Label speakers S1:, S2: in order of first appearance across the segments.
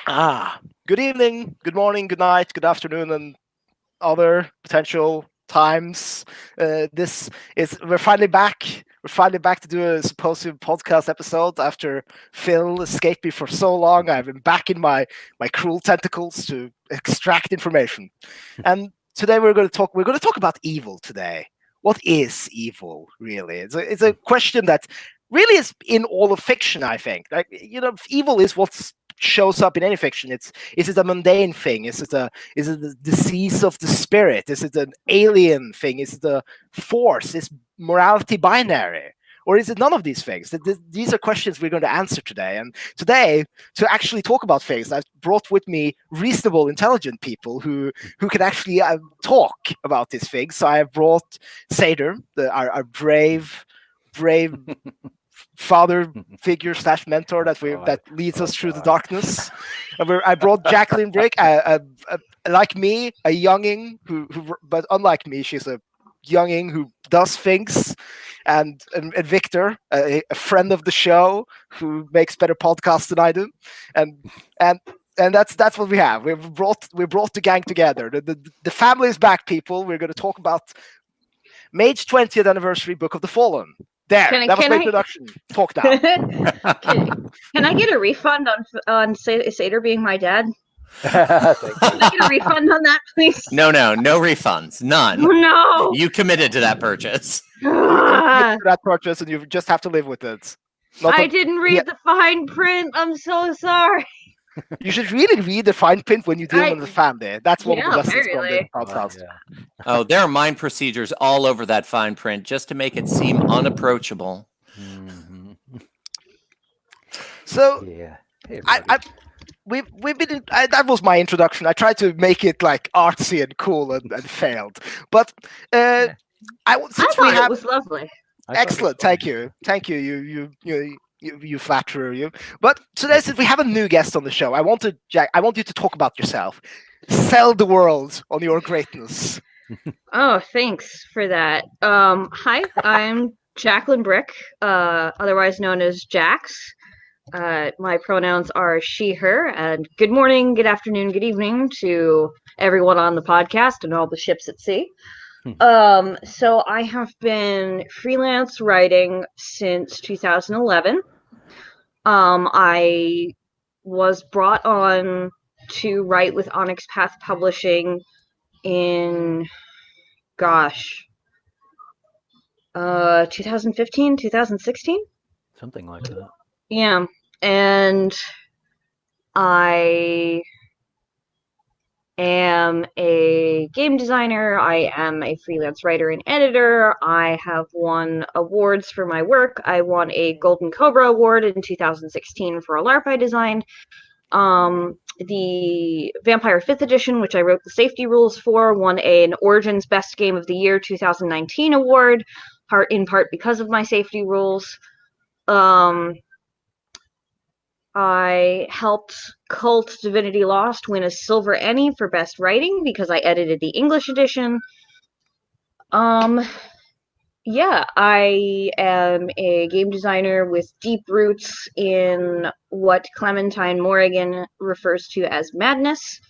S1: Good evening, good morning, good night, good afternoon, and other potential times. This is we're finally back. We're finally back to do a Symposium podcast episode after Phil escaped me for so long. I've been back in my cruel tentacles to extract information. And today we're going to talk about evil today. What is evil really? It's a question that really is in all of fiction, I think. Like, evil is what shows up in any fiction. Is it a mundane thing? Is it a disease of the spirit? Is it an alien thing? Is it a force? Is morality binary? Or is it none of these things? These are questions we're going to answer today. And today, to actually talk about things, I've brought with me reasonable, intelligent people who can actually talk about these things. So I have brought Seder, our brave father figure slash mentor that leads us through the darkness. And I brought Jacqueline Brick, like me, a younging who, but unlike me, she's a younging who does things, and Victor, a friend of the show who makes better podcasts than I do, and and. And that's what we have. We brought the gang together. The family is back, people. We're going to talk about Mage's 20th anniversary Book of the Fallen. That was my introduction. Talk now.
S2: Can I get a refund on Seder being my dad?
S3: Thank you.
S2: Can I get a refund on that, please?
S4: No refunds. None.
S2: No.
S4: You committed to that purchase.
S1: You committed to that purchase, and you just have to live with it.
S2: I didn't read the fine print. I'm so sorry.
S1: You should really read the fine print when you deal with the family. That's one of the lessons from the podcast.
S4: Oh, there are mind procedures all over that fine print just to make it seem unapproachable.
S1: So, we've been. That was my introduction. I tried to make it like artsy and cool, and failed. But
S2: I thought it was lovely.
S1: Excellent, thank you. You flatterer, you. But today, since we have a new guest on the show, I want you to talk about yourself. Sell the world on your greatness.
S2: Oh, thanks for that. Hi, I'm Jacqueline Brick, otherwise known as Jax. My pronouns are she, her, and good morning, good afternoon, good evening to everyone on the podcast and all the ships at sea. So I have been freelance writing since 2011. I was brought on to write with Onyx Path Publishing in 2015, 2016?
S3: Something like that.
S2: Yeah, and I am a game designer. I am a freelance writer and editor. I have won awards for my work. I won a Golden Cobra Award in 2016 for a LARP I designed. The Vampire 5th Edition, which I wrote the safety rules for, won an Origins Best Game of the Year 2019 award, in part because of my safety rules. I helped Cult Divinity Lost win a Silver Emmy for Best Writing because I edited the English edition. Yeah, I am a game designer with deep roots in what Clementine Morrigan refers to as madness.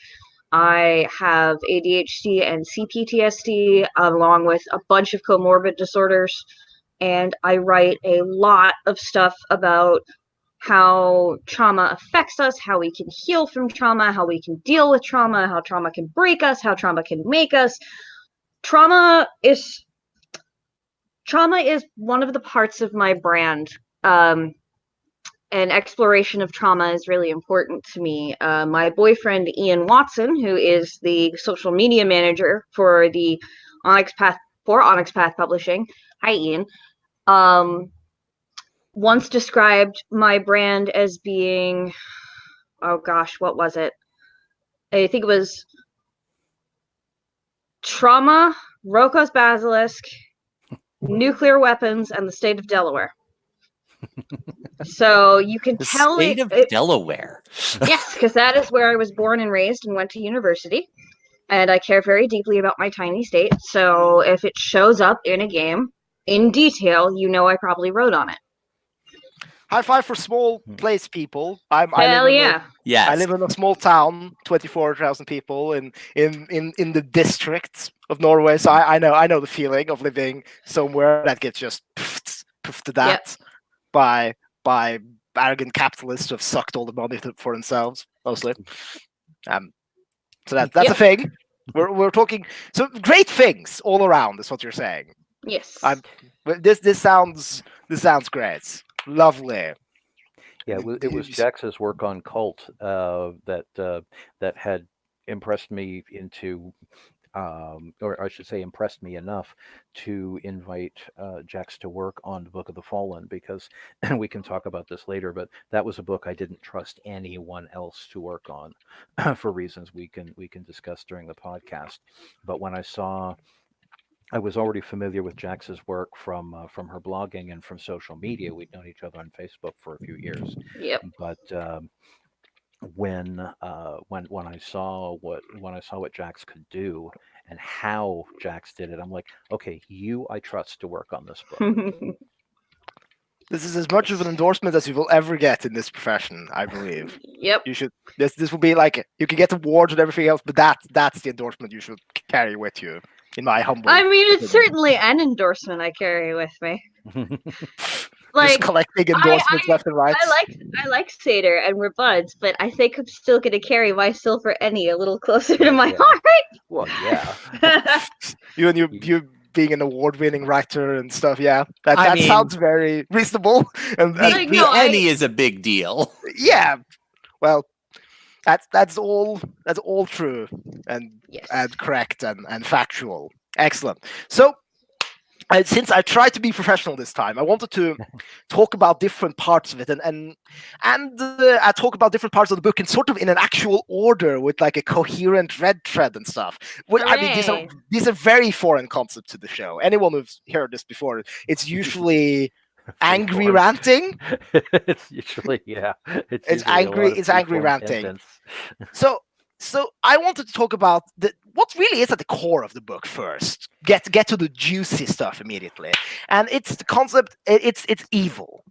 S2: I have ADHD and CPTSD, along with a bunch of comorbid disorders, and I write a lot of stuff about how trauma affects us, how we can heal from trauma, how we can deal with trauma, how trauma can break us, how trauma can make us. Trauma is one of the parts of my brand. And exploration of trauma is really important to me. My boyfriend, Ian Watson, who is the social media manager for the Onyx Path Publishing. Hi, Ian. Once described my brand as being, what was it? I think it was trauma, Rocco's Basilisk, nuclear weapons, and the state of Delaware. So you can tell
S4: state of Delaware.
S2: Yes, because that is where I was born and raised and went to university. And I care very deeply about my tiny state. So if it shows up in a game in detail, I probably wrote on it.
S1: High five for small place people. I
S2: Hell
S1: live in
S2: yeah.
S4: Yes.
S1: I live in a small town, 24,000 people in the district of Norway. So I know the feeling of living somewhere that gets just poofed to that by arrogant capitalists who have sucked all the money for themselves mostly. Um, so that's
S2: Yep.
S1: a thing. We're talking so great things all around is what you're saying.
S2: Yes.
S1: This sounds great. Lovely.
S3: Yeah, it was Jax's work on Cult that had impressed me into, or I should say, impressed me enough to invite Jax to work on the Book of the Fallen, because and we can talk about this later, but that was a book I didn't trust anyone else to work on for reasons we can discuss during the podcast. But when I was already familiar with Jax's work from her blogging and from social media. We'd known each other on Facebook for a few years,
S2: Yep.
S3: but when I saw what Jax could do and how Jax did it, I'm like, okay, I trust to work on this book.
S1: This is as much of an endorsement as you will ever get in this profession, I believe.
S2: Yep.
S1: You should. This will be like you can get awards and everything else, but that's the endorsement you should carry with you. In my humble.
S2: I mean, it's
S1: opinion.
S2: certainly an endorsement I carry with me.
S1: Just
S2: Like,
S1: collecting endorsements left and right.
S2: I like Seder and we're buds, but I think I'm still gonna carry my Silver Any a little closer to my
S3: Yeah.
S2: heart.
S3: Well, yeah.
S1: you being an award-winning writer and stuff. Yeah,
S4: I
S1: that
S4: mean,
S1: sounds very reasonable. And
S2: Like,
S4: The
S2: no,
S4: Any is a big deal.
S1: yeah, well, that's all true and
S2: Yes.
S1: correct and factual. Excellent. So. Since I tried to be professional this time, I wanted to talk about different parts of it, and I talk about different parts of the book in sort of in an actual order with like a coherent red thread and stuff. I mean,
S2: Hooray.
S1: these are very foreign concepts to the show. Anyone who's heard this before, it's usually angry
S3: Freeform.
S1: ranting.
S3: It's usually It's usually a lot of
S1: It's angry
S3: freeform
S1: ranting.
S3: sentence.
S1: So I wanted to talk about what really is at the core of the book first. Get to the juicy stuff immediately, and it's the concept. It's evil,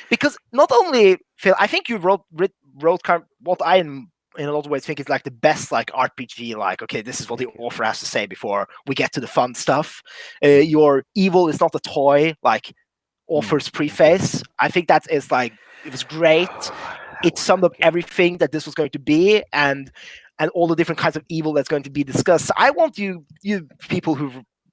S1: because not only Phil, I think you wrote kind of what I in a lot of ways think is like the best like RPG. Like, okay, this is what the author has to say before we get to the fun stuff. Your evil is not a toy, like author's preface. I think that is like it was great. It summed up everything that this was going to be, and all the different kinds of evil that's going to be discussed. So I want you people who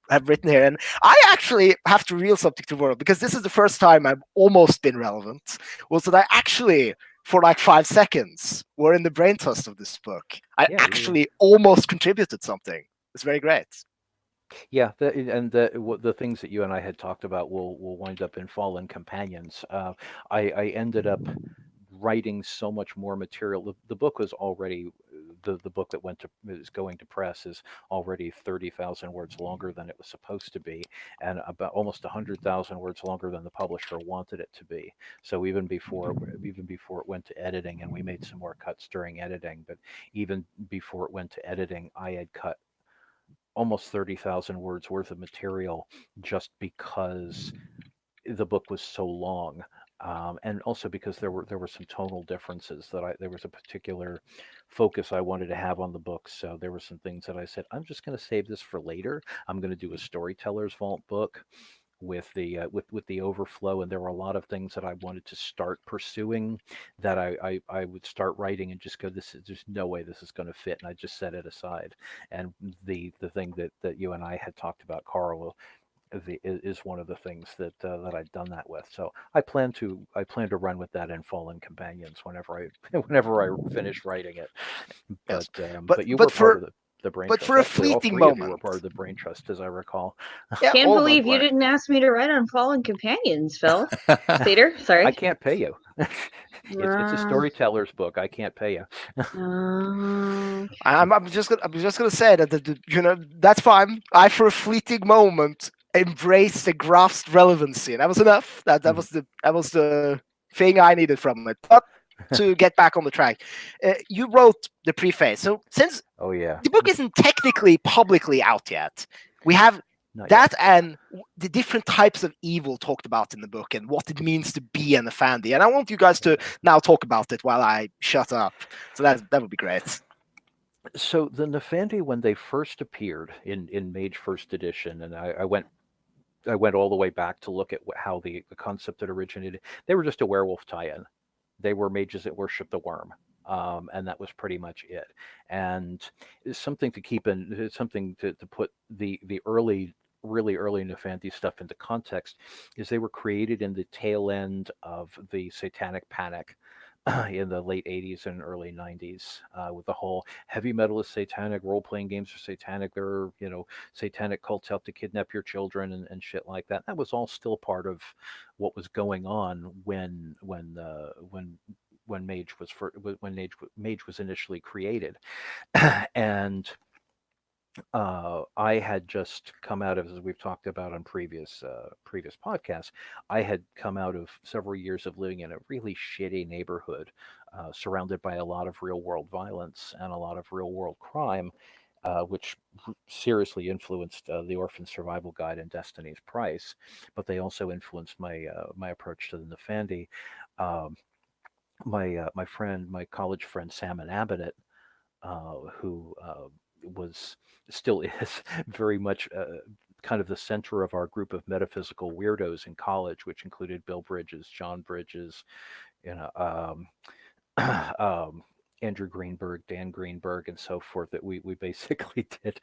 S1: have written here, and I actually have to reveal something to the world, because this is the first time I've almost been relevant, was that I actually, for like 5 seconds, were in the brain trust of this book. I actually almost contributed something. It's very great.
S3: Yeah, the things that you and I had talked about will wind up in Fallen Companions. I ended up writing so much more material. The book was already the book that is going to press is already 30,000 words longer than it was supposed to be, and about almost 100,000 words longer than the publisher wanted it to be. So even before it went to editing, and we made some more cuts during editing, but even before it went to editing, I had cut almost 30,000 words worth of material just because the book was so long. And also because there were some tonal differences there was a particular focus I wanted to have on the book. So there were some things that I said, I'm just going to save this for later. I'm going to do a Storyteller's Vault book with the with the overflow, and there were a lot of things that I wanted to start pursuing that I would start writing and just go, there's no way this is going to fit, and I just set it aside. And the thing that you and I had talked about, Carl, is one of the things that I've done that with. So I plan to run with that in Fallen Companions whenever I finish writing it.
S1: Yes.
S3: But you were part of the brain
S1: but
S3: trust.
S1: for a
S3: Actually, all
S1: fleeting
S3: three of you
S1: moment.
S3: were part of the brain trust, as I recall.
S1: Yeah,
S2: Can't
S1: all of
S2: believe
S1: them
S2: you
S1: were.
S2: didn't ask me to write on Fallen Companions, Phil. Seder, sorry.
S3: I can't pay you. It's a storyteller's book. I can't pay you.
S1: I'm just gonna say that that's fine. I, for a fleeting moment, embraced the grasped relevancy, and that was enough. That was the thing I needed from it. But to get back on the track, you wrote the preface. So since
S3: Oh yeah.
S1: the book isn't technically publicly out yet, we have
S3: Not yet.
S1: That and the different types of evil talked about in the book and what it means to be an Effendi. And I want you guys to now talk about it while I shut up. So that would be great.
S3: So the Nefandi, when they first appeared in Mage First Edition, and I went all the way back to look at how the concept had originated. They were just a werewolf tie-in. They were mages that worshiped the worm, and that was pretty much it. And it's something to keep in, it's something to put the early, really early Nefandi stuff into context, is they were created in the tail end of the Satanic Panic. In the late 80s and early 90s, with the whole heavy metal is satanic, role-playing games are satanic, there are, satanic cults out to kidnap your children and shit like that. That was all still part of what was going on when Mage was initially created. And I had just come out of, as we've talked about on previous podcasts, I had come out of several years of living in a really shitty neighborhood, surrounded by a lot of real world violence and a lot of real world crime, which seriously influenced the Orphan Survival Guide and Destiny's Price, but they also influenced my approach to the Nefandi. Um, my college friend Sam Abbott, who was still is very much kind of the center of our group of metaphysical weirdos in college, which included Bill Bridges, John Bridges, you know, um, Andrew Greenberg, Dan Greenberg, and so forth. That we basically did.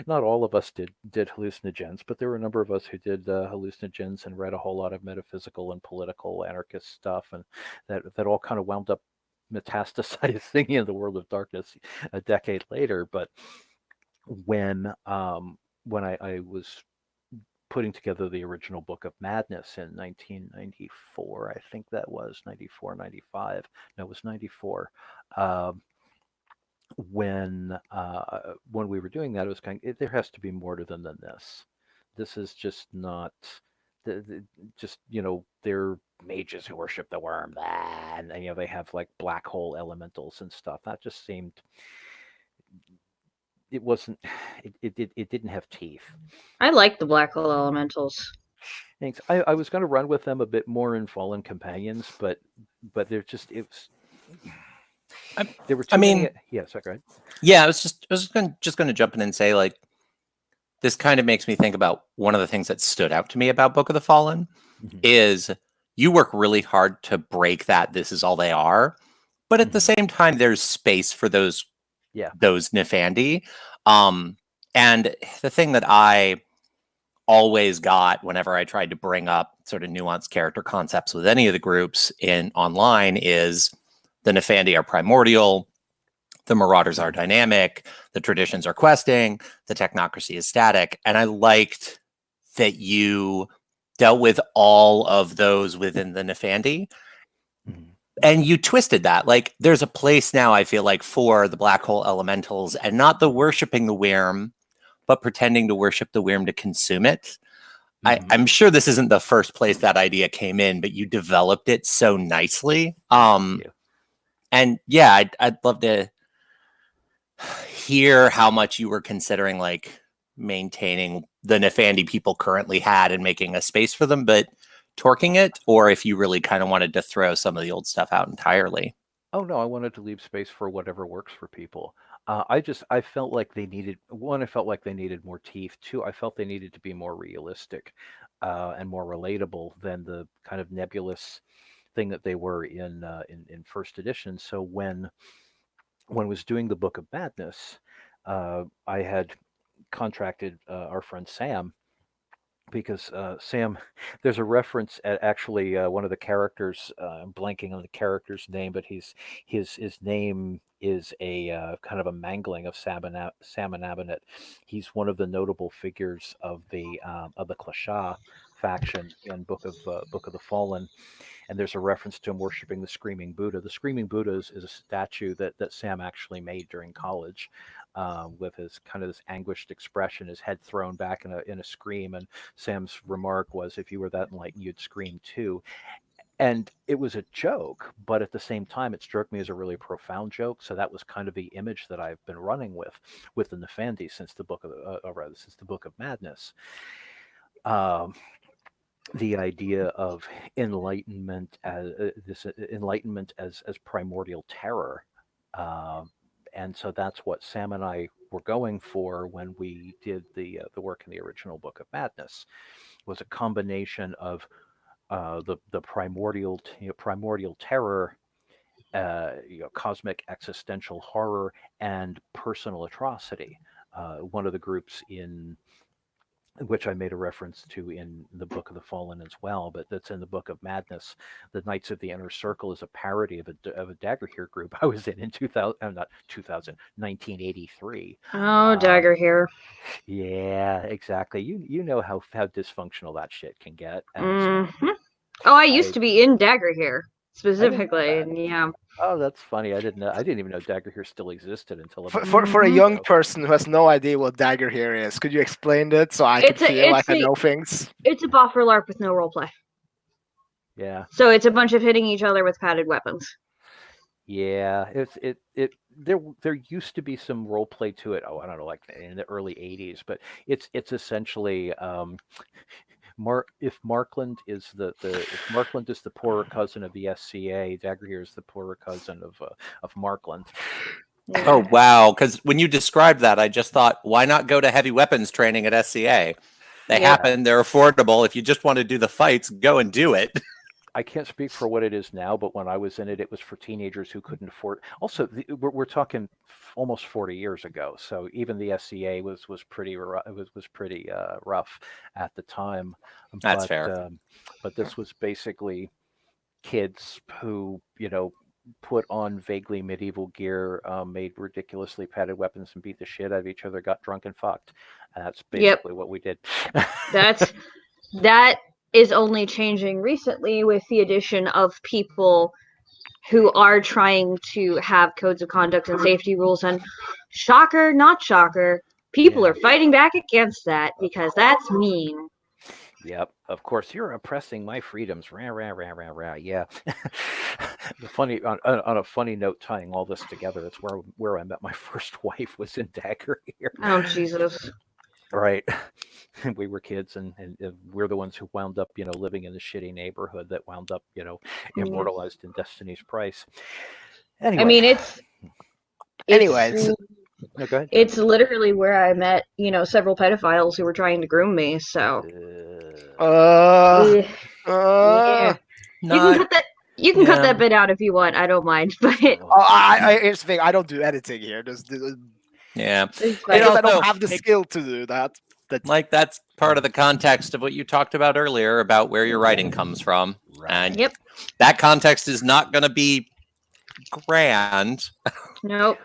S3: Not all of us did hallucinogens, but there were a number of us who did hallucinogens and read a whole lot of metaphysical and political anarchist stuff, and that all kind of wound up metastasizing in the world of darkness a decade later. But when I was putting together the original Book of Madness in 1994, I think that was 94, 95. No, it was 94. Um, when we were doing that, it was there has to be more to them than this. This is just not just they're mages who worship the worm, and they have like black hole elementals and stuff. That just seemed it wasn't it didn't have teeth.
S2: I like the black hole elementals.
S3: Thanks. I was going to run with them a bit more in Fallen Companions, but they're just there were too many. Yeah, sorry, go ahead.
S4: Yeah, I was just going to jump in and say, like, this kind of makes me think about one of the things that stood out to me about Book of the Fallen is you work really hard to break that this is all they are, but at the same time there's space for those Nefandi. And the thing that I always got whenever I tried to bring up sort of nuanced character concepts with any of the groups in online is the Nefandi are primordial, the Marauders are dynamic, the traditions are questing, the technocracy is static. And I liked that you dealt with all of those within the Nefandi. And you twisted that. Like, there's a place now, I feel like, for the black hole elementals, and not the worshiping the Wyrm, but pretending to worship the Wyrm to consume it. I'm sure this isn't the first place that idea came in, but you developed it so nicely. And yeah, I'd love to hear how much you were considering, like, maintaining the Nefandi people currently had and making a space for them, but torquing it, or if you really kind of wanted to throw some of the old stuff out entirely.
S3: Oh no, I wanted to leave space for whatever works for people. I felt like they needed one. I felt like they needed more teeth. Two, I felt they needed to be more realistic and more relatable than the kind of nebulous thing that they were in first edition. So when I was doing the Book of Madness, I had contracted our friend Sam, because Sam, there's a reference at actually one of the characters. I'm blanking on the character's name, but his name is a kind of a mangling of Sam and Abinet. He's one of the notable figures of the Clasha faction in Book of the Fallen, and there's a reference to him worshiping the Screaming Buddha. The Screaming Buddha is a statue that Sam actually made during college, with his kind of this anguished expression, his head thrown back in a scream. And Sam's remark was, "If you were that enlightened, you'd scream too." and it was a joke, but at the same time, it struck me as a really profound joke. So that was kind of the image that I've been running with the Nefandi since the book of, or rather, since the Book of Madness. Um, the idea of enlightenment as this enlightenment as primordial terror, and so that's what Sam and I were going for when we did the work in the original Book of Madness. Was a combination of the primordial terror, cosmic existential horror, and personal atrocity. One of the groups in which I made a reference to in the Book of the Fallen as well, but that's in the Book of Madness. The Knights of the Inner Circle is a parody of a Dagger Here group I was in 2000, not 2000, 1983.
S2: Oh, Dagger here.
S3: Yeah, exactly. You know how dysfunctional that shit can get. And
S2: Hmm. Oh, I
S3: I
S2: used to be in Dagger here
S3: I didn't know
S2: specifically,
S3: that.
S2: and yeah.
S3: Oh, that's funny. I didn't know. I didn't even know Dagger Here still existed until
S1: For,
S3: about
S1: for,
S3: 10
S1: for a
S3: years
S2: Mhm.
S1: young
S3: ago.
S1: person who has no idea what Dagger here is, could you explain it so I can
S2: It's a
S1: feel like
S2: it's
S1: I
S2: a
S1: know things?
S2: it's a boffer LARP with no roleplay.
S3: Yeah.
S2: So it's a bunch of hitting each other with padded weapons.
S3: Yeah, it there used to be some role play to it. Oh, I don't know, like in the early '80s, but it's essentially if Markland is if Markland is the poorer cousin of the SCA, Dagger here is the poorer cousin of Markland.
S4: Oh wow! Because when you described that, I just thought, why not go to heavy weapons training at SCA? They
S2: Yep.
S4: happen. They're affordable. If you just want to do the fights, go and do it.
S3: I can't speak for what it is now, but when I was in it, it was for teenagers who couldn't afford. Also, we're talking almost 40 years ago, so even the SCA was pretty was pretty rough at the time.
S4: That's
S3: But
S4: fair.
S3: but this was basically kids who put on vaguely medieval gear, made ridiculously padded weapons, and beat the shit out of each other, got drunk and fucked. And that's
S2: Yep.
S3: basically what we did.
S2: That is only changing recently with the addition of people who are trying to have codes of conduct and safety rules, and shocker, not shocker, people
S3: Yeah.
S2: are fighting back against that because that's mean.
S3: Yep, of course you're oppressing my freedoms. Rah rah rah rah rah. Yeah. The funny on a funny note, tying all this together, it's where I met my first wife was in Dagger here.
S2: Oh, Jesus.
S3: Right. We were kids, and we're the ones who wound up, living in the shitty neighborhood that wound up,
S2: Yeah.
S3: immortalized in Destiny's Price.
S2: I
S3: Anyway,
S2: mean, it's
S1: Anyways,
S3: no, go ahead.
S2: it's literally where I met, several pedophiles who were trying to groom me. So
S1: uh,
S2: yeah,
S1: uh,
S2: you can
S4: Not.
S2: cut that. You can cut
S4: Yeah.
S2: that bit out if you want. I don't mind, but
S1: here's the thing. I don't do editing here.
S4: Yeah.
S2: it's
S4: It
S2: fine.
S1: Because I don't
S4: also
S1: have the skill to do that.
S4: like that's part of the context of what you talked about earlier about where your writing comes from, and
S2: Yep.
S4: that context is not going to be grand.
S2: Nope.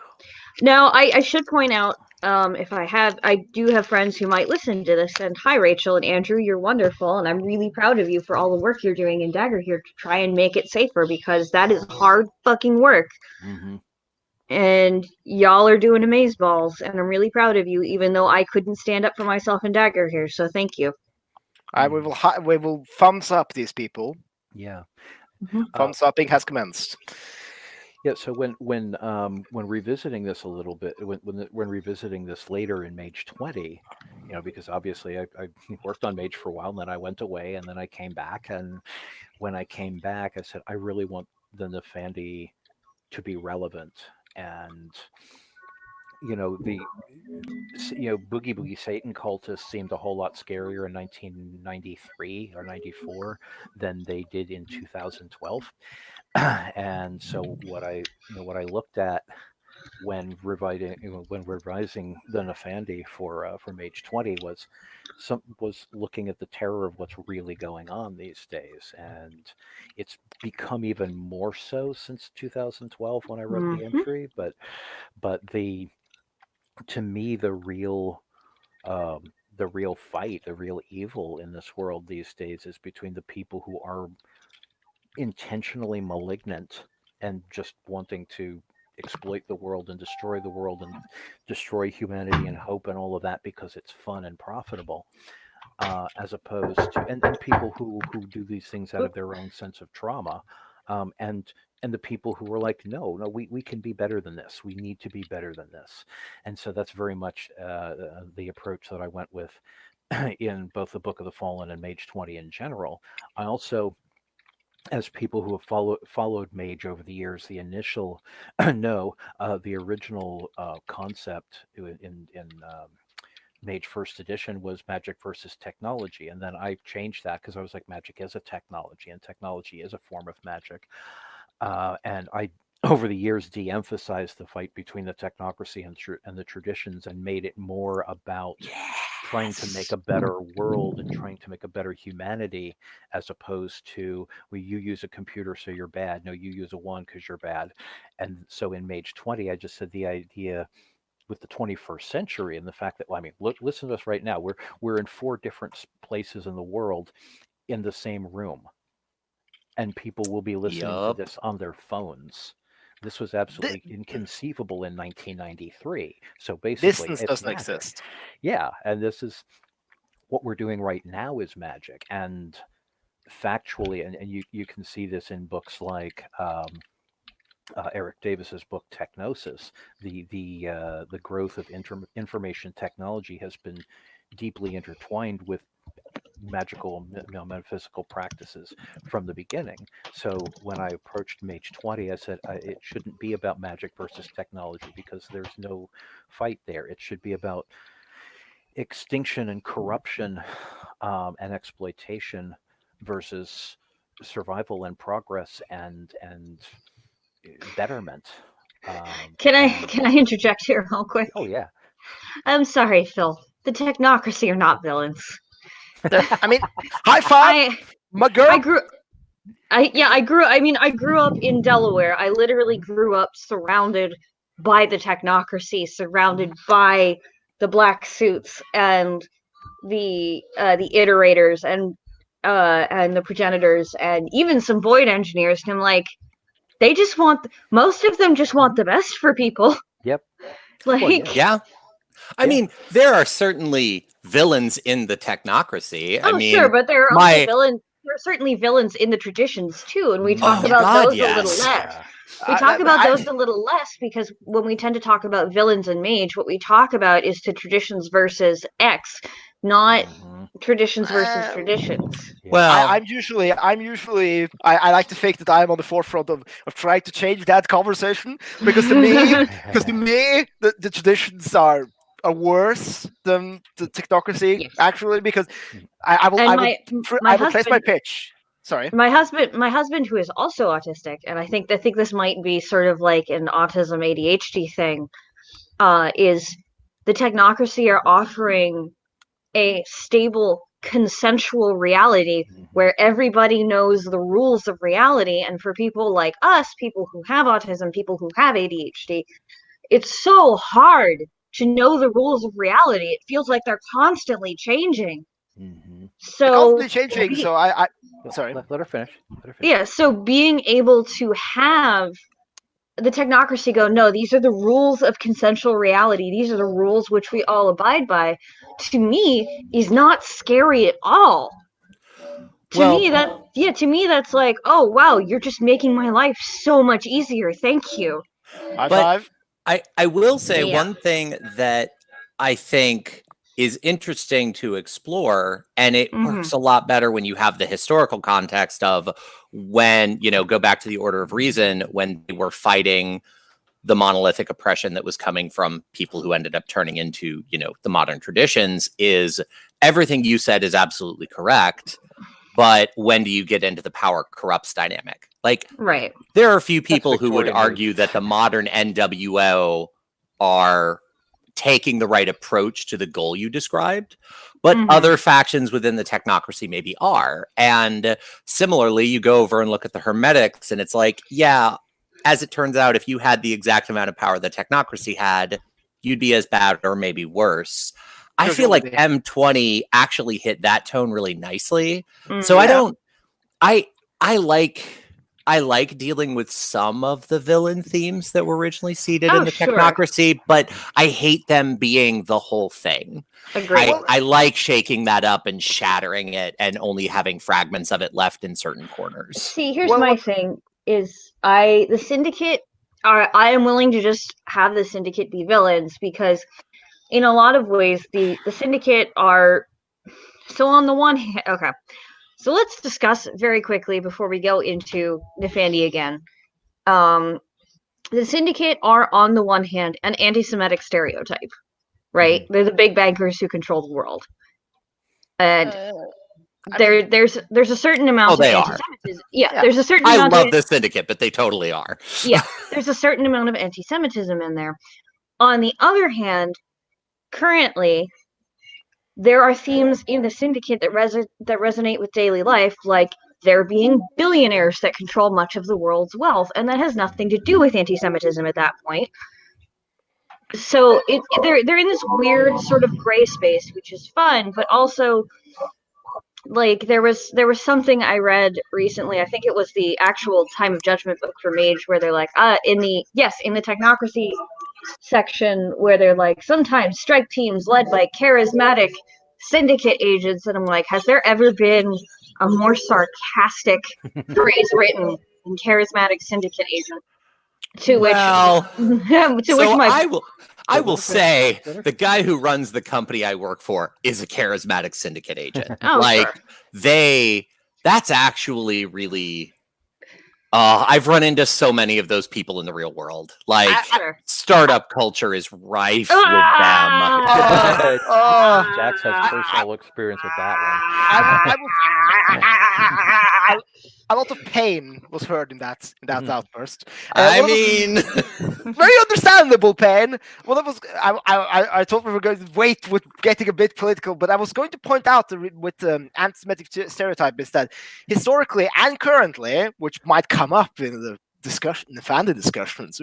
S2: Now, I should point out, I do have friends who might listen to this. And hi, Rachel and Andrew, you're wonderful, and I'm really proud of you for all the work you're doing in Dagger here to try and make it safer because that is hard fucking work.
S3: Mm-hmm.
S2: And y'all are doing amazeballs, and I'm really proud of you, even though I couldn't stand up for myself in Dagger here. So thank you.
S1: We will thumbs up these people.
S3: Yeah.
S1: Thumbs upping has commenced.
S3: Yeah, so when revisiting this a little bit, when revisiting this later in Mage 20, because obviously I worked on Mage for a while, and then I went away, and then I came back, and when I came back, I said I really want the Nefandi to be relevant, and the Boogie Boogie Satan cultists seemed a whole lot scarier in 1993 or 94 than they did in 2012. And so what I looked at when revising the Nefandi for Mage 20 was looking at the terror of what's really going on these days, and it's become even more so since 2012 when I wrote the entry. But to me the real fight, the real evil in this world these days is between the people who are intentionally malignant and just wanting to exploit the world and destroy humanity and hope and all of that because it's fun and profitable, as opposed to and people who do these things out of their own sense of trauma, and the people who were like, no, we can be better than this. We need to be better than this. And so that's very much the approach that I went with in both the Book of the Fallen and Mage 20 in general. I also, as people who have followed Mage over the years, the initial the original concept in Mage First Edition was magic versus technology, and then I changed that because I was like, magic is a technology, and technology is a form of magic. And I, over the years, de-emphasized the fight between the technocracy and the traditions, and made it more about trying to make a better world and trying to make a better humanity, as opposed to, well, you use a computer so you're bad. No, you use a one because you're bad. And so in Mage 20, I just said the idea with the 21st century and the fact that, well, I mean, listen to us right now. We're in 4 different places in the world in the same room, and people will be listening to this on their phones. This was absolutely inconceivable in 1993. So basically,
S1: Distance doesn't exist.
S3: Yeah, and this is what we're doing right now is magic. And factually, and you can see this in books like Eric Davis's book Technosis. The growth of information technology has been deeply intertwined with magical, metaphysical practices from the beginning. So when I approached Mage 20, I said it shouldn't be about magic versus technology, because there's no fight there. It should be about extinction and corruption and exploitation versus survival and progress and betterment.
S2: Can I interject here real quick?
S3: Oh yeah.
S2: I'm sorry, Phil. The technocracy are not villains.
S1: I mean, high five, my girl.
S2: I grew up in Delaware. I literally grew up surrounded by the technocracy, surrounded by the black suits and the iterators and the progenitors and even some void engineers. And I'm like, most of them just want the best for people.
S3: Yep.
S2: Like,
S3: well,
S4: Yeah. I mean, there are certainly villains in the technocracy. I mean,
S2: sure, but there are also villains. There are certainly villains in the traditions too, and we talk about those a little less. We talk about those a little less because when we tend to talk about villains and mage, what we talk about is the traditions versus X, not traditions versus traditions.
S1: Well, I'm usually I like to think that I'm on the forefront of trying to change that conversation, because to me the traditions are worse than the technocracy, actually, because I will place my pitch. Sorry.
S2: My husband, who is also autistic, and I think this might be sort of like an autism ADHD thing, is the technocracy are offering a stable, consensual reality where everybody knows the rules of reality. And for people like us, people who have autism, people who have ADHD, it's so hard to know the rules of reality. It feels like they're constantly changing. So
S1: I sorry.
S3: Let her finish.
S2: Yeah, so being able to have the technocracy go, no, these are the rules of consensual reality. These are the rules which we all abide by. To me, is not scary at all. To me, that's like, oh wow, you're just making my life so much easier. Thank you.
S1: High five.
S4: I will say one thing that I think is interesting to explore, and it works a lot better when you have the historical context of when, go back to the Order of Reason, when they were fighting the monolithic oppression that was coming from people who ended up turning into, the modern traditions, is everything you said is absolutely correct. But when do you get into the power corrupts dynamic? Like,
S2: right.
S4: There are a few people who would argue that the modern NWO are taking the right approach to the goal you described, but other factions within the technocracy maybe are. And similarly, you go over and look at the Hermetics, and it's like, yeah, as it turns out, if you had the exact amount of power the technocracy had, you'd be as bad or maybe worse. I feel like M20 actually hit that tone really nicely. So I like I like dealing with some of the villain themes that were originally seeded
S2: Oh,
S4: in the
S2: sure.
S4: technocracy, but I hate them being the whole thing.
S2: Agreed.
S4: I like shaking that up and shattering it and only having fragments of it left in certain corners.
S2: See, here's
S1: Well,
S2: my
S1: what-
S2: thing: is the Syndicate I am willing to just have the Syndicate be villains because, in a lot of ways, the Syndicate are so on the one hand. Okay, so let's discuss very quickly before we go into Nefandi again. The Syndicate are on the one hand an anti-Semitic stereotype, right?
S3: Mhm.
S2: They're the big bankers who control the world, and
S1: I mean,
S2: there's a certain amount
S4: Oh,
S2: of
S4: they are.
S2: anti-Semitism. Yeah,
S1: Yeah.
S2: there's a certain
S4: I
S2: amount
S4: love
S2: of
S4: the Syndicate, but they totally are.
S2: yeah, there's a certain amount of anti-Semitism in there. On the other hand, currently there are themes in the Syndicate that resonate with daily life, like there being billionaires that control much of the world's wealth, and that has nothing to do with anti-Semitism at that point. So they're in this weird sort of gray space, which is fun, but also like there was something I read recently. I think it was the actual Time of Judgment book for Mage, where they're like, in the technocracy section, where they're like, sometimes strike teams led by charismatic Syndicate agents, and I'm like, has there ever been a more sarcastic phrase written than charismatic Syndicate agent? To
S4: Well,
S2: which, to
S4: so
S2: which my
S4: I will say
S3: better?
S4: the guy who runs the company I work for is a charismatic Syndicate agent.
S2: oh
S4: Like
S2: sure.
S4: that's actually really. I've run into so many of those people in the real world. Like
S2: Sure.
S4: startup culture is rife with them.
S2: Ah!
S3: Jax has personal experience with that
S1: a lot of pain was heard in that
S3: Mhm.
S1: outburst.
S4: I
S1: One of the-
S4: mean,
S1: very understandable pain. Well, that was I thought we were going to wait with getting a bit political, but I was going to point out with anti-Semitic stereotype is that historically and currently, which might come up in the discussion, the family discussions,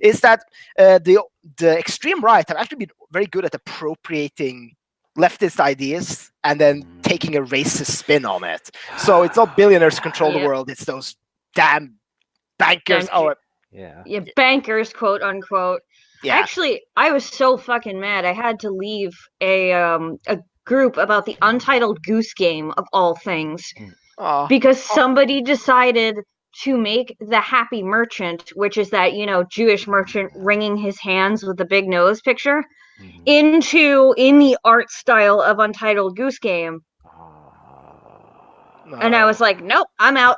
S1: is that the extreme right have actually been very good at appropriating leftist ideas and then taking a racist spin on it. So it's not billionaires who control the
S2: Yep.
S1: world; it's those damn bankers.
S2: Banker-
S3: Yeah.
S2: Yeah, bankers, quote unquote.
S1: Yeah.
S2: Actually, I was so fucking mad. I had to leave a group about the Untitled Goose Game of all things
S1: Aw.
S2: because somebody decided to make the Happy Merchant, which is that Jewish merchant wringing his hands with the big nose picture,
S3: Mhm.
S2: in the art style of Untitled Goose Game, and I was like, nope, I'm out.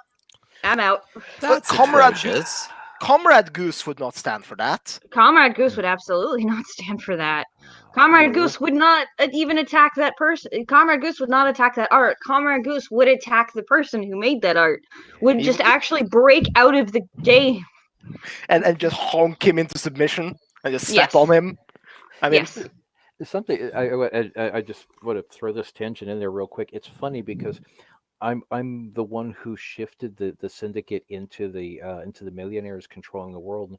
S4: that's
S1: Comrade
S4: atrocious.
S1: Comrade Goose would not stand for that.
S2: Comrade Goose would absolutely not stand for that. Comrade Goose would not even attack that person. Comrade Goose would not attack that art. Comrade Goose would attack the person who made that art. Would
S1: He
S2: just
S1: would-
S2: actually break out of the game.
S1: and just honk him into submission and just step
S2: Yes.
S1: on him. I mean,
S2: Yes.
S3: Something I just want to throw this tangent in there real quick. It's funny because I'm the one who shifted the Syndicate into the millionaires controlling the world.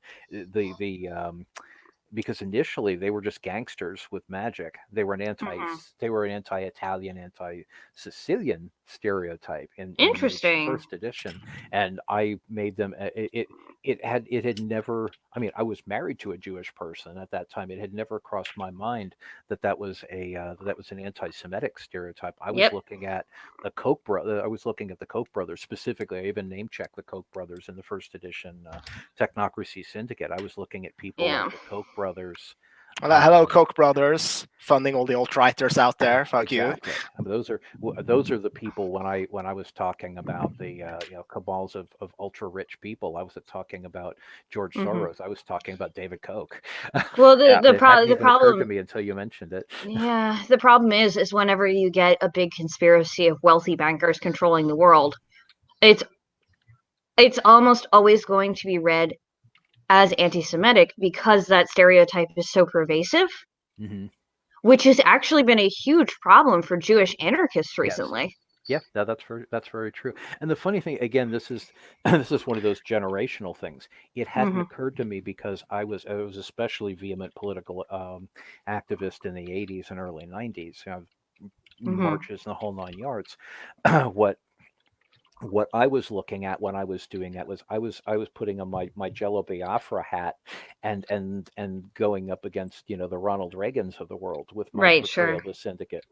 S3: Because initially they were just gangsters with magic. They were an anti-Italian, anti-Sicilian stereotype in Mage's
S2: Interesting.
S3: first edition, and I made them. It had never. I mean, I was married to a Jewish person at that time. It had never crossed my mind that was an anti-Semitic stereotype. I was
S2: Yep.
S3: looking at the Koch brother. I was looking at the Koch brothers specifically. I even name checked the Koch brothers in the first edition Technocracy Syndicate. I was looking at people
S2: Yeah.
S3: like the Koch brothers.
S1: hello, Koch brothers, funding all the alt-righters out there. Fuck
S3: Exactly. I mean, those are the people when I was talking about the cabals of ultra rich people. I wasn't talking about George
S2: Mhm.
S3: Soros. I was talking about David Koch.
S2: Well, the
S3: It hadn't even occurred to
S2: problem.
S3: me until you mentioned it.
S2: Yeah, the problem is whenever you get a big conspiracy of wealthy bankers controlling the world, it's almost always going to be read as anti-Semitic because that stereotype is so pervasive,
S3: Hmm.
S2: which has actually been a huge problem for Jewish anarchists recently.
S3: Yeah, that's very true. And the funny thing, again, this is this is one of those generational things. It hadn't
S2: Mhm.
S3: occurred to me because I was especially vehement political activist in the 80s and early 90s.
S2: Mhm.
S3: Marches and the whole nine yards. What what I was looking at when I was doing that was I was putting on my Jello Biafra hat and going up against the Ronald Reagans of the world with my
S2: Right,
S3: portrayal
S2: sure.
S3: of the syndicate.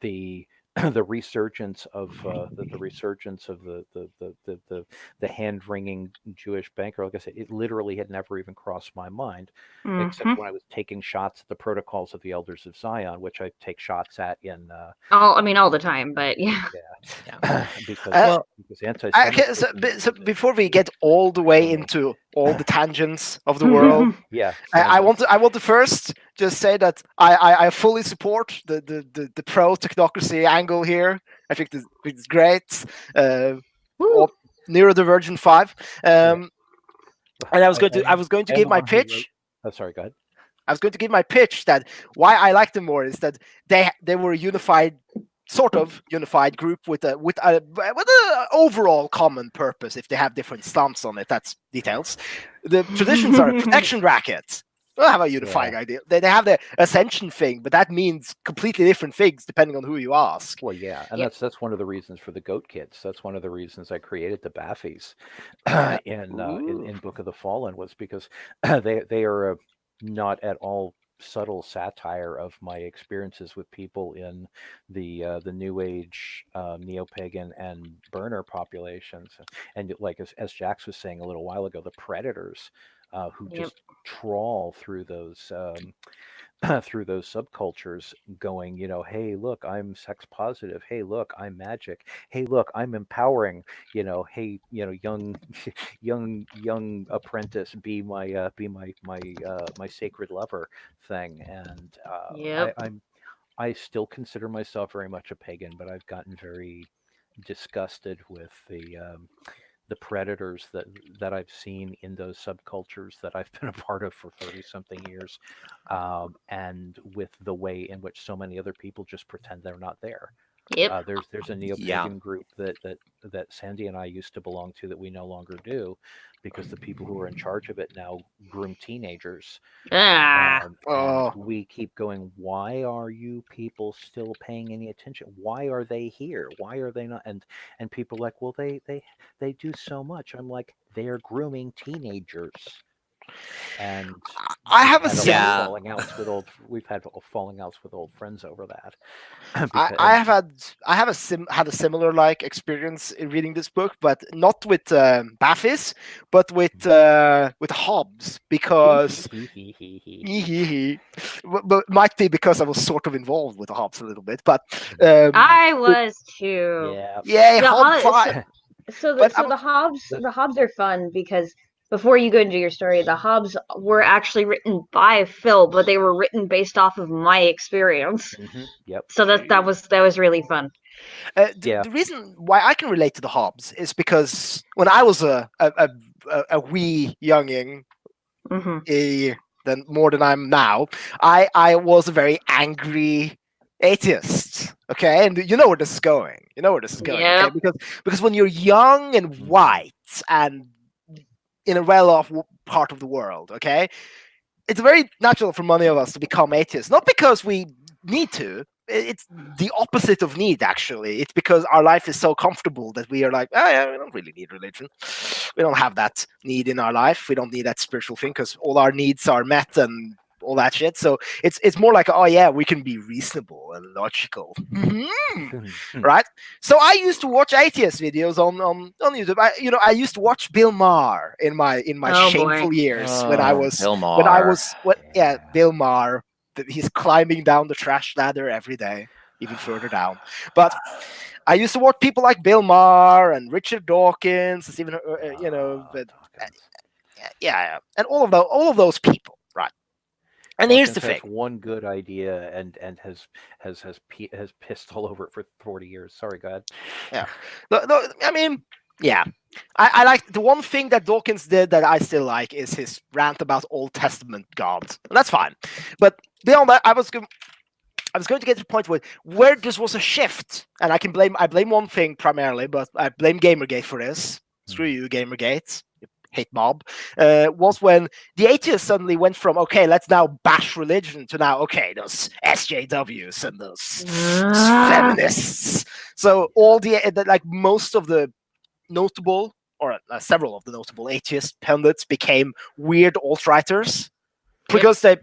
S3: The the resurgence of the resurgence of the hand wringing Jewish banker. Like I said, it literally had never even crossed my mind, except
S2: Hmm.
S3: when I was taking shots at the protocols of the Elders of Zion, which I take shots at in
S2: I mean, all the time, but yeah.
S4: Yeah.
S3: because
S1: Uh,
S4: Well,
S1: Okay, so,
S3: anti-Semitism
S1: so
S3: is
S1: before we get all the way
S3: for me.
S1: into all the tangents of the world,
S3: Yeah,
S1: I want to first just say that I fully support the pro technocracy angle here. I think it's great. Uh,
S2: Woo.
S1: or Neurodivergent 5.
S3: yeah.
S1: And I
S3: I
S1: was going to
S3: am
S1: give
S3: the
S1: my
S3: one who wrote.
S1: pitch.
S3: Oh, sorry. Go ahead.
S1: I was going to give my pitch that why I like them more is that they were a unified, sort of unified group with a overall common purpose. If they have different stunts on it, that's details. The traditions are a protection racket. They don't have a
S3: Yeah.
S1: unifying idea. They have the ascension thing, but that means completely different things depending on who you ask.
S3: Well, yeah, and
S2: Yep.
S3: that's one of the reasons for the Goat Kids. That's one of the reasons I created the Baffies
S1: Yeah.
S3: in Book of the Fallen was because they are not at all subtle satire of my experiences with people in the New Age neo-pagan and burner populations, and like as Jax was saying a little while ago, the predators who
S2: Yep.
S3: just trawl through those. Through those subcultures going, hey, look, I'm sex positive. Hey, look, I'm magic. Hey, look, I'm empowering. Hey, young, young apprentice, be my sacred lover thing. And
S2: Yep.
S3: I still consider myself very much a pagan, but I've gotten very disgusted with the predators that I've seen in those subcultures that I've been a part of for 30 something years, and with the way in which so many other people just pretend they're not there.
S2: Yep.
S3: There's a
S4: yeah.
S3: neo-pagan group that Sandy and I used to belong to that we no longer do, because the people who are in charge of it now groom teenagers,
S2: Ah.
S3: and
S1: Oh,
S3: we keep going, why are you people still paying any attention? Why are they here? Why are they not? And people are like, well, they do so much. I'm like, they're grooming teenagers. And
S1: I
S3: we've
S1: have a
S3: had a lot of
S1: sim.
S4: Yeah.
S3: falling outs with falling outs with old friends over that.
S1: I
S3: And
S1: have had a similar like experience in reading this book, but not with Baffis, but with Hobbes because but might be because I was sort of involved with the Hobbes a little bit, but
S2: I
S1: with-
S2: was too.
S3: yeah.
S1: yeah,
S2: The
S1: Hobbes.
S2: Hobbs. So
S1: But
S2: the Hobbs are fun because before you go into your story, the Hobbs were actually written by Phil, but they were written based off of my experience.
S3: Yep.
S2: So that was really fun.
S3: Yeah.
S1: The reason why I can relate to the Hobbes is because when I was a wee younging,
S2: Hmm.
S1: than more than I'm now, I was a very angry atheist. Okay, and you know where this is going. You know where this is going. Okay,
S2: Yep.
S1: because when you're young and white and in a well-off part of the world, okay, it's very natural for many of us to become atheists. Not because we need to. It's the opposite of need, actually. It's because our life is so comfortable that we are like, oh yeah, we don't really need religion. We don't have that need in our life. We don't need that spiritual thing because all our needs are met and all that shit. So it's more like, oh yeah, we can be reasonable and logical. Right? So I used to watch atheist videos on YouTube. I used to watch Bill Maher in my
S2: Oh boy.
S1: shameful years
S4: Bill
S1: when I
S4: Maher.
S1: was Bill Maher. He's climbing down the trash ladder every day, even further down. But I used to watch people like Bill Maher and Richard Dawkins, and even but
S3: Dawkins.
S1: yeah, and all of those people, right? And here's the
S3: Dawkins
S1: thing.
S3: has one good idea and has pissed all over it for 40 years. Sorry, go ahead.
S1: Yeah, I mean, yeah. I like the one thing that Dawkins did that I still like is his rant about Old Testament gods. And that's fine, but beyond that, I was going to get to the point where this was a shift, and I blame one thing primarily, but I blame Gamergate for this. Screw you, Gamergate. You hate mob. Was when the atheists suddenly went from okay, let's now bash religion to now okay, those SJWs and those feminists. So all like most of the notable, or several of the notable atheist pundits became weird alt-righters because they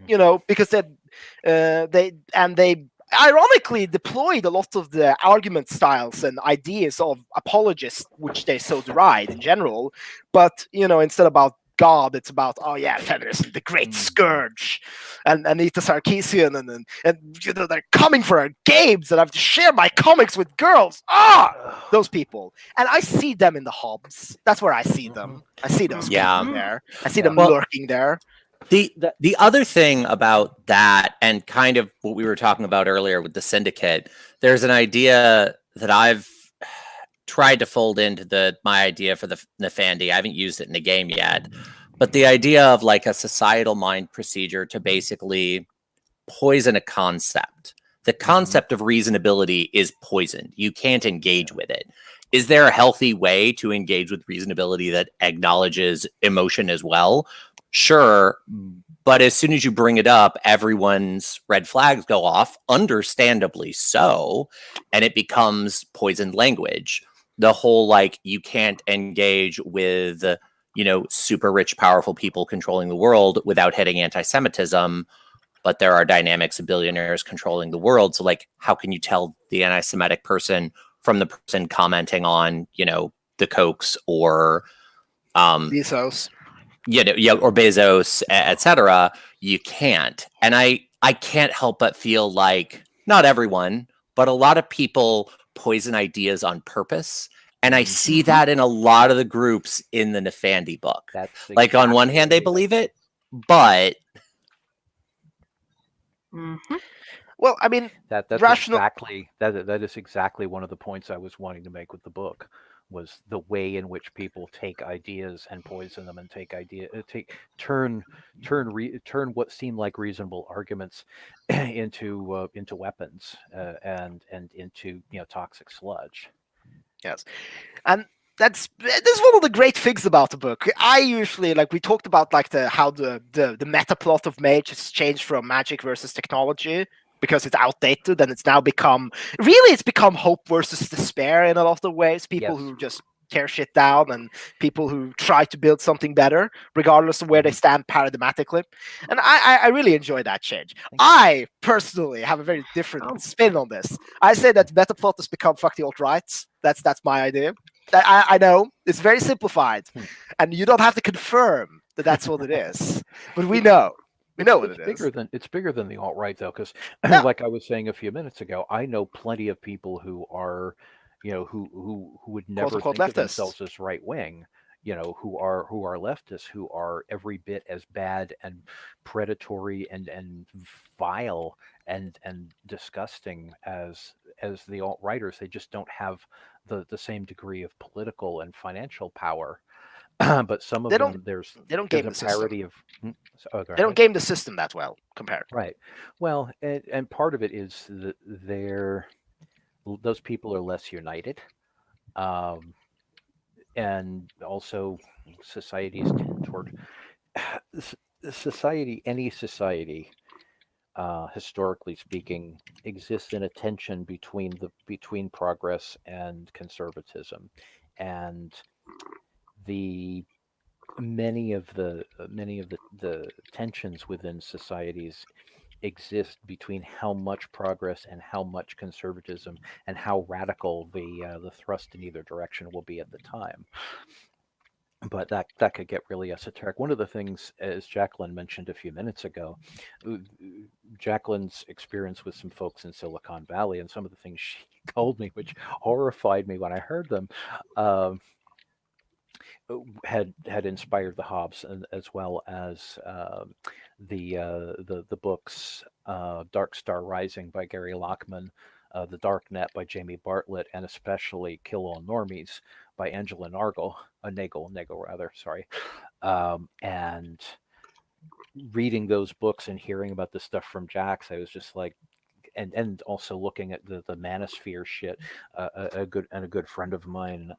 S1: ironically deployed a lot of the argument styles and ideas of apologists, which they so deride in general. But instead about God, it's about feminism, the great scourge, and Anita Sarkeesian, and they're coming for our games, and I have to share my comics with girls. Those people, and I see them in the hubs. That's where I see them. I see those people there. I see them lurking there.
S4: The other thing about that, and kind of what we were talking about earlier with the syndicate, there's an idea that I've tried to fold into my idea for the Nefandi. I haven't used it in the game yet, but the idea of like a societal mind procedure to basically poison a concept. The concept of reasonability is poisoned. You can't engage with it. Is there a healthy way to engage with reasonability that acknowledges emotion as well? Sure, but as soon as you bring it up, everyone's red flags go off, understandably so, and it becomes poisoned language. The whole, like, you can't engage with, super rich, powerful people controlling the world without hitting anti-Semitism, but there are dynamics of billionaires controlling the world. So, like, how can you tell the anti-Semitic person from the person commenting on, the Kochs or
S1: Bezos?
S4: Or Bezos, etc. You can't. And I can't help but feel like not everyone, but a lot of people poison ideas on purpose. And I see that in a lot of the groups in the Nefandi book.
S3: That's
S4: like on one hand, they believe it, but
S1: well, I mean,
S3: that's
S1: rational.
S3: exactly that is exactly one of the points I was wanting to make with the book, was the way in which people take ideas and poison them, and turn what seem like reasonable arguments into weapons, and into toxic sludge.
S1: Yes, and that's one of the great things about the book. I usually, like, we talked about like how the meta plot of Mage has changed from magic versus technology because it's outdated, and it's now become hope versus despair in a lot of ways. People who just tear shit down, and people who try to build something better regardless of where they stand paradigmatically. And I really enjoy that change. I personally have a very different spin on this. I say that meta plot has become fuck the alt-right. That's my idea. I know it's very simplified, and you don't have to confirm that that's what it is, but we know. We know what it is.
S3: It's bigger than the alt-right, though, because like I was saying a few minutes ago, I know plenty of people who are, who would never think of themselves as right wing, who are leftists, who are every bit as bad and predatory and vile and disgusting as the alt-righters. They just don't have the same degree of political and financial power. But some of them,
S1: they don't game
S3: a
S1: the system.
S3: parody of.
S1: They don't game the system that well compared.
S3: Right. Well, and part of it is that those people are less united, and also societies tend toward any society. Historically speaking, exists in a tension between progress and conservatism, and many of the tensions within societies exist between how much progress and how much conservatism, and how radical the thrust in either direction will be at the time. But that could get really esoteric. One of the things, as Jacqueline mentioned a few minutes ago, Jacqueline's experience with some folks in Silicon Valley, and some of the things she told me, which horrified me when I heard them, had inspired the Hobbes, as well as the books Dark Star Rising by Gary Lachman, The Dark Net by Jamie Bartlett, and especially Kill All Normies by Angela Nagel rather, sorry. And reading those books and hearing about the stuff from Jax, I was just like, and also looking at the manosphere shit. A good friend of mine,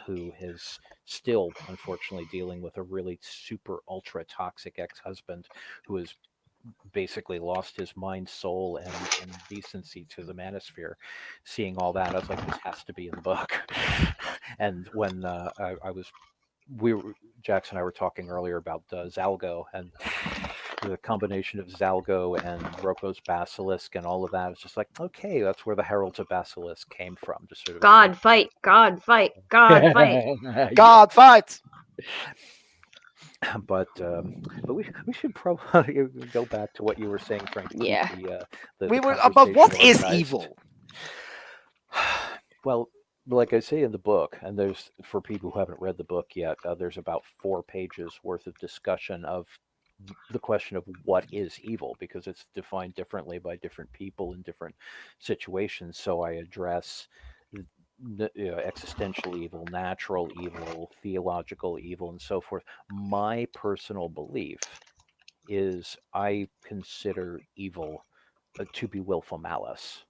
S3: who is still unfortunately dealing with a really super ultra toxic ex-husband, who is basically lost his mind, soul, and decency to the manosphere. Seeing all that, I was like, this has to be in the book. And when I was, Jax and I were talking earlier about Zalgo and the combination of Zalgo and Roko's Basilisk and all of that. It's just like, okay, that's where the Heralds of Basilisk came from. Just sort of
S2: God fight, God fight, God fight.
S1: God fight.
S3: But we should probably go back to what you were saying, trying to keep
S2: Yeah.
S3: the
S1: We were about what
S3: conversation
S1: is
S3: organized.
S1: evil.
S3: Well, like I say in the book, and there's for people who haven't read the book yet, there's about 4 pages worth of discussion of the question of what is evil, because it's defined differently by different people in different situations. So I address existential evil, natural evil, theological evil, and so forth. My personal belief is I consider evil to be willful malice,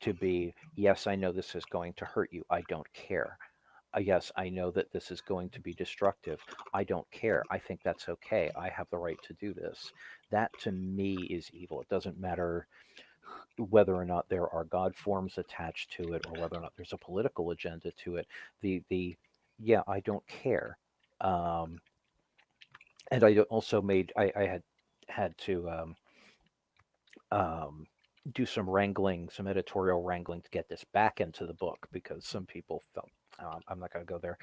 S3: to be, yes, I know this is going to hurt you. I don't care. Yes, I know that this is going to be destructive. I don't care. I think that's okay. I have the right to do this. That to me is evil. It doesn't matter whether or not there are God forms attached to it or whether or not there's a political agenda to it. The yeah, I don't care. Um, and I also had to um, do some wrangling, some editorial wrangling to get this back into the book, because some people felt I'm not going to go there,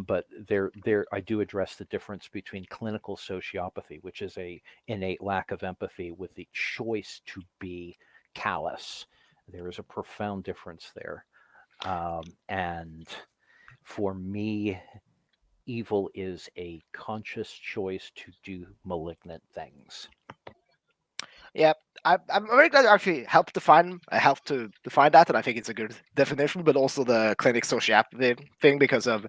S3: but there I do address the difference between clinical sociopathy, which is a innate lack of empathy, with the choice to be callous. There is a profound difference there, and for me, evil is a conscious choice to do malignant things.
S1: Yeah, I'm very glad you actually helped to define that, and I think it's a good definition. But also the clinic sociopathy thing, because of,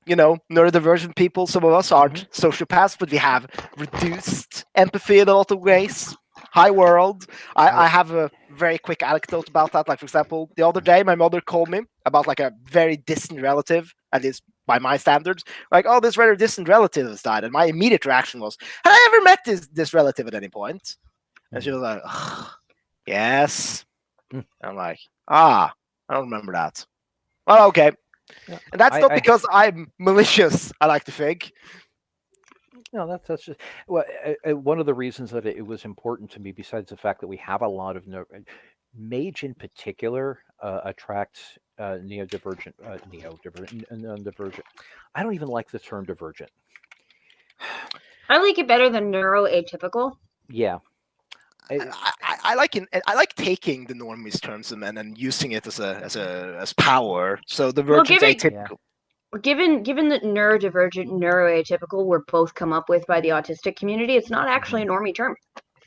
S1: neurodivergent people. Some of us aren't sociopaths, but we have reduced empathy in a lot of ways. Hi world. I have a very quick anecdote about that. Like, for example, the other day, my mother called me about like a very distant relative, at least by my standards. Like, oh, this very distant relative has died, and my immediate reaction was, had I ever met this relative at any point? And she was like, yes. I'm like, I don't remember that. Well, okay.
S3: Yeah.
S1: And that's not because I'm malicious, I like to think.
S3: No, that's just well. One of the reasons that it was important to me, besides the fact that we have a lot of Mage in particular attracts neurodivergent, non-divergent. I don't even like the term divergent.
S2: I like it better than neuroatypical.
S3: Yeah.
S1: I like taking the normie's terms and then using it as power. So divergent, atypical.
S2: Given that neurodivergent, neuroatypical were both come up with by the autistic community, it's not actually a normie term.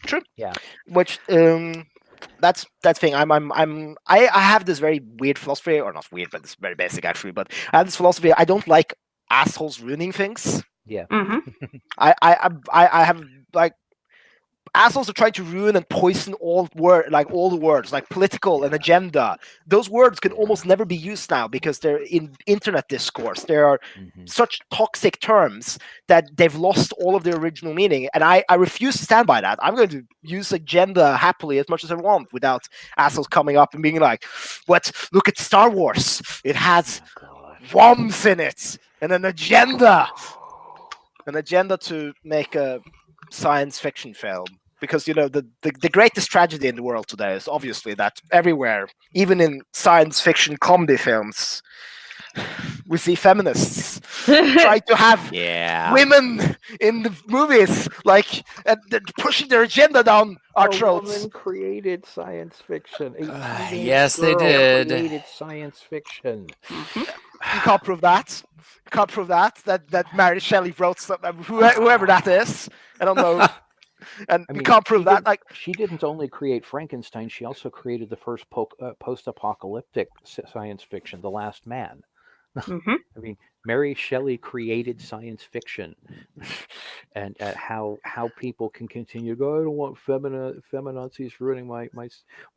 S1: True.
S3: Yeah.
S1: Which that's thing. I have this very weird philosophy, or not weird, but it's very basic actually. But I have this philosophy. I don't like assholes ruining things.
S3: Yeah.
S2: Mm-hmm.
S1: I have like assholes are trying to ruin and poison all the words, like political and agenda. Those words can almost never be used now because they're in internet discourse. There are such toxic terms that they've lost all of their original meaning, and I refuse to stand by that. I'm going to use agenda happily as much as I want without assholes coming up and being like, "What? Look at Star Wars. It has bombs in it and an agenda to make a science fiction film." Because the greatest tragedy in the world today is obviously that everywhere, even in science fiction comedy films, we see feminists try to have women in the movies, like, and they're pushing their agenda down our throats.
S3: Woman created science fiction.
S4: Yes, they did.
S3: Created science fiction.
S1: You can't prove that. You can't prove that Mary Shelley wrote something. Whoever that is, I don't know. And you can't prove that. Like,
S3: she didn't only create Frankenstein; she also created the first post-apocalyptic science fiction, The Last Man. I mean, Mary Shelley created science fiction, and how people can continue to go. I don't want feminazis ruining my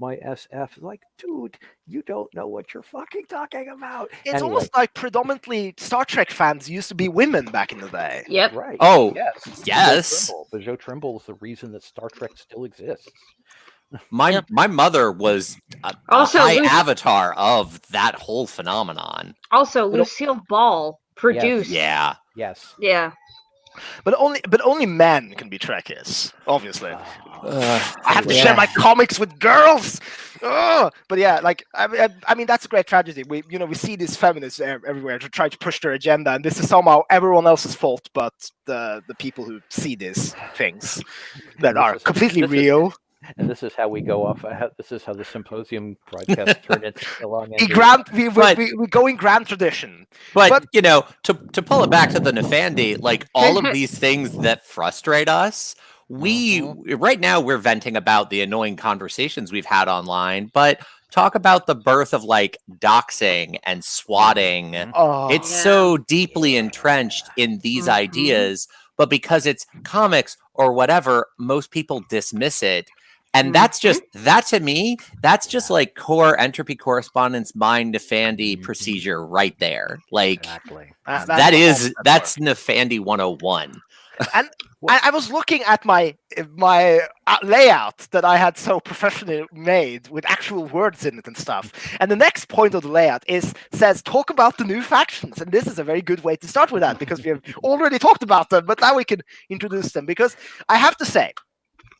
S3: SF. Like, dude, you don't know what you're fucking talking about.
S1: It's
S3: Anyway,
S1: almost like predominantly Star Trek fans used to be women back in the day.
S2: Yep.
S3: right?
S4: Oh,
S3: Yes,
S4: yes.
S3: But Joe Trimble is the reason that Star Trek still exists.
S4: My mother was a
S2: Also,
S4: high avatar of that whole phenomenon.
S2: Also, Lucille Ball produced.
S4: Yeah.
S3: Yes.
S2: Yeah.
S1: But only men can be Trekkies, obviously. I have to
S4: yeah.
S1: share my comics with girls. Ugh. But yeah, like I mean that's a great tragedy. We see these feminists everywhere to try to push their agenda, and this is somehow everyone else's fault, but the people who see these things that are completely real.
S3: And this is how we go off. This is how the Symposium broadcast turned into a long
S1: We go in grand tradition.
S4: But to pull it back to the Nefandi, like all of these things that frustrate us, right now we're venting about the annoying conversations we've had online, but talk about the birth of like doxing and swatting. It's so deeply entrenched in these ideas, but because it's comics or whatever, most people dismiss it. And that's just that to me, that's just like core entropy correspondence mind Nefandi procedure right there. Like
S3: exactly.
S4: that's Nefandi 101.
S1: And I was looking at my layout that I had so professionally made with actual words in it and stuff. And the next point of the layout says talk about the new factions, and this is a very good way to start with that because we have already talked about them, but now we can introduce them because I have to say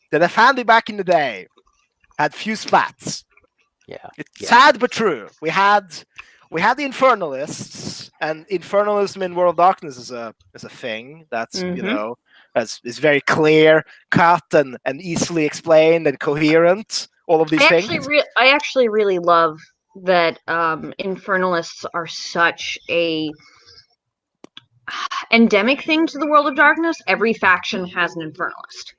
S1: that the family back in the day had few splats.
S3: Yeah,
S1: it's sad but true. We had the Infernalists, and Infernalism in World of Darkness is a thing that's is very clear cut and easily explained and coherent. All of these things.
S2: I actually really love that Infernalists are such a endemic thing to the World of Darkness. Every faction has an Infernalist.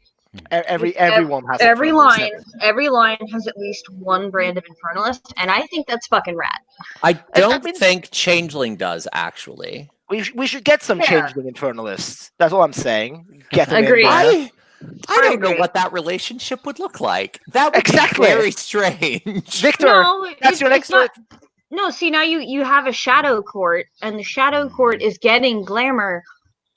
S1: Everyone has
S2: every line has at least one brand of Infernalist, and I think that's fucking rad.
S4: I don't think Changeling does actually.
S1: We should get some Changeling Infernalists. That's all I'm saying. Get them
S2: Agreed.
S1: in there.
S4: I don't know what that relationship would look like. That would be very strange.
S1: Victor, that's your next word.
S2: No, see now you have a Shadow Court, and the Shadow Court is getting glamour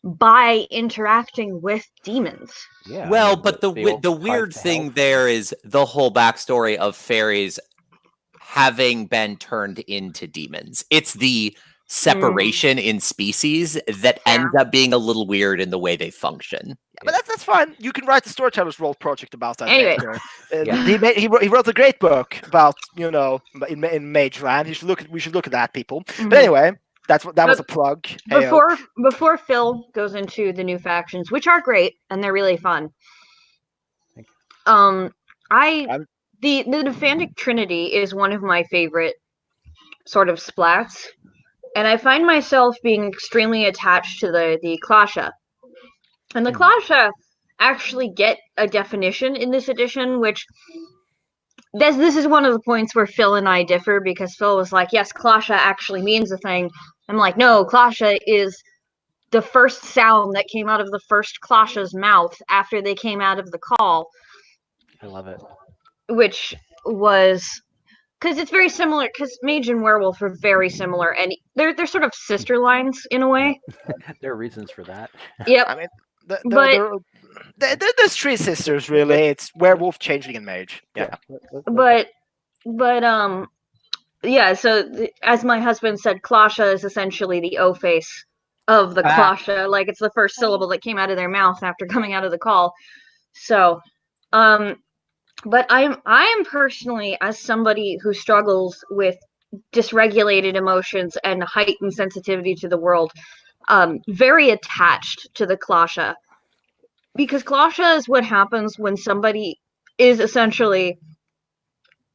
S2: by interacting with demons.
S3: Yeah.
S4: Well, but the weird thing there is the whole backstory of fairies having been turned into demons. It's the separation in species that ends up being a little weird in the way they function.
S1: Yeah, but that's fine. You can write the Storyteller's Role project about that.
S2: Anyway.
S1: He wrote a great book about in Mage Land. We should look at that, people. But anyway. That was a plug.
S2: Before Phil goes into the new factions, which are great and they're really fun. The Nephandic Trinity is one of my favorite sort of splats, and I find myself being extremely attached to the Klasha. And the Klasha actually get a definition in this edition, which this is one of the points where Phil and I differ, because Phil was like, yes, Klasha actually means a thing. I'm like, no, Klasha is the first sound that came out of the first Klasha's mouth after they came out of the call.
S3: I love it.
S2: Which was... Because it's very similar, because Mage and Werewolf are very similar, and they're sort of sister lines in a way.
S3: There are reasons for that.
S2: Yep.
S1: I mean, there's three sisters, really. It's Werewolf, Changeling, and Mage. Yeah.
S2: Yeah, so as my husband said, Klasha is essentially the O face of the Klasha. Like, it's the first syllable that came out of their mouth after coming out of the call. So, but I am personally, as somebody who struggles with dysregulated emotions and heightened sensitivity to the world, very attached to the Klasha. Because Klasha is what happens when somebody is essentially...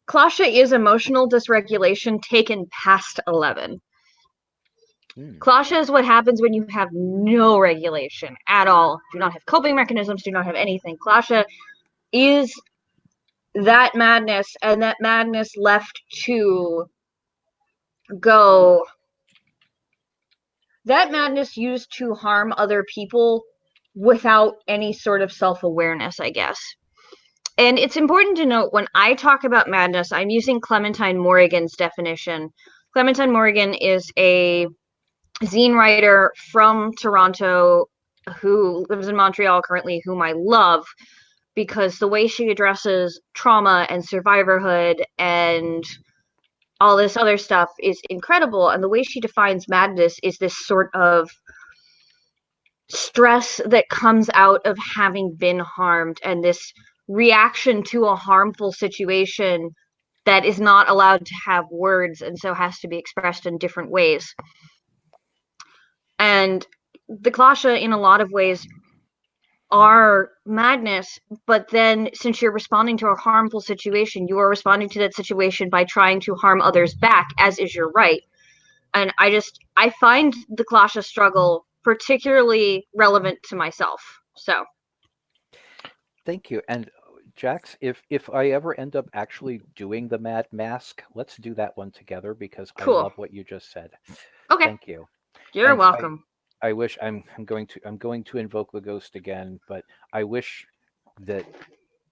S2: Klasha is emotional dysregulation taken past 11. Klasha is what happens when you have no regulation at all. Do not have coping mechanisms, do not have anything. Klasha is that madness, and that madness left to go that madness used to harm other people without any sort of self-awareness, I guess. And it's important to note when I talk about madness, I'm using Clementine Morrigan's definition. Clementine Morrigan is a zine writer from Toronto who lives in Montreal currently, whom I love because the way she addresses trauma and survivorhood and all this other stuff is incredible. And the way she defines madness is this sort of stress that comes out of having been harmed and this reaction to a harmful situation that is not allowed to have words and so has to be expressed in different ways. And the Klasha, in a lot of ways, are madness, but then since you're responding to a harmful situation, you are responding to that situation by trying to harm others back, as is your right. And I find the Klasha struggle particularly relevant to myself. So
S3: Thank you. And Jax, if I ever end up actually doing the Mad Mask, let's do that one together because I
S2: cool.
S3: love what you just said.
S2: Okay.
S3: Thank you.
S2: You're
S3: And
S2: welcome.
S3: I wish I'm going to invoke the ghost again, but I wish that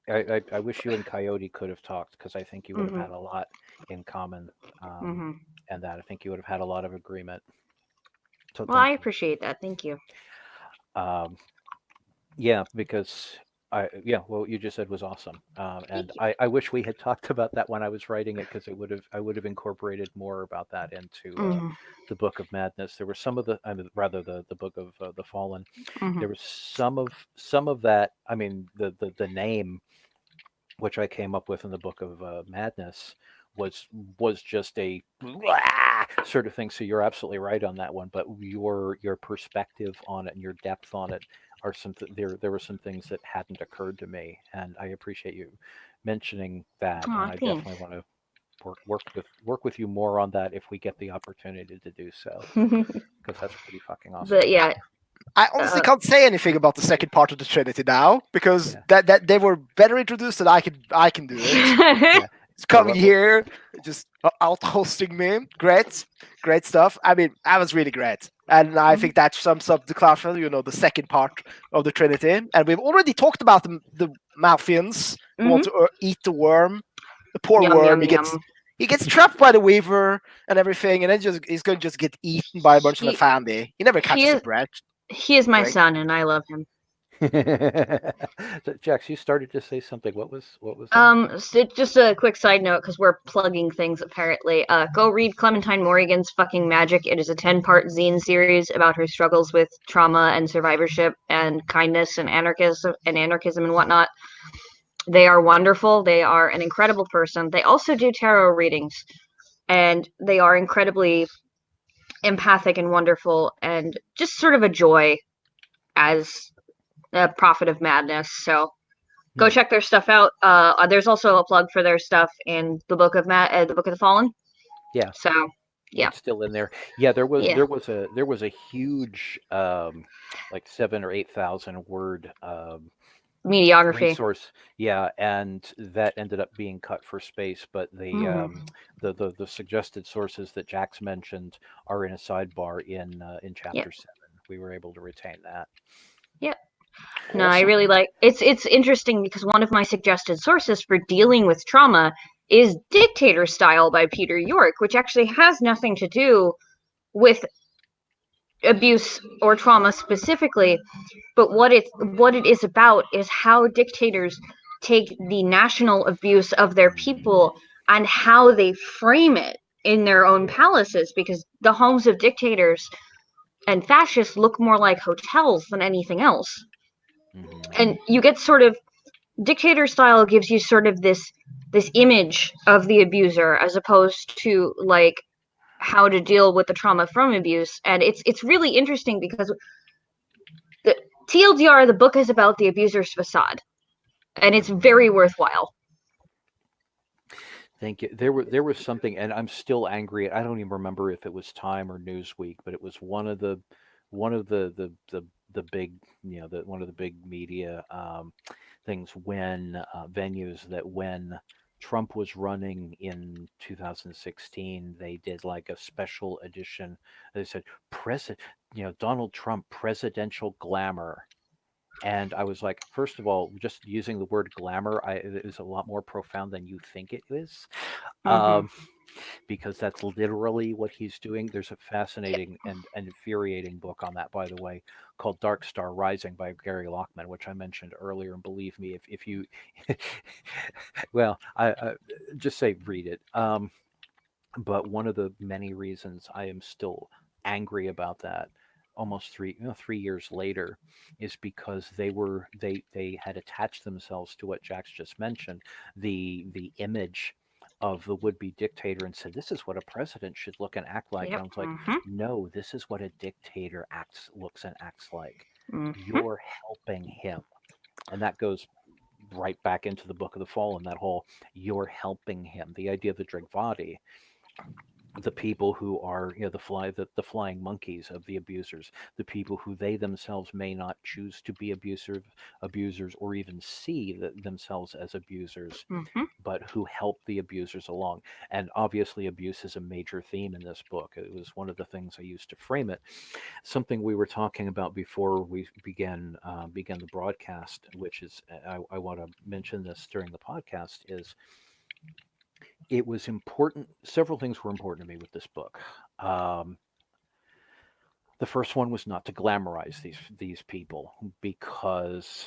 S3: I wish you and Coyote could have talked because I think you would have had a lot in common, and that I think you would have had a lot of agreement. So
S2: Well, I
S3: thank you.
S2: appreciate that. Thank you.
S3: Yeah, because what you just said was awesome, and I wish we had talked about that when I was writing it because I would have incorporated more about that into the Book of Madness. There were some of the, I mean, rather the Book of the Fallen. There was some of that. I mean, the name which I came up with in the Book of Madness was just a sort of thing. So you're absolutely right on that one. But your perspective on it and your depth on it are there were some things that hadn't occurred to me, and I appreciate you mentioning that.
S2: Aw,
S3: And I
S2: thanks.
S3: definitely want to work with you more on that if we get the opportunity to do so, because that's pretty fucking awesome.
S2: But yeah,
S1: I honestly can't say anything about the second part of the Trinity now because
S3: Yeah.
S1: that they were better introduced than I can do it.
S3: Yeah.
S1: It's coming here, just out hosting me. Great stuff. I mean, that was really great, and I think that sums up the Clashville, the second part of the Trinity. And we've already talked about the Malfians who want to eat the worm. The poor
S2: Yum,
S1: worm.
S2: yum, yum.
S1: He gets trapped by the Weaver and everything, and then he's going to just get eaten by a bunch of Afandi. He never catches a bread.
S2: He is my
S1: Greg?
S2: son, and I love him.
S3: So, Jax, you started to say something. What was that?
S2: So just a quick side note, because we're plugging things apparently. Go read Clementine Morrigan's Fucking Magic. It is a 10-part zine series about her struggles with trauma and survivorship and kindness and anarchism and whatnot. They are wonderful. They are an incredible person. They also do tarot readings, and they are incredibly empathic and wonderful, and just sort of a joy as a prophet of madness. So go check their stuff out. There's also a plug for their stuff in the Book of the Book of the Fallen.
S3: Yeah.
S2: So yeah,
S3: it's still in there. Yeah, there was
S2: Yeah.
S3: there was a huge like 7,000 or 8,000 word
S2: mediography.
S3: resource. Yeah, and that ended up being cut for space. But the suggested sources that Jax mentioned are in a sidebar in chapter 7. We were able to retain that.
S2: Yep. No, I really like it's interesting because one of my suggested sources for dealing with trauma is Dictator Style by Peter York, which actually has nothing to do with abuse or trauma specifically, but what it is about is how dictators take the national abuse of their people and how they frame it in their own palaces, because the homes of dictators and fascists look more like hotels than anything else. And you get sort of Dictator Style gives you sort of this image of the abuser as opposed to like how to deal with the trauma from abuse. And it's really interesting because the TLDR, the book is about the abuser's facade, and it's very worthwhile.
S3: Thank you. There was something, and I'm still angry. I don't even remember if it was Time or Newsweek, but it was one of the big, one of the big media things when venues that when Trump was running in 2016, they did like a special edition. They said Donald Trump presidential glamour. And I was like, first of all, just using the word glamour is a lot more profound than you think it is,
S2: Mhm.
S3: because that's literally what he's doing. There's a fascinating and infuriating book on that, by the way, called Dark Star Rising by Gary Lockman, which I mentioned earlier. And believe me, if you, well, I just say read it. But one of the many reasons I am still angry about that almost 3 years later is because they had attached themselves to what Jack's just mentioned, the image of the would-be dictator, and said this is what a president should look and act like.
S2: Yep.
S3: And I was like,
S2: Mhm.
S3: no, this is what a dictator looks and acts like.
S2: Mhm.
S3: You're helping him. And that goes right back into the Book of the Fallen, that whole you're helping him, the idea of the Drigvati, the people who are the flying monkeys of the abusers, the people who they themselves may not choose to be abusers or even see themselves as abusers,
S2: Mhm.
S3: but who help the abusers along. And obviously abuse is a major theme in this book. It was one of the things I used to frame it. Something we were talking about before we began the broadcast, which is I want to mention this during the podcast, is it was important. Several things were important to me with this book. Um, the first one was not to glamorize these people, because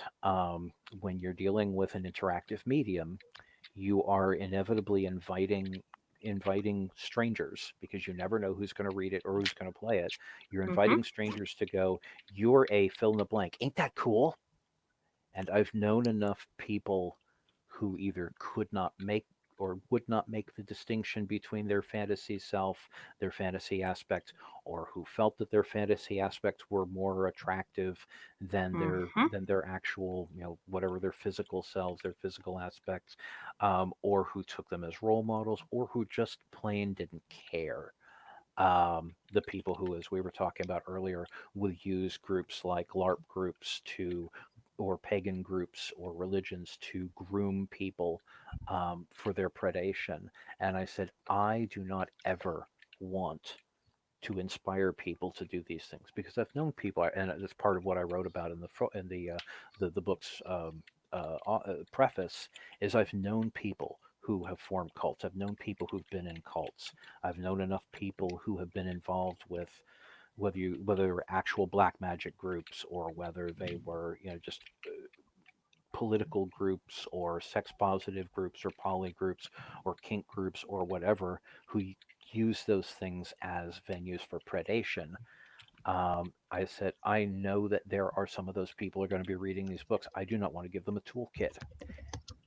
S3: when you're dealing with an interactive medium, you are inevitably inviting strangers, because you never know who's going to read it or who's going to play it. You're
S2: Mhm.
S3: inviting strangers to go, you're a fill in the blank. Ain't that cool? And I've known enough people who either could not make or would not make the distinction between their fantasy self, their fantasy aspects, or who felt that their fantasy aspects were more attractive than
S2: Mhm.
S3: their actual, whatever their physical selves, their physical aspects, or who took them as role models, or who just plain didn't care. The people who, as we were talking about earlier, would use groups like LARP groups or pagan groups or religions to groom people for their predation. And I said, I do not ever want to inspire people to do these things, because I've known people, and that's part of what I wrote about in the book's preface, is I've known people who have formed cults. I've known people who've been in cults. I've known enough people who have been involved with whether they were actual black magic groups, or whether they were just political groups or sex positive groups or poly groups or kink groups or whatever, who use those things as venues for predation. I said, I know that there are some of those people are going to be reading these books. I do not want to give them a toolkit,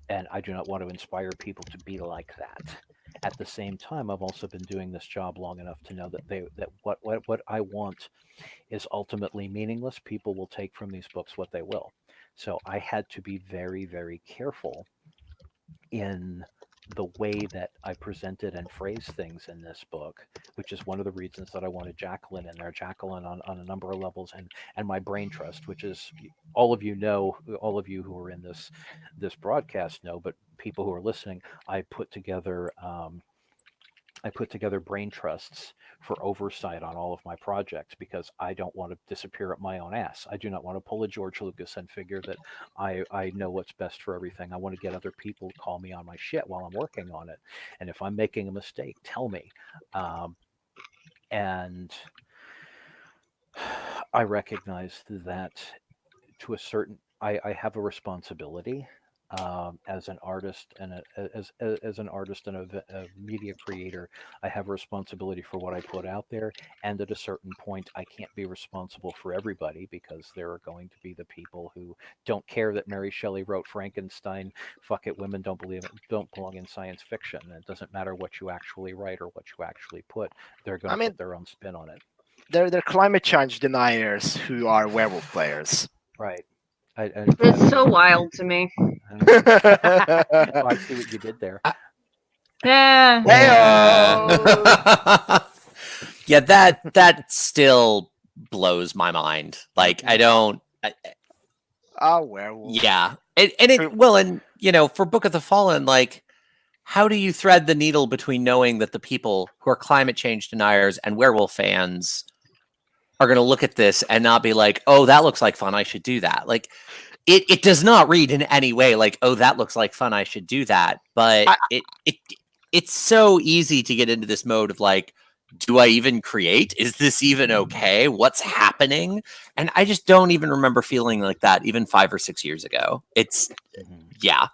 S3: and I do not want to inspire people to be like that. At the same time, I've also been doing this job long enough to know that what I want is ultimately meaningless. People will take from these books what they will. So I had to be very, very careful in the way that I presented and phrased things in this book, which is one of the reasons that I wanted Jacqueline in there. Jacqueline on a number of levels, and my brain trust, which is, all of you know, all of you who are in this broadcast know, but people who are listening, I put together brain trusts for oversight on all of my projects, because I don't want to disappear up my own ass. I do not want to pull a George Lucas and figure that I know what's best for everything. I want to get other people to call me on my shit while I'm working on it. And if I'm making a mistake, tell me. And I recognize that, to a certain, I have a responsibility, as an artist and as an artist and a media creator. I have a responsibility for what I put out there, and at a certain point, I can't be responsible for everybody, because there are going to be the people who don't care that Mary Shelley wrote Frankenstein. Fuck it, women don't belong in science fiction. It doesn't matter what you actually write or what you actually put. They're going
S1: I
S3: to
S1: mean,
S3: put their own spin on it.
S1: they're climate change deniers who are werewolf players.
S3: Right. I, I, I
S2: It's
S3: mean,
S2: so wild to me.
S3: oh, I see what you did there.
S2: Yeah.
S1: Heyo!
S4: Yeah, that still blows my mind. Like, I don't.
S1: Werewolf.
S4: Yeah, and for Book of the Fallen, like, how do you thread the needle between knowing that the people who are climate change deniers and werewolf fans are going to look at this and not be like, oh, that looks like fun, I should do that. Like, it does not read in any way like, oh, that looks like fun, I should do that. But it's so easy to get into this mode of like, do I even create? Is this even okay? What's happening? And I just don't even remember feeling like that even 5 or 6 years ago. It's yeah.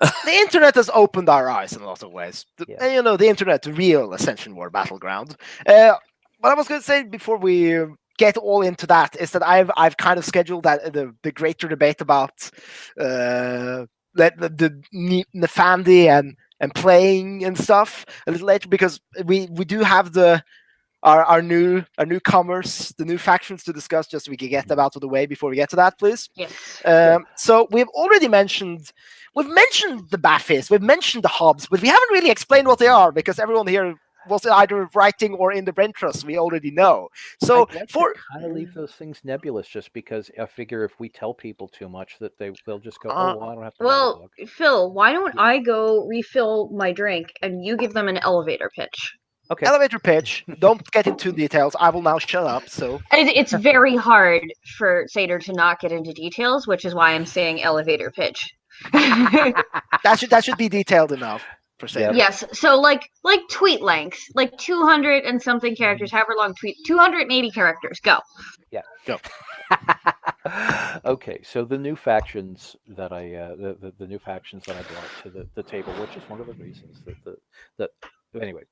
S1: The internet has opened our eyes in a lot of ways.
S3: Yeah.
S1: And, you know, the internet, the real Ascension War battleground. What I was going to say before we get all into that is that I've kind of scheduled that the greater debate about the Nefandi and playing and stuff a little later, because we do have our newcomers, the new factions to discuss, just so we can get them out of the way before we get to that, please.
S2: Yes.
S1: So we've already mentioned the Baffies, we've mentioned the hubs, but we haven't really explained what they are, because everyone here was either writing or in the brain trust. We already know. So
S3: I like
S1: for
S3: to kind of leave those things nebulous, just because I figure if we tell people too much, that they'll just go, oh, well, I don't have to write a
S2: Well,
S3: book.
S2: Phil, why don't I go refill my drink and you give them an elevator pitch?
S3: Okay.
S1: elevator pitch, don't get into details. I will now shut up. So
S2: It's very hard for Sater to not get into details, which is why I'm saying elevator pitch.
S1: that should be detailed enough for
S3: Yep.
S1: Sater.
S2: Yes, so like tweet length, like 200 and something characters, however long tweet, 280 characters, go.
S3: Yeah.
S1: Go.
S3: Okay, so the new factions that I the new factions that I brought to the table, which is one of the reasons that anyway,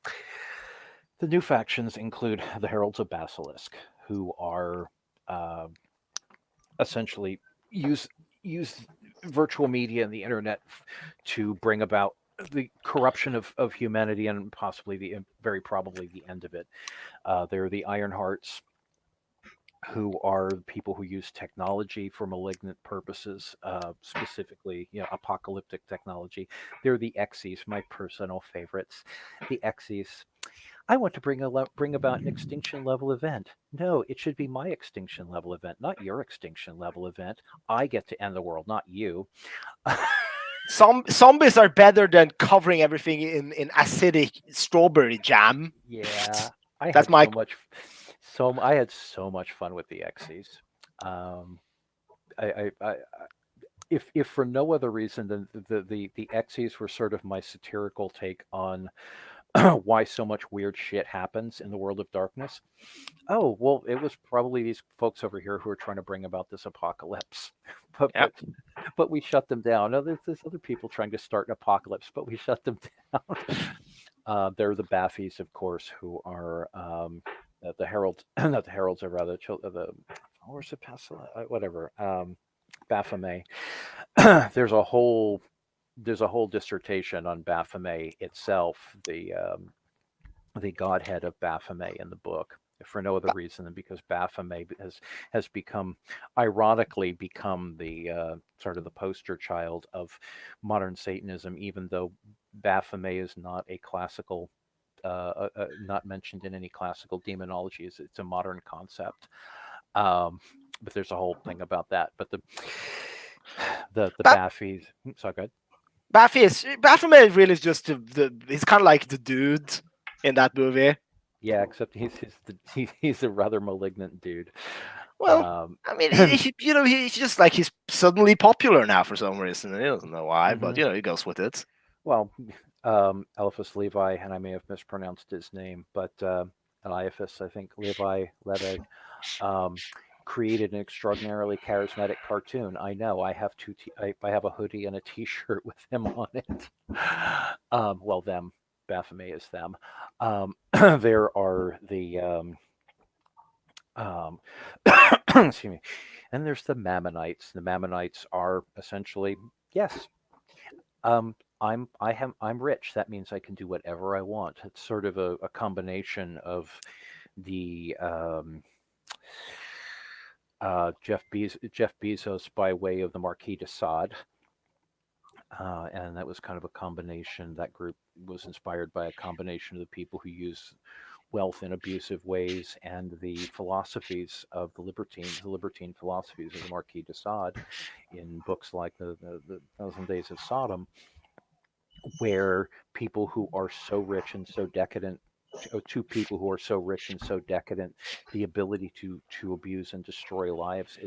S3: the new factions include the Heralds of Basilisk, who are essentially use virtual media and the internet to bring about the corruption of humanity and possibly very probably the end of it. They're the Ironhearts, who are people who use technology for malignant purposes, specifically, apocalyptic technology. They're the Xyz, my personal favorites. The Xyz. I want to bring about an extinction level event. No, it should be my extinction level event, not your extinction level event. I get to end the world, not you.
S1: Zombies are better than covering everything in acidic strawberry jam.
S3: Yeah, I
S1: That's
S3: had
S1: my-
S3: I had so much fun with the Xyz. If for no other reason than the Xyz were sort of my satirical take on why so much weird shit happens in the world of darkness. Oh, well, it was probably these folks over here who are trying to bring about this apocalypse. But we shut them down. No, there's other people trying to start an apocalypse, but we shut them down. They're the Baffies, of course, who are the heralds, not the heralds, or rather the where's the whatever, Baphomet. There's a whole dissertation on Baphomet itself, the godhead of Baphomet in the book, for no other reason than because Baphomet has ironically become the sort of the poster child of modern Satanism, even though Baphomet is not a classical, not mentioned in any classical demonology. It's a modern concept. But there's a whole thing about that. But the Baphies, so good.
S1: Baphomet really is just he's kind of like the dude in that movie.
S3: Yeah, except he's a rather malignant dude.
S1: Well, I mean, he's just like, he's suddenly popular now for some reason. He doesn't know why, but he goes with it.
S3: Well, Eliphas Levi, and I may have mispronounced his name, but Eliphas, I think, Levi, created an extraordinarily charismatic cartoon. I know. I have I have a hoodie and a T-shirt with him on it. Well, them. Baphomet is them. There are the excuse me, and there's the Mammonites. The Mammonites are essentially, yes, I'm rich. That means I can do whatever I want. It's sort of a combination of the Jeff Bezos by way of the Marquis de Sade. And that was kind of a combination. That group was inspired by a combination of the people who use wealth in abusive ways and the philosophies of the libertine philosophies of the Marquis de Sade in books like the Thousand Days of Sodom, where people who are so rich and so decadent two people who are so rich and so decadent, the ability to abuse and destroy lives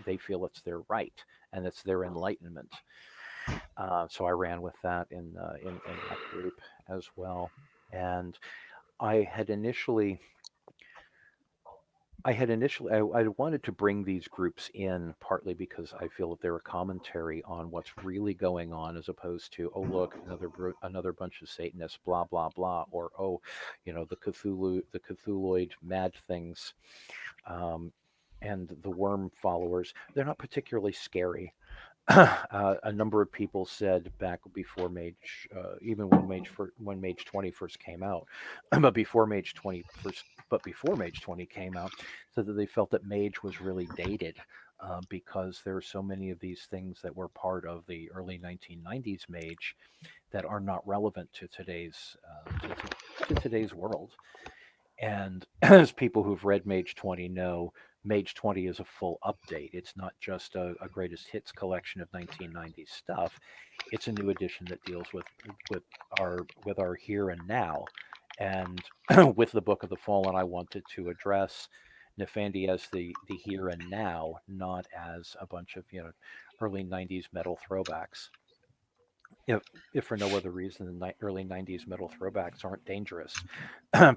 S3: they feel it's their right and it's their enlightenment. So I ran with that in that group as well, and I had initially I wanted to bring these groups in partly because I feel that they're a commentary on what's really going on, as opposed to, oh look, another bunch of Satanists, blah blah blah, or oh, the Cthulhuoid mad things, and the worm followers. They're not particularly scary. A number of people said back before Mage, even when Mage 20 first came out, but before Mage 20 came out, said that they felt that Mage was really dated because there are so many of these things that were part of the early 1990s Mage that are not relevant to today's world. And as people who've read Mage 20 know, Mage 20 is a full update. It's not just a greatest hits collection of 1990s stuff. It's a new edition that deals with our here and now. And with the Book of the Fallen, I wanted to address Nefandi as the here and now, not as a bunch of early 90s metal throwbacks. If for no other reason, the early 90s metal throwbacks aren't dangerous.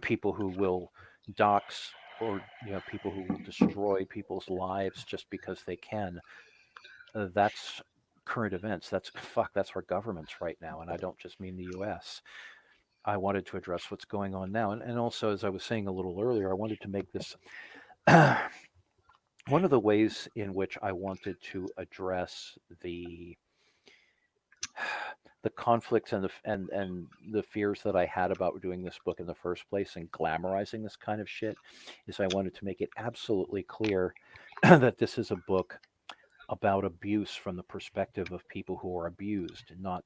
S3: People who will dox, or people who will destroy people's lives just because they can. That's current events. That's our governments right now, and I don't just mean the U.S. I wanted to address what's going on now, and also, as I was saying a little earlier, I wanted to make this one of the ways in which I wanted to address the conflicts and the fears that I had about doing this book in the first place and glamorizing this kind of shit is I wanted to make it absolutely clear that this is a book about abuse from the perspective of people who are abused, not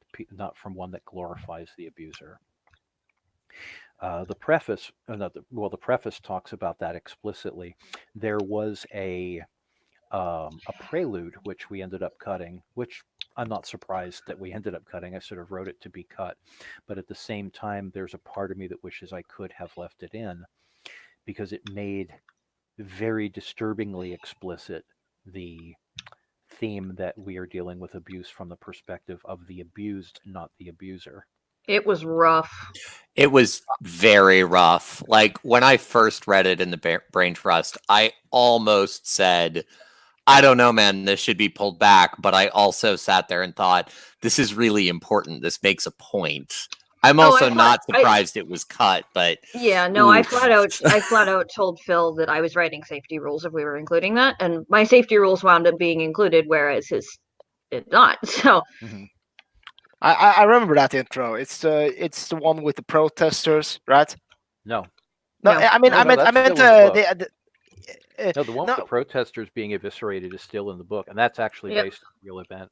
S3: from one that glorifies the abuser. The preface talks about that explicitly. There was a prelude which we ended up cutting, which I'm not surprised that we ended up cutting. I sort of wrote it to be cut, but at the same time, there's a part of me that wishes I could have left it in because it made very disturbingly explicit the theme that we are dealing with abuse from the perspective of the abused, not the abuser.
S2: It was rough.
S4: It was very rough. Like when I first read it in the Brain Trust, I almost said, I don't know, man, this should be pulled back. But I also sat there and thought, this is really important. This makes a point. I'm also not surprised it was cut, but
S2: yeah, no, I flat out told Phil that I was writing safety rules if we were including that, and my safety rules wound up being included, whereas his did not. So
S1: I remember that intro. It's the one with the protesters, right?
S3: No.
S1: I meant
S3: no, the one with the protesters being eviscerated is still in the book, and that's actually based on a real event.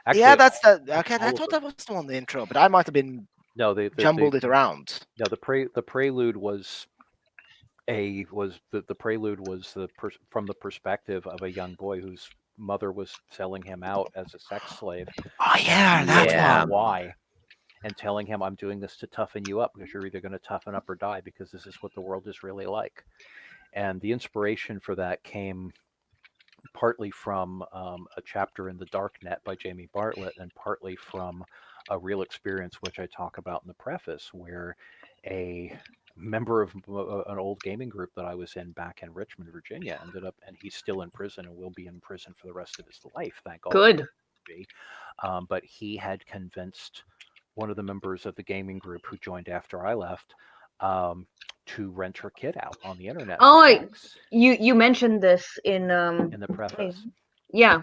S1: Actually, yeah, that's the okay. I thought that was the one, the intro, but I might have been jumbled it around.
S3: No, the prelude was the prelude was from the perspective of a young boy whose mother was selling him out as a sex slave.
S1: Oh yeah, that one.
S3: Why? And telling him, I'm doing this to toughen you up because you're either going to toughen up or die because this is what the world is really like. And the inspiration for that came partly from a chapter in The Darknet by Jamie Bartlett, and partly from a real experience which I talk about in the preface, where a member of an old gaming group that I was in back in Richmond, Virginia, ended up, and he's still in prison and will be in prison for the rest of his life, thank God.
S2: Good.
S3: But he had convinced one of the members of the gaming group who joined after I left to rent her kid out on the internet.
S2: Oh, you mentioned this in
S3: the preface.
S2: Yeah.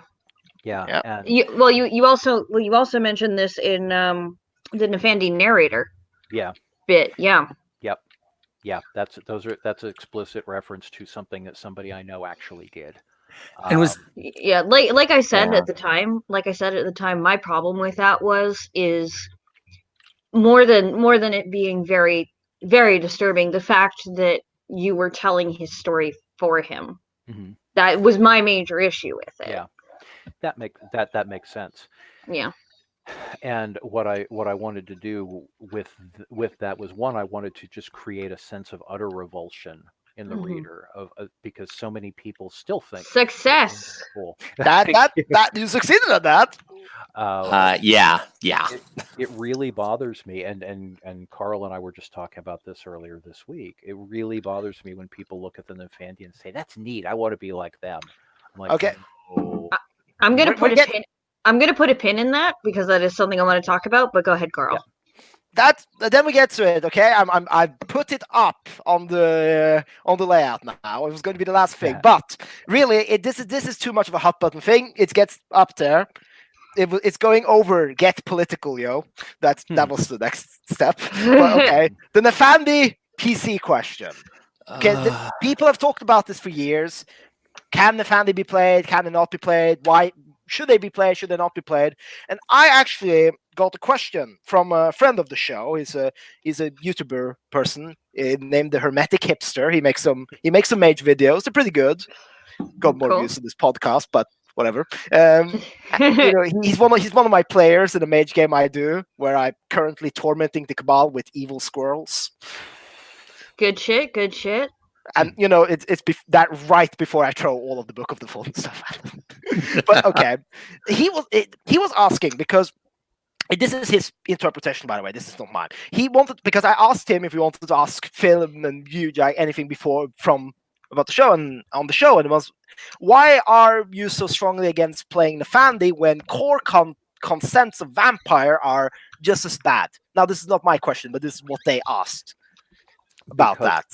S3: Yeah. And
S2: you also mentioned this in the Nefandi narrator.
S3: Yeah.
S2: Bit. Yeah.
S3: Yep. Yeah. That's an explicit reference to something that somebody I know actually did.
S4: It was
S2: like I said at the time. Like I said at the time, my problem with that is more than it being very, very disturbing, the fact that you were telling his story for him.
S3: Mm-hmm.
S2: That was my major issue with it.
S3: Yeah, that makes sense.
S2: Yeah.
S3: And what I wanted to do with that was, one, I wanted to just create a sense of utter revulsion in the
S2: Mhm.
S3: reader because so many people still think
S2: Success.
S3: cool.
S1: That you succeeded at that.
S4: Yeah.
S3: It really bothers me, and Carl and I were just talking about this earlier this week. It really bothers me when people look at the Nefandi and say, "That's neat. I want to be like them." I'm like,
S1: Okay.
S3: no.
S2: I- I'm gonna
S1: We
S2: put a
S1: get
S2: pin. I'm gonna put a pin in that because that is something I want to talk about. But go ahead, Carl.
S1: that. Then we get to it. Okay, I put it up on the layout now. It was going to be the last thing, but really, this is too much of a hot button thing. It gets up there. It's going over get political, yo. That was the next step. But okay, the Nefandi PC question. Okay, people have talked about this for years. Can Nefandi be played? Can they not be played? Why should they be played? Should they not be played? And I actually got a question from a friend of the show. He's a YouTuber person named the Hermetic Hipster. He makes some mage videos. They're pretty good. Got more
S2: Cool.
S1: views in this podcast, but whatever. He's one of my players in a mage game I do, where I'm currently tormenting the Cabal with evil squirrels.
S2: Good shit. Good shit.
S1: And it's that right before I throw all of the Book of the Fallen stuff at him. But okay, he was asking because this is his interpretation, by the way. This is not mine. He wanted, because I asked him if he wanted to ask Phil and you, Jack, anything before about the show and on the show, and it was, why are you so strongly against playing Nefandi when core consents of Vampire are just as bad? Now, this is not my question, but this is what they asked about that.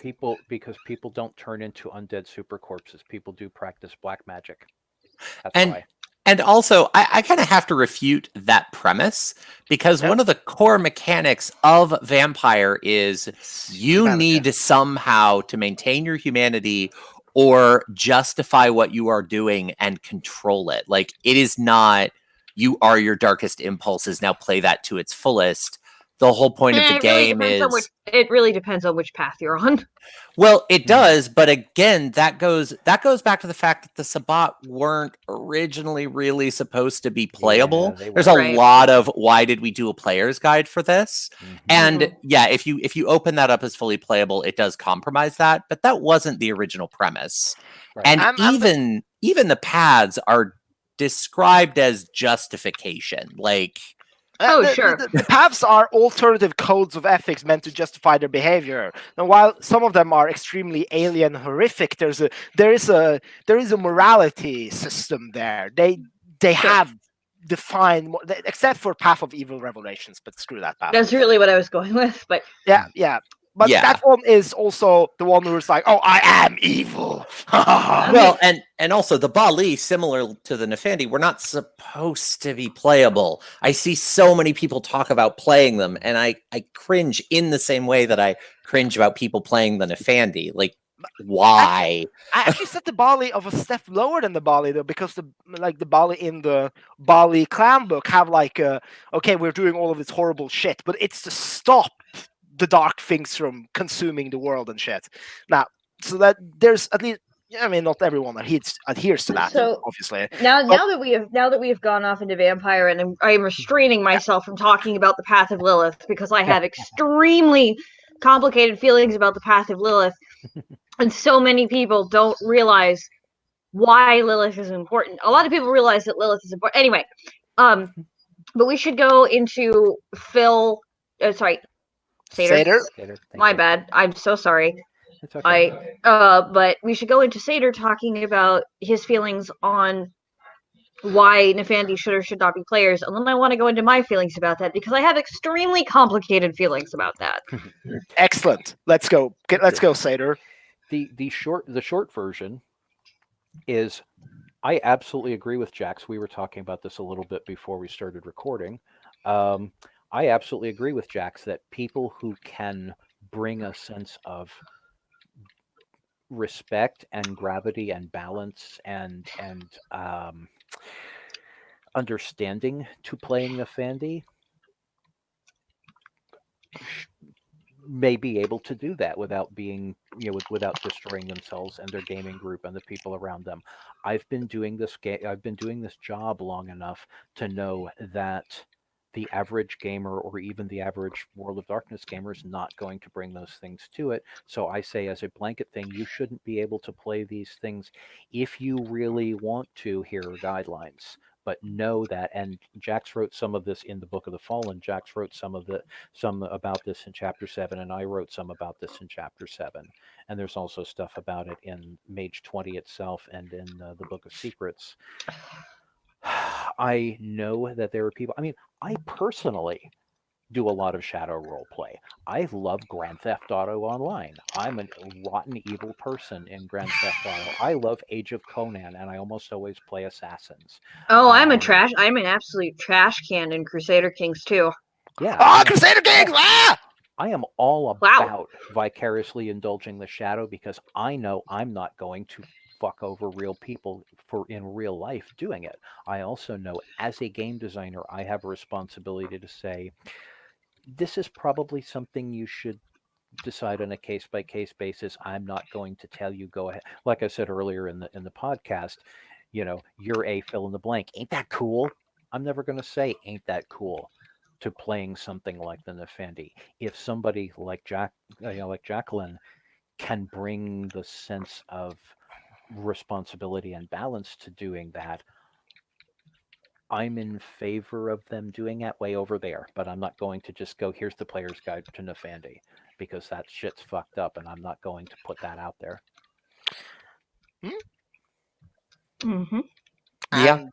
S3: Because people don't turn into undead super corpses. People do practice black magic. That's
S4: And
S3: why.
S4: And also, I kind of have to refute that premise because one of the core mechanics of Vampire is you need somehow to maintain your humanity or justify what you are doing and control it. Like, it is not, you are your darkest impulses, now play that to its fullest. The whole point of the game is...
S2: It really depends on which path you're on.
S4: Well, it does, but again, that goes back to the fact that the Sabbat weren't originally really supposed to be playable. There's a lot of why did we do a player's guide for this? And yeah, if you open that up as fully playable, it does compromise that, but that wasn't the original premise. And even the paths are described as justification. Like,
S2: sure.
S1: The paths are alternative codes of ethics meant to justify their behavior. And while some of them are extremely alien, horrific, there is a morality system there. They have defined, except for Path of Evil Revelations, but screw that path.
S2: That's really what I was going with, but
S1: yeah. But that one is also the one who's like, oh, I am evil.
S4: Well, and also the Bali, similar to the Nefandi, were not supposed to be playable. I see so many people talk about playing them, and I cringe in the same way that I cringe about people playing the Nefandi. Like, why?
S1: I actually set the Bali of a step lower than the Bali, though, because the Bali in the Bali clan book have okay, we're doing all of this horrible shit, but it's to stop the dark things from consuming the world and shit. Now, so that there's at least, I mean, not everyone adheres to that,
S2: so
S1: obviously.
S2: Now that we have gone off into Vampire, and I am restraining myself from talking about the Path of Lilith because I have extremely complicated feelings about the Path of Lilith, and so many people don't realize why Lilith is important. A lot of people realize that Lilith is important. Anyway, but we should go into Phil. Seder. My bad. I'm so sorry.
S3: It's okay.
S2: But we should go into Seder talking about his feelings on why Nefandi should or should not be players, and then I want to go into my feelings about that because I have extremely complicated feelings about that.
S1: Excellent. Let's go. Let's go, Seder.
S3: The short version is, I absolutely agree with Jax. We were talking about this a little bit before we started recording. I absolutely agree with Jax that people who can bring a sense of respect and gravity and balance and understanding to playing Nefandi may be able to do that without being, without destroying themselves and their gaming group and the people around them. I've been doing this job long enough to know that the average gamer or even the average World of Darkness gamer is not going to bring those things to it. So I say, as a blanket thing, you shouldn't be able to play these things if you really want to. Here are guidelines. But know that, and Jax wrote some of this in the Book of the Fallen. Jax wrote some about this in Chapter 7, and I wrote some about this in Chapter 7. And there's also stuff about it in Mage 20 itself and in the Book of Secrets. I know that there are people. I mean, I personally do a lot of shadow role play. I love Grand Theft Auto Online. I'm a rotten evil person in Grand Theft Auto. I love Age of Conan, and I almost always play assassins.
S2: Oh, I'm an absolute trash can in Crusader Kings too.
S3: Yeah.
S1: Crusader Kings!
S3: I am all about vicariously indulging the shadow because I know I'm not going to fuck over real people in real life doing it. I also know as a game designer, I have a responsibility to say, this is probably something you should decide on a case by case basis. I'm not going to tell you go ahead. Like I said earlier in the podcast, you're a fill in the blank. Ain't that cool? I'm never going to say ain't that cool to playing something like the Nefandi. If somebody like Jacqueline can bring the sense of responsibility and balance to doing that, I'm in favor of them doing that way over there, but I'm not going to just go, here's the player's guide to Nefandi, because that shit's fucked up, and I'm not going to put that out there.
S2: Mm-hmm.
S4: Yeah.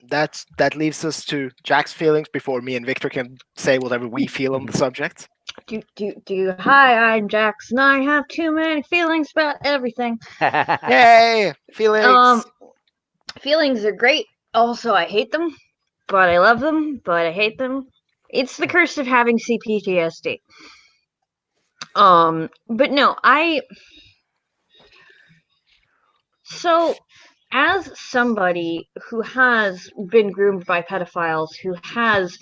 S1: That leaves us to Jack's feelings before me and Victor can say whatever we feel on the subject.
S2: Hi, I'm Jax, and I have too many feelings about everything.
S1: Yay! Feelings!
S2: Feelings are great. Also, I hate them, but I love them, but I hate them. It's the curse of having CPTSD. But no, So, as somebody who has been groomed by pedophiles, who has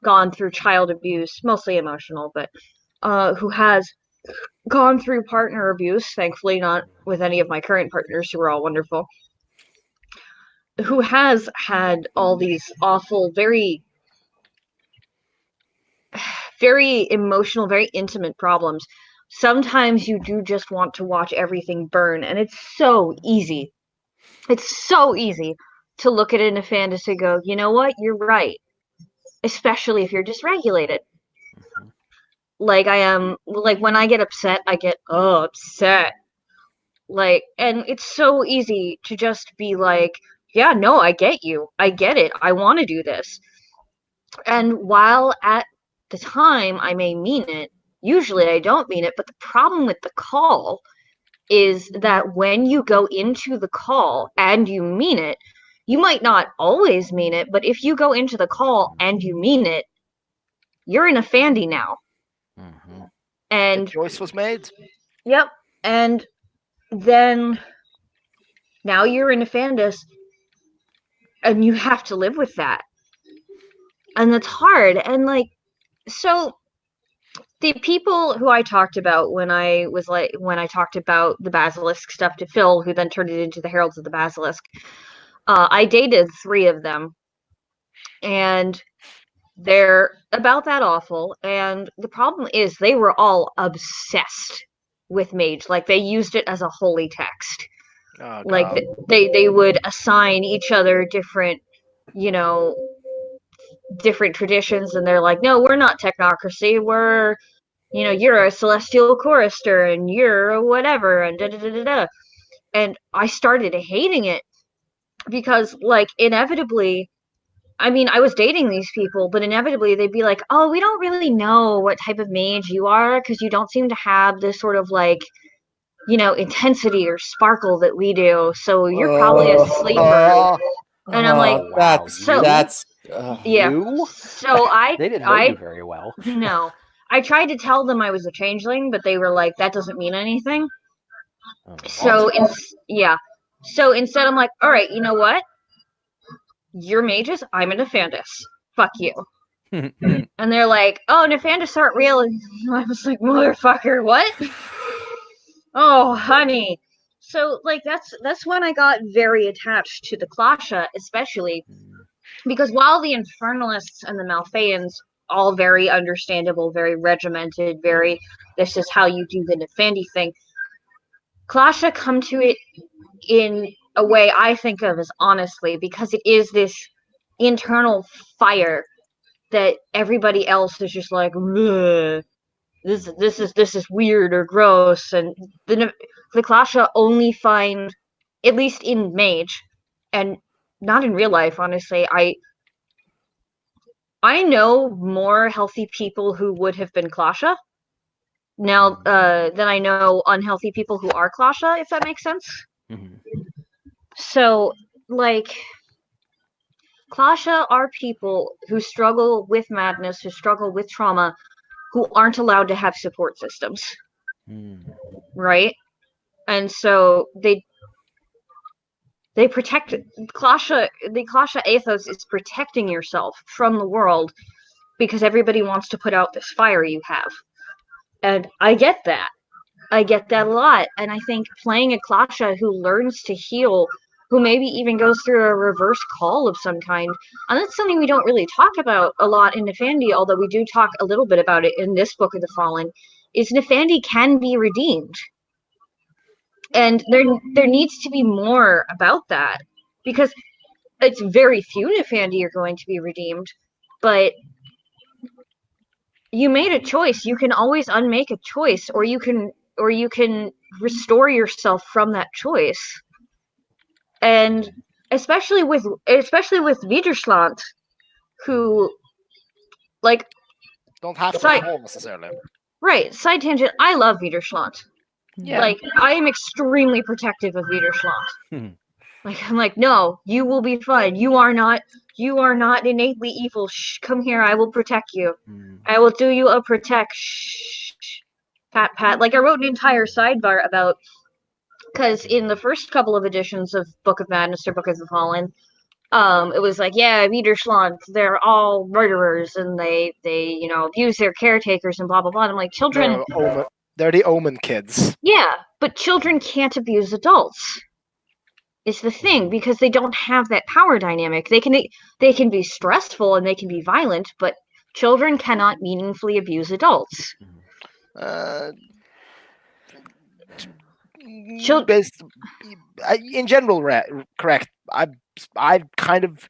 S2: gone through child abuse, mostly emotional, but who has gone through partner abuse, thankfully not with any of my current partners who are all wonderful, who has had all these awful, very, very emotional, very intimate problems, sometimes you do just want to watch everything burn, and it's so easy. It's so easy to look at it in a fantasy and go, you know what, you're right. Especially if you're dysregulated. Like I am, like when I get upset, I get upset. Like, and it's so easy to just be like, yeah, no, I get you. I get it. I want to do this. And while at the time I may mean it, usually I don't mean it, but the problem with the call is that when you go into the call and you mean it, you might not always mean it, but if you go into the call and you mean it, you're in a Fandy now.
S3: Mm-hmm.
S2: And
S1: the choice was made.
S2: Yep. And then now you're in a Fandus and you have to live with that. And that's hard. And like, so the people who I talked about when I talked about the Basilisk stuff to Phil, who then turned it into the Heralds of the Basilisk, I dated 3 of them. And they're about that awful. And the problem is they were all obsessed with Mage. Like they used it as a holy text.
S1: Oh,
S2: like
S1: God.
S2: they would assign each other different, different traditions, and they're like, no, we're not technocracy, we're, you're a celestial chorister and you're a whatever, and da da da da da. And I started hating it because, like, inevitably, I mean, I was dating these people, but inevitably they'd be like, oh, we don't really know what type of mage you are because you don't seem to have this sort of, like, intensity or sparkle that we do, so you're probably a sleeper. And I'm like,
S3: wow,
S4: that's
S2: yeah.
S3: you?
S2: So
S3: They didn't know you very well.
S2: No. I tried to tell them I was a changeling, but they were like, that doesn't mean anything.
S3: Oh,
S2: So, So instead, I'm like, all right, you know what? You're mages, I'm a Nefandus. Fuck you. And they're like, oh, Nefandus aren't real. And I was like, motherfucker, what? Oh, honey. So, like, that's when I got very attached to the Klasha, especially because while the Infernalists and the Malfeans, all very understandable, very regimented, very this is how you do the Nefandi thing, Klasha come to it in a way I think of as honestly, because it is this internal fire that everybody else is just like, this is weird or gross, and the Klasha only find, at least in Mage, and not in real life, honestly. I know more healthy people who would have been Klasha now than I know unhealthy people who are Klasha, if that makes sense.
S3: Mm-hmm.
S2: So, like, Klasha are people who struggle with madness, who struggle with trauma, who aren't allowed to have support systems, right? And so they protect Klasha. The Klasha ethos is protecting yourself from the world because everybody wants to put out this fire you have, and I get that. I get that a lot, and I think playing a Klasha who learns to heal, who maybe even goes through a reverse call of some kind, and that's something we don't really talk about a lot in Nefandi, although we do talk a little bit about it in this Book of the Fallen, is Nefandi can be redeemed. And there needs to be more about that, because it's very few Nefandi are going to be redeemed, but you made a choice. You can always unmake a choice, or you can restore yourself from that choice. And especially with Widerschland, who, like,
S1: Don't have to
S2: Side-
S1: fall necessarily.
S2: right, side tangent, I love Widerschland.
S1: Yeah.
S2: Like, I am extremely protective of Widerschland. Like, I'm like, no, you will be fine. You are not innately evil. Shh, come here, I will protect you. I will do you a protect. Shh. Pat, pat. Like, I wrote an entire sidebar about, because in the first couple of editions of Book of Madness or Book of the Fallen, it was like, yeah, Widerschland, they're all murderers, and they abuse their caretakers and blah blah blah. And I'm like, children,
S1: They're the Omen kids.
S2: yeah, but children can't abuse adults. Is the thing, because they don't have that power dynamic. They can be stressful and they can be violent, but children cannot meaningfully abuse adults.
S1: In general, correct. I've kind of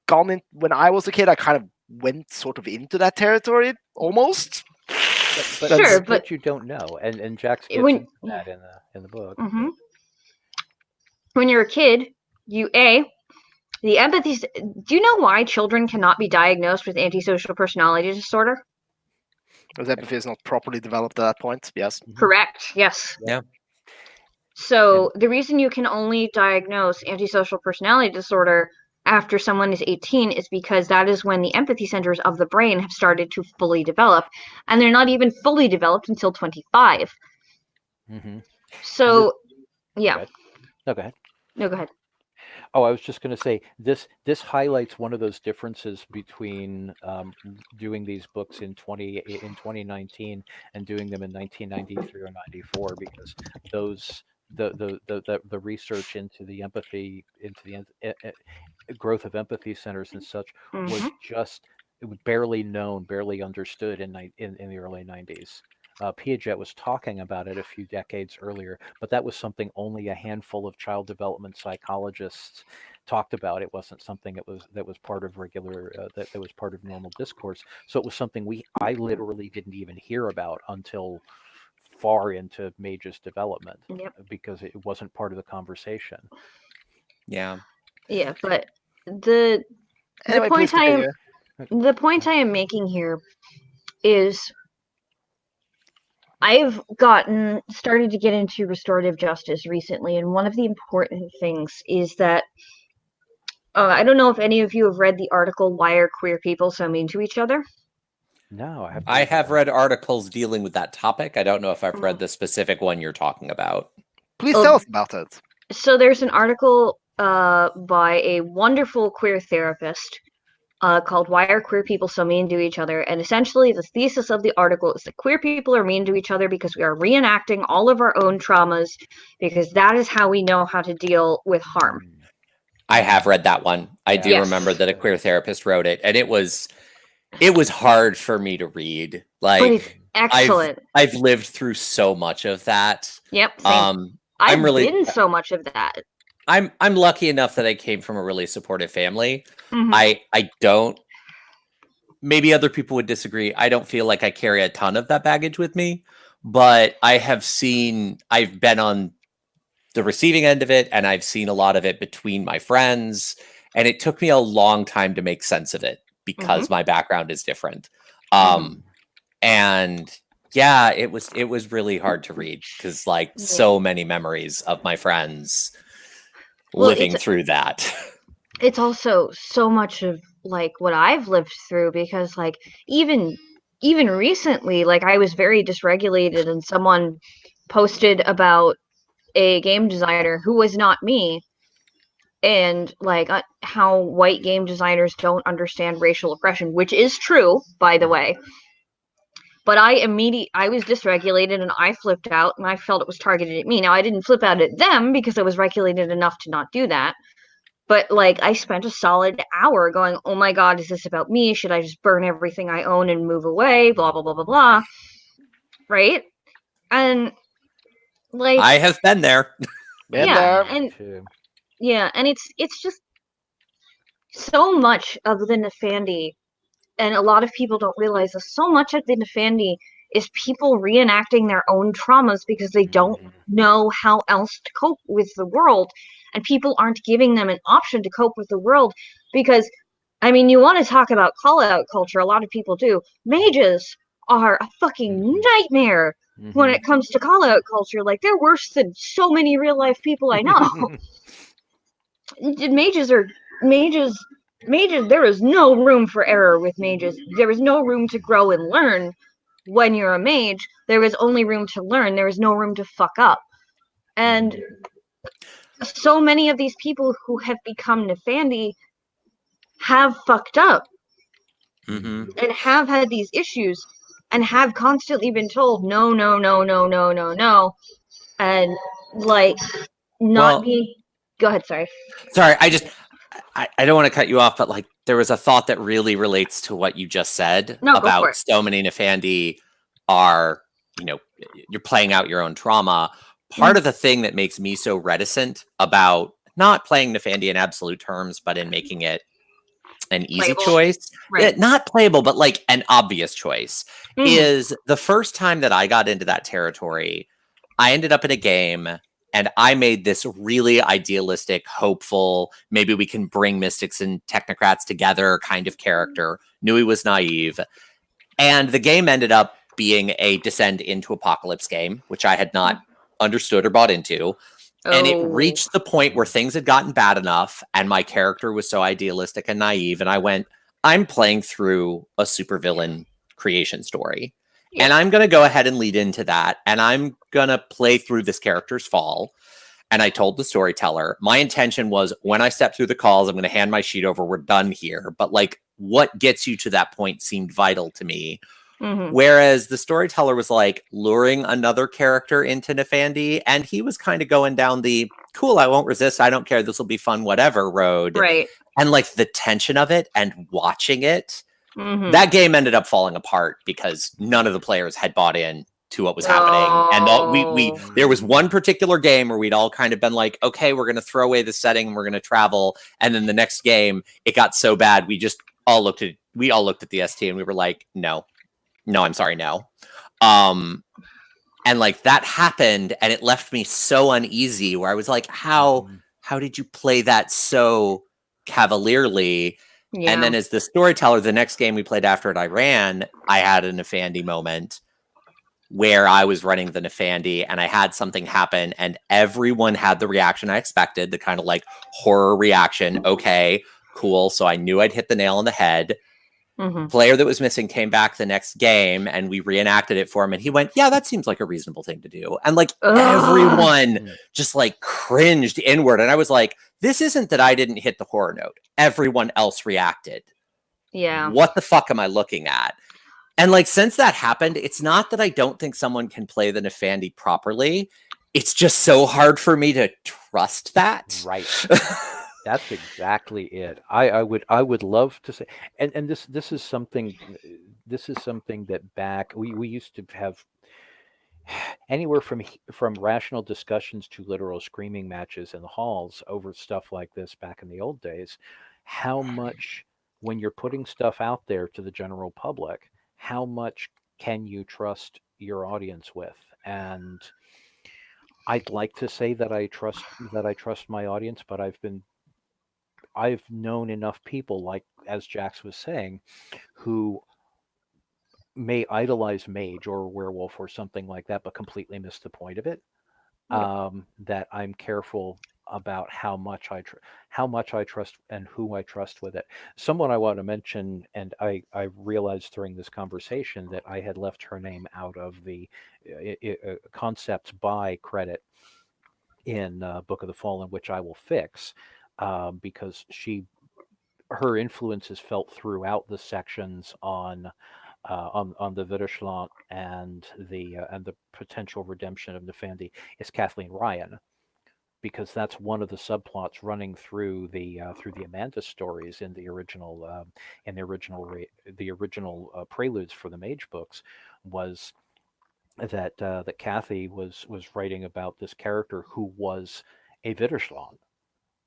S1: gone in when I was a kid. I kind of went sort of into that territory almost.
S3: But
S2: sure,
S3: but you don't know, and Jax gets
S2: when,
S3: into that in the book.
S2: Mm-hmm. When you're a kid, the empathy. Do you know why children cannot be diagnosed with antisocial personality disorder?
S1: Because empathy is not properly developed at that point. Yes.
S2: Correct. Yes.
S4: Yeah.
S2: So the reason you can only diagnose antisocial personality disorder after someone is 18 is because that is when the empathy centers of the brain have started to fully develop, and they're not even fully developed until 25. So, yeah.
S3: No, go ahead.
S2: No, go ahead.
S3: Oh, I was just going to say this highlights one of those differences between doing these books in 2019 and doing them in 1993 or 94, because those the research into the empathy, into the growth of empathy centers and such was just barely known, barely understood in the early 90s. Piaget was talking about it a few decades earlier, but that was something only a handful of child development psychologists talked about. It wasn't something that was part of regular that was part of normal discourse. So it was something I literally didn't even hear about until far into Mage's development, because it wasn't part of the conversation.
S4: Yeah.
S2: Yeah, but the point I am making here is I've started to get into restorative justice recently, and one of the important things is that I don't know if any of you have read the article "Why Are Queer People So Mean to Each Other?"
S3: No,
S4: I have read articles dealing with that topic. I don't know if I've read the specific one you're talking about.
S1: Please tell us about it.
S2: So there's an article by a wonderful queer therapist called "Why Are Queer People So Mean to Each Other?" And essentially the thesis of the article is that queer people are mean to each other because we are reenacting all of our own traumas, because that is how we know how to deal with harm.
S4: I have read that one. I do
S2: Yes.
S4: remember that a queer therapist wrote it, and it was hard for me to read.
S2: But it's
S4: Like
S2: excellent.
S4: I've lived through so much of that.
S2: Yep, same. I've
S4: I'm really
S2: been so much of that.
S4: I'm lucky enough that I came from a really supportive family.
S2: Mhm.
S4: I don't, maybe other people would disagree. I don't feel like I carry a ton of that baggage with me, but I've been on the receiving end of it, and I've seen a lot of it between my friends, and it took me a long time to make sense of it because my background is different. And yeah, it was really hard to read because like so many memories of my friends living through that.
S2: It's also so much of like what I've lived through, because like even recently, like I was very dysregulated, and someone posted about a game designer who was not me, and like how white game designers don't understand racial oppression, which is true, by the way. But I was dysregulated, and I flipped out, and I felt it was targeted at me. Now I didn't flip out at them because I was regulated enough to not do that. But like I spent a solid hour going, oh my God, is this about me? Should I just burn everything I own and move away? Blah, blah, blah, blah, blah. Right? And like
S4: I have been there.
S2: and it's just so much of the Nefandi, and a lot of people don't realize this, so much of the Nefandi is people reenacting their own traumas because they don't know how else to cope with the world, and people aren't giving them an option to cope with the world. Because I mean, you want to talk about call-out culture, a lot of people do. Mages are a fucking nightmare when it comes to call-out culture. Like, they're worse than so many real-life people I know. mages There is no room for error with mages. There is no room to grow and learn. When you're a mage, there is only room to learn. There is no room to fuck up. And so many of these people who have become Nefandi have fucked up and have had these issues and have constantly been told no, no, no, no, no, no, no, and like not being. Go ahead, sorry.
S4: Sorry, I don't want to cut you off, but like there was a thought that really relates to what you just said about so many Nefandi are, you're playing out your own trauma. Part of the thing that makes me so reticent about not playing Nefandi in absolute terms, but in making it an easy choice, not playable, but like an obvious choice, is the first time that I got into that territory, I ended up in a game and I made this really idealistic, hopeful, maybe we can bring mystics and technocrats together kind of character. Knew he was naive. And the game ended up being a Descend into Apocalypse game, which I had not understood or bought into. And it reached the point where things had gotten bad enough and my character was so idealistic and naive. And I went, I'm playing through a supervillain creation story. And I'm going to go ahead and lead into that. And I'm going to play through this character's fall. And I told the storyteller, my intention was when I step through the calls, I'm going to hand my sheet over. We're done here. But like what gets you to that point seemed vital to me. Whereas the storyteller was like luring another character into Nefandi, and he was kind of going down the cool, I won't resist, I don't care, this will be fun, whatever road.
S2: Right.
S4: And like the tension of it and watching it, that game ended up falling apart because none of the players had bought in to what was happening. And there was one particular game where we'd all kind of been like, okay, we're going to throw away the setting and we're going to travel. And then the next game, it got so bad, we all looked at the ST and we were like, no, I'm sorry, no. And like that happened and it left me so uneasy where I was like, how did you play that so cavalierly? And then as the storyteller, the next game we played after it, I had a Nefandi moment where I was running the Nefandi and I had something happen and everyone had the reaction I expected, the kind of like horror reaction. Okay, cool. So I knew I'd hit the nail on the head. Player that was missing came back the next game and we reenacted it for him and he went, yeah, that seems like a reasonable thing to do. And like everyone just like cringed inward. And I was like, this isn't that I didn't hit the horror note. Everyone else reacted.
S2: Yeah.
S4: What the fuck am I looking at? And like, since that happened, it's not that I don't think someone can play the Nefandi properly. It's just so hard for me to trust that.
S3: Right. That's exactly it. I would love to say, and this is something that back we used to have anywhere from rational discussions to literal screaming matches in the halls over stuff like this back in the old days. How much, when you're putting stuff out there to the general public, how much can you trust your audience with? And I'd like to say that I trust my audience, but I've known enough people, like as Jax was saying, who may idolize mage or werewolf or something like that, but completely miss the point of it.
S2: Yep.
S3: That I'm careful about how much I trust and who I trust with it. Someone I want to mention, and I realized during this conversation that I had left her name out of the concepts by credit in Book of the Fallen, which I will fix, because her influence is felt throughout the sections on the Widerstand and the potential redemption of Nefandi is Kathleen Ryan, because that's one of the subplots running through the Amanda stories in the original preludes for the Mage books, was that Kathy was writing about this character who was a Widerstand,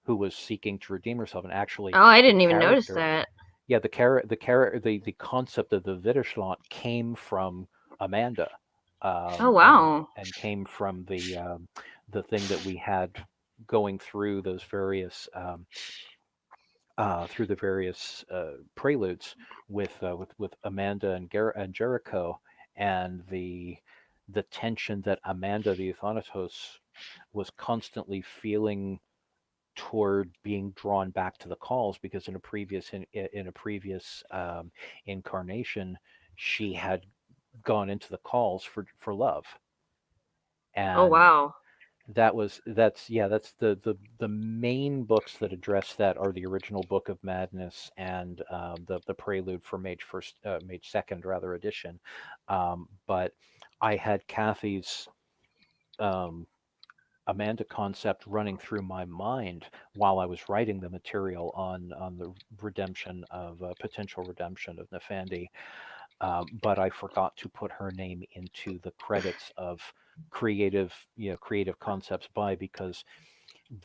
S3: who was seeking to redeem herself, and actually
S2: Oh, I
S3: the
S2: didn't even notice
S3: character,
S2: that.
S3: yeah, the concept of the Widerstand came from Amanda,
S2: Oh,
S3: and
S2: wow.
S3: came from the thing that we had going through those various through the various preludes with Amanda and Jericho, and the tension that Amanda the Euthanatos was constantly feeling toward being drawn back to the calls, because in a previous incarnation she had gone into the calls for love.
S2: Oh,
S3: And
S2: wow.
S3: that's the main books that address that are the original Book of Madness and the prelude for Mage Second rather edition. But I had Kathy's um, Amanda concept running through my mind while I was writing the material on the potential redemption of Nefandi, but I forgot to put her name into the credits of creative concepts by, because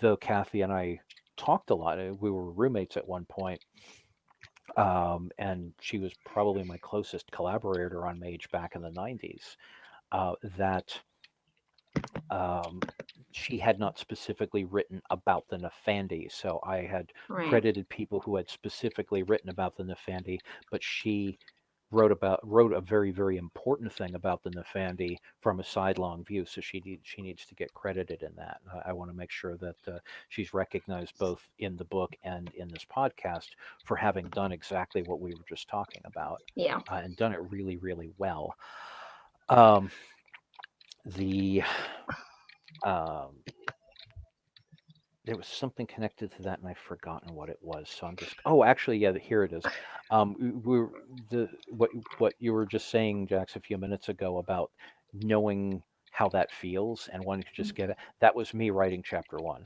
S3: though Kathy and I talked a lot, we were roommates at one point, and she was probably my closest collaborator on Mage back in the 90s. That um, she had not specifically written about the Nefandi, so I had
S2: Right.
S3: credited people who had specifically written about the Nefandi, but she wrote a very, very important thing about the Nefandi from a sidelong view, so she needs to get credited in that. I want to make sure that she's recognized both in the book and in this podcast for having done exactly what we were just talking about,
S2: Yeah.
S3: and done it really, really well. Um, the um, There was something connected to that, and I've forgotten what it was. So I'm just. Oh, actually, yeah, here it is. We're what you were just saying, Jax, a few minutes ago about knowing how that feels and wanting to just get it. That was me writing chapter one.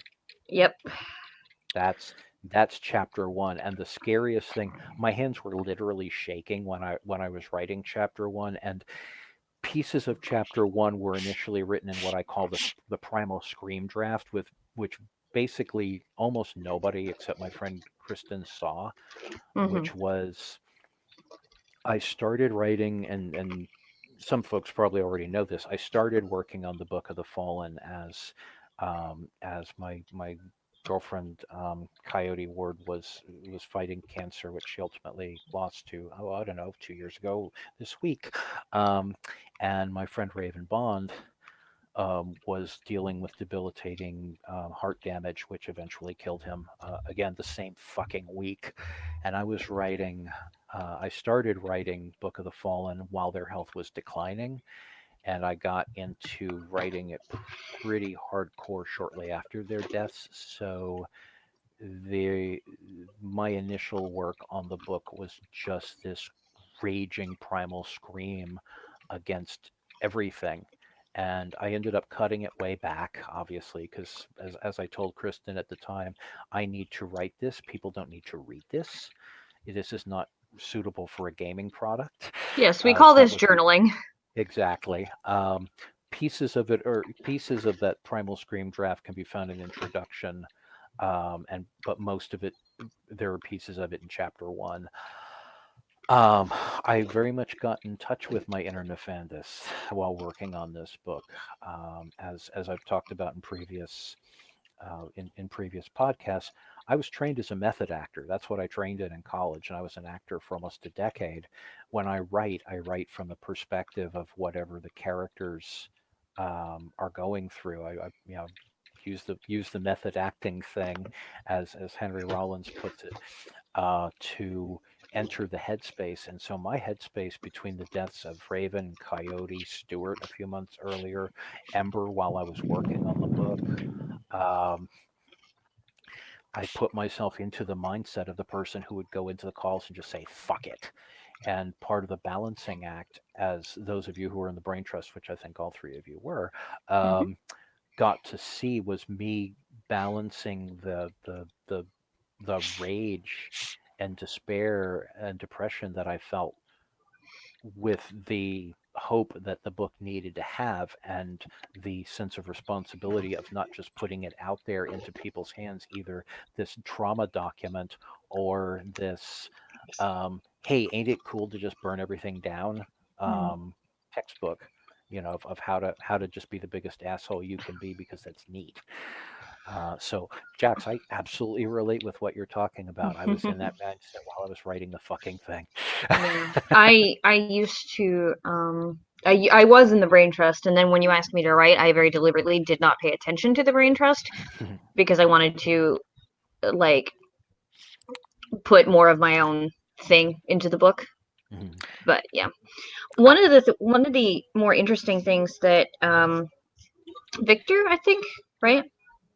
S2: Yep.
S3: That's chapter one, and the scariest thing, my hands were literally shaking when I was writing chapter one, and pieces of chapter one were initially written in what I call the primal scream draft, with which basically almost nobody except my friend Kristen saw,
S2: Hmm.
S3: which was I started writing, and some folks probably already know this. I started working on the Book of the Fallen as my girlfriend Coyote Ward was fighting cancer, which she ultimately lost to, oh, I don't know, 2 years ago this week. And my friend Raven Bond was dealing with debilitating heart damage, which eventually killed him. Again, the same fucking week. And I started writing Book of the Fallen while their health was declining, and I got into writing it pretty hardcore shortly after their deaths. So the my initial work on the book was just this raging primal scream against everything. And I ended up cutting it way back, obviously, because as I told Kristen at the time, I need to write this. People don't need to read this. This is not suitable for a gaming product.
S2: Yes, we call
S3: So that
S2: this
S3: was
S2: journaling.
S3: exactly. Pieces of it, or pieces of that Primal Scream draft, can be found in introduction, but most of it, there are pieces of it in chapter 1. I very much got in touch with my inner Nefandus while working on this book, as I've talked about in previous in previous podcasts. I was trained as a method actor. That's what I trained in college, and I was an actor for almost a decade. When I write from the perspective of whatever the characters are going through. I use the method acting thing, as Henry Rollins puts it, to enter the headspace. And so my headspace between the deaths of Raven, Coyote, Stewart a few months earlier, Ember while I was working on the book, I put myself into the mindset of the person who would go into the calls and just say, fuck it. And part of the balancing act, as those of you who were in the Brain Trust, which I think all three of you were, got to see, was me balancing the rage and despair and depression that I felt with the hope that the book needed to have, and the sense of responsibility of not just putting it out there into people's hands, either this trauma document or this hey, ain't it cool to just burn everything down textbook, of how to just be the biggest asshole you can be, because that's neat. So, Jax, I absolutely relate with what you're talking about. I was in that mindset while I was writing the fucking thing.
S2: Yeah. I used to I was in the Brain Trust, and then when you asked me to write, I very deliberately did not pay attention to the Brain Trust because I wanted to like put more of my own thing into the book. But yeah, one of the more interesting things that Victor, I think, right?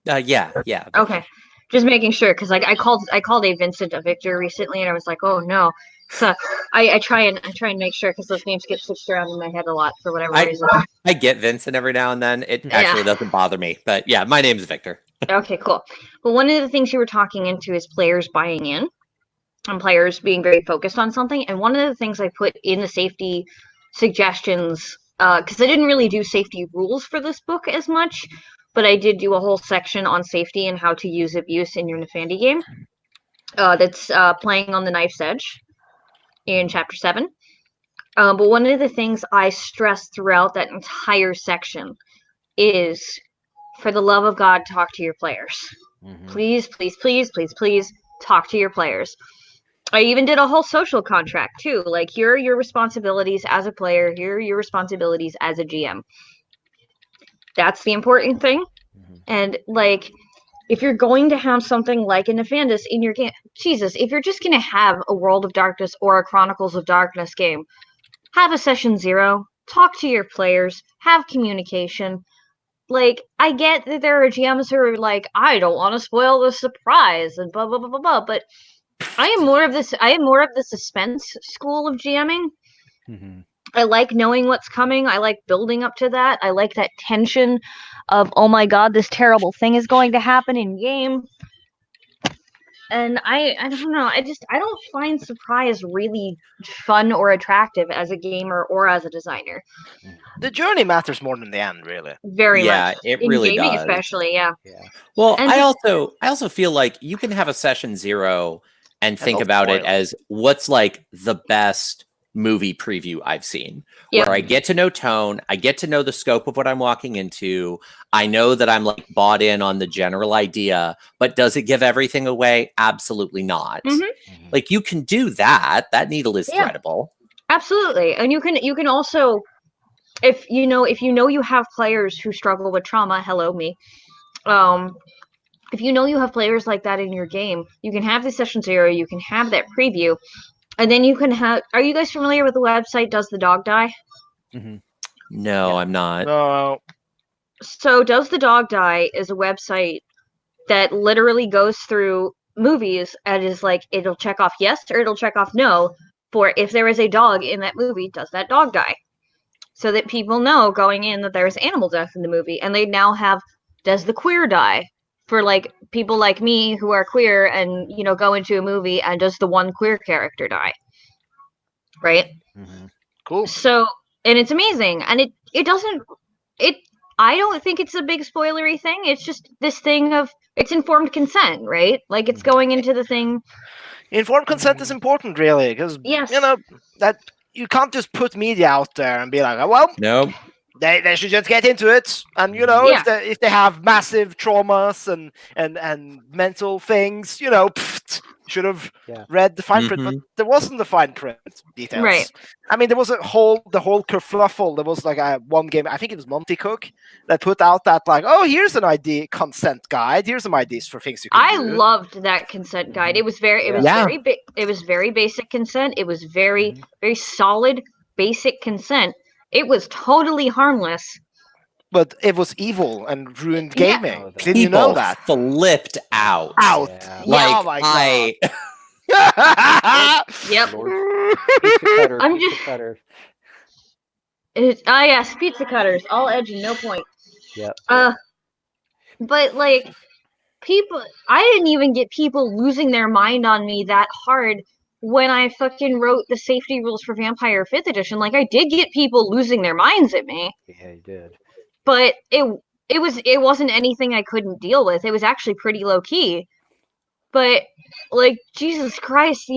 S4: Yeah.
S2: Okay, just making sure, because like I called a Vincent a Victor recently, and I was like, oh no. So I try and make sure, because those names get switched around in my head a lot for whatever reason.
S4: I get Vincent every now and then. It actually doesn't bother me, but yeah, my name's Victor.
S2: Okay, cool. Well, one of the things you were talking into is players buying in and players being very focused on something. And one of the things I put in the safety suggestions, because I didn't really do safety rules for this book as much, but I did do a whole section on safety and how to use abuse in your Nefandi game. That's playing on the knife's edge in chapter 7. But one of the things I stress throughout that entire section is, for the love of God, talk to your players. Please, please, please, please, please talk to your players. I even did a whole social contract too. Like, here are your responsibilities as a player. Here are your responsibilities as a GM. That's the important thing. And like, if you're going to have something like a Nefandus in your game, Jesus, if you're just going to have a World of Darkness or a Chronicles of Darkness game, have a session 0, talk to your players, have communication. Like, I get that there are GMs who are like, I don't want to spoil the surprise and blah blah blah blah blah, but I am more of the suspense school of GMing. I like knowing what's coming. I like building up to that. I like that tension of, oh my god, this terrible thing is going to happen in game. And I don't know. I don't find surprise really fun or attractive as a gamer or as a designer.
S1: The journey matters more than the end, really.
S2: Very much.
S4: It
S2: in
S4: really
S2: gaming
S4: does.
S2: Especially, yeah.
S4: Well,
S2: And
S4: I also feel like you can have a session 0 and think about it as what's like the best movie preview I've seen, where I get to know tone, I get to know the scope of what I'm walking into. I know that I'm like bought in on the general idea, but does it give everything away? Absolutely not. Like, you can do that. That needle is threadable.
S2: Absolutely. And you can also, if you know you have players who struggle with trauma, hello me. If you know you have players like that in your game, you can have the session 0, you can have that preview, and then you can have. Are you guys familiar with the website Does the Dog Die?
S4: No, I'm not.
S1: No.
S2: So Does the Dog Die is a website that literally goes through movies and is like, it'll check off yes or it'll check off no for if there is a dog in that movie, does that dog die? so that people know going in that there's animal death in the movie, and they now have does the queer die for like people like me who are queer and go into a movie, and does the one queer character die, right?
S3: Mm-hmm.
S1: Cool.
S2: So, and it's amazing, and it doesn't it I don't think it's a big spoilery thing. It's just this thing of it's informed consent, right? Like it's going into the thing.
S1: Informed consent is important, really, because
S2: Yes.
S1: that you can't just put media out there and be like, well,
S4: Nope.
S1: they should just get into it, and
S2: Yeah.
S1: if they have massive traumas and mental things, should have
S3: Yeah.
S1: read the fine print, but
S4: Mhm.
S1: there wasn't the fine print details.
S2: Right.
S1: I mean, there was the whole kerfluffle. There was like one game, I think it was Monty Cook, that put out that like, oh, here's an ID consent guide. Here's some ideas for things you can
S2: I
S1: do.
S2: loved that consent guide. It was very
S4: Yeah.
S2: it was very basic consent. It was very
S3: Mhm.
S2: very solid basic consent. It was totally harmless.
S1: But it was evil and ruined
S2: Yeah.
S1: gaming.
S3: Oh,
S1: Didn't you know
S4: People
S1: that?
S4: flipped out.
S1: Out.
S3: Yeah.
S1: Yeah,
S4: Like
S1: oh my god.
S2: Yep.
S3: Lord. Pizza cutter.
S2: I'm
S3: Pizza
S2: just-
S3: cutter.
S2: Yes, pizza cutters, all edge and no point.
S3: Yep.
S2: But like people, I didn't even get people losing their mind on me that hard when I fucking wrote the safety rules for Vampire 5th edition. Like I did get people losing their minds at me,
S3: Yeah, you did.
S2: but it wasn't anything I couldn't deal with. It was actually pretty low key. But like Jesus Christ,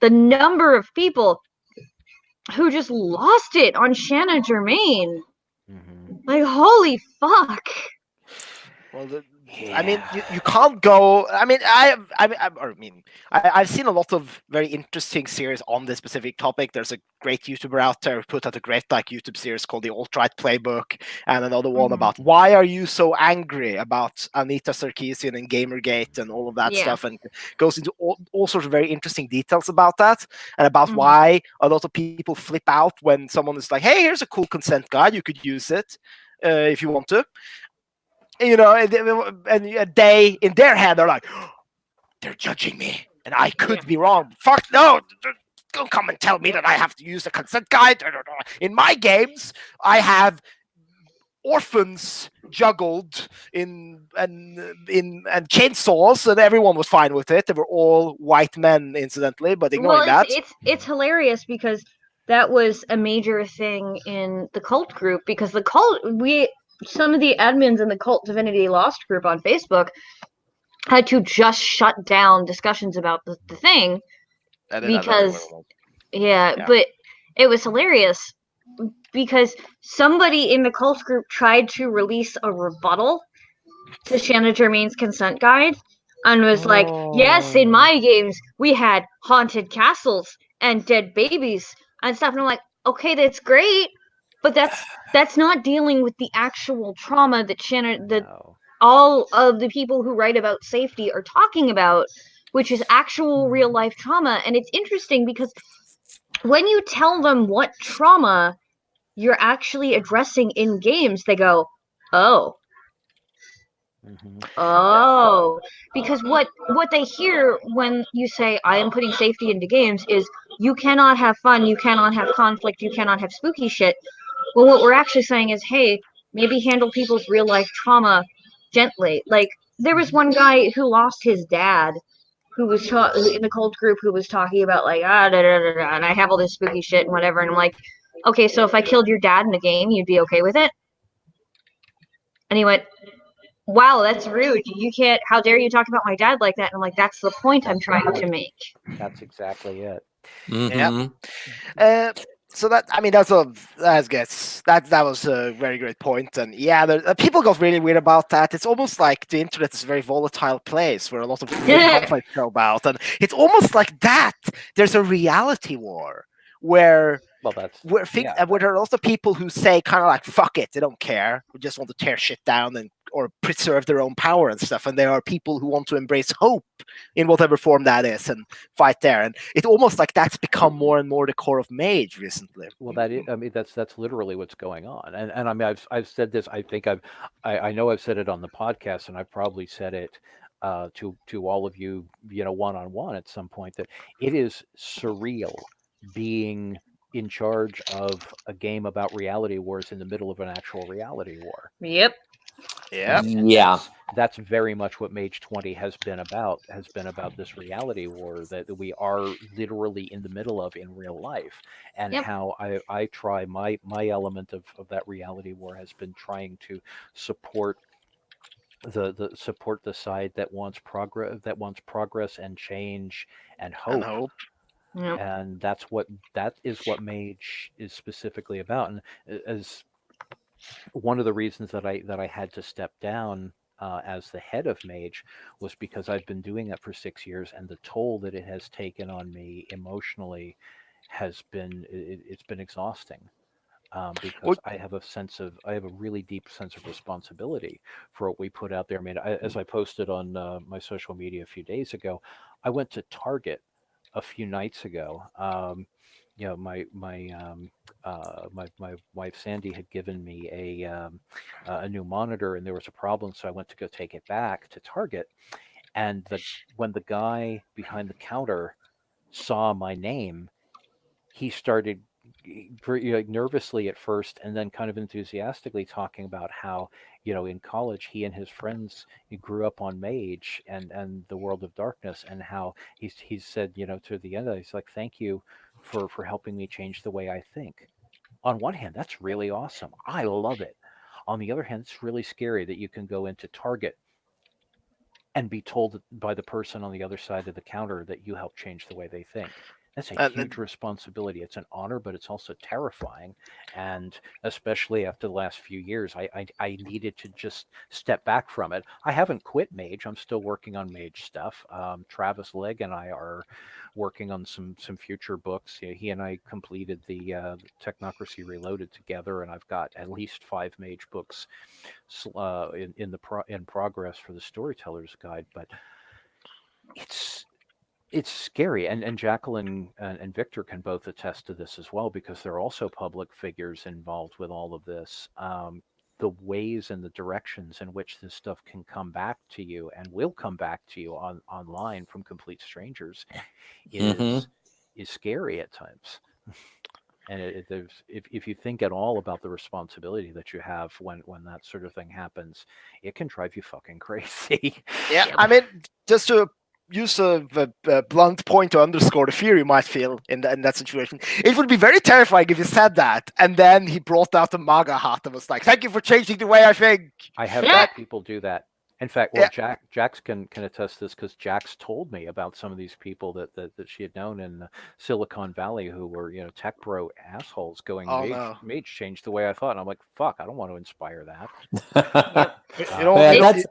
S2: the number of people who just lost it on Shanna Germain.
S3: Mm-hmm.
S2: Like holy fuck.
S1: Well, I mean, you can't go. I mean, I've seen a lot of very interesting series on this specific topic. There's a great YouTuber out there who put out a great YouTube series called the Alt-Right Playbook, and another one
S2: Mhm.
S1: about why are you so angry about Anita Sarkeesian and Gamergate and all of that
S2: Yeah.
S1: stuff, and goes into all sorts of very interesting details about that, and about
S2: Mhm.
S1: why a lot of people flip out when someone is like, "Hey, here's a cool consent guide. You could use it if you want to." And they in their head are like, they're judging me and I could be wrong. Fuck no, don't come and tell me that I have to use the consent guide. In my games I have orphans juggled in chainsaws, and everyone was fine with it. They were all white men, incidentally, but ignoring that.
S2: It's hilarious because that was a major thing in the cult group, because the cult some of the admins in the Cult Divinity Lost group on Facebook had to just shut down discussions about the thing because yeah, but it was hilarious because somebody in the cult group tried to release a rebuttal to Shanna Germain's consent guide and was like, yes, in my games we had haunted castles and dead babies and stuff, and I'm like, okay, that's great, but that's not dealing with the actual trauma that
S3: No.
S2: all of the people who write about safety are talking about, which is actual real life trauma. And it's interesting because when you tell them what trauma you're actually addressing in games, they go, oh.
S3: Mm-hmm.
S2: Oh, because what they hear when you say I am putting safety into games is you cannot have fun, you cannot have conflict, you cannot have spooky shit. Well, what we're actually saying is, hey, maybe handle people's real life trauma gently. Like there was one guy who lost his dad, who was in the cult group, who was talking about like and I have all this spooky shit and whatever, and I'm like, okay, so if I killed your dad in a game, you'd be okay with it? And he went, wow, that's rude. You can't, how dare you talk about my dad like that? And I'm like, that's the point I'm trying to make.
S3: That's exactly it.
S4: Mhm.
S1: So that, I mean, that was a very great point, and yeah, people got really weird about that. It's almost like the internet is a very volatile place where a lot of conflicts go about, and it's almost like that. There's a reality war where
S3: Well, that's
S1: where there are also people who say kind of like fuck it, they don't care, who just want to tear shit down and or preserve their own power and stuff, and there are people who want to embrace hope in whatever form that is and fight there, and it's almost like that's become more and more the core of Mage recently.
S3: Well, I mean, that's literally what's going on, and I mean, I've said this. I think I know I've said it on the podcast, and I've probably said it to all of you, one on one at some point, that it is surreal being in charge of a game about reality wars in the middle of an actual reality war.
S2: Yep.
S1: Yeah.
S3: And
S4: Yeah.
S3: that's very much what Mage 20 has been about. Has been about this reality war that we are literally in the middle of in real life, and
S2: Yep.
S3: how I try my element of that reality war has been trying to support the support the side that wants progress and change and
S1: And
S3: hope.
S1: hope.
S2: Yep.
S3: And that is what Mage is specifically about. And as one of the reasons that I had to step down as the head of Mage was because I've been doing it for 6 years, and the toll that it has taken on me emotionally has been it's been exhausting. Because
S1: What?
S3: I have a really deep sense of responsibility for what we put out there. I mean, as I posted on my social media a few days ago, I went to Target a few nights ago. My wife Sandy had given me a new monitor, and there was a problem, so I went to go take it back to Target. And when the guy behind the counter saw my name, he started pretty like nervously at first, and then kind of enthusiastically talking about how, in college he and his friends, he grew up on Mage and the World of Darkness, and how he said, to the end of it, he's like, thank you for helping me change the way I think. On one hand, that's really awesome. I love it. On the other hand, it's really scary that you can go into Target and be told by the person on the other side of the counter that you help change the way they think. That's a huge
S1: And
S3: responsibility. It's an honor, but it's also terrifying. And especially after the last few years, I needed to just step back from it. I haven't quit Mage. I'm still working on Mage stuff. Travis Legg and I are working on some future books. He and I completed the Technocracy Reloaded together, and I've got at least 5 Mage books in progress for the Storyteller's Guide. But it's it's scary, and Jacqueline and Victor can both attest to this as well, because they're also public figures involved with all of this. The ways and the directions in which this stuff can come back to you and will come back to you online from complete strangers
S4: Mm-hmm.
S3: is scary at times. And there's if you think at all about the responsibility that you have when that sort of thing happens, it can drive you fucking crazy.
S1: yeah,
S2: Yep.
S1: I mean, just to use a blunt point to underscore the fear you might feel in that situation, it would be very terrifying if you said that, and then he brought out the MAGA hat and was like, "Thank you for changing the way I think."
S3: I have
S2: Yeah.
S3: had people do that. In fact, well,
S1: Yeah.
S3: Jax can attest to this, because Jax told me about some of these people that she had known in Silicon Valley who were, tech bro assholes going,
S1: Oh no.
S3: Mage changed the way I thought. And I'm like, fuck, I don't want to inspire that.
S2: Yep.
S1: You know,
S4: Man,
S1: you,
S4: that's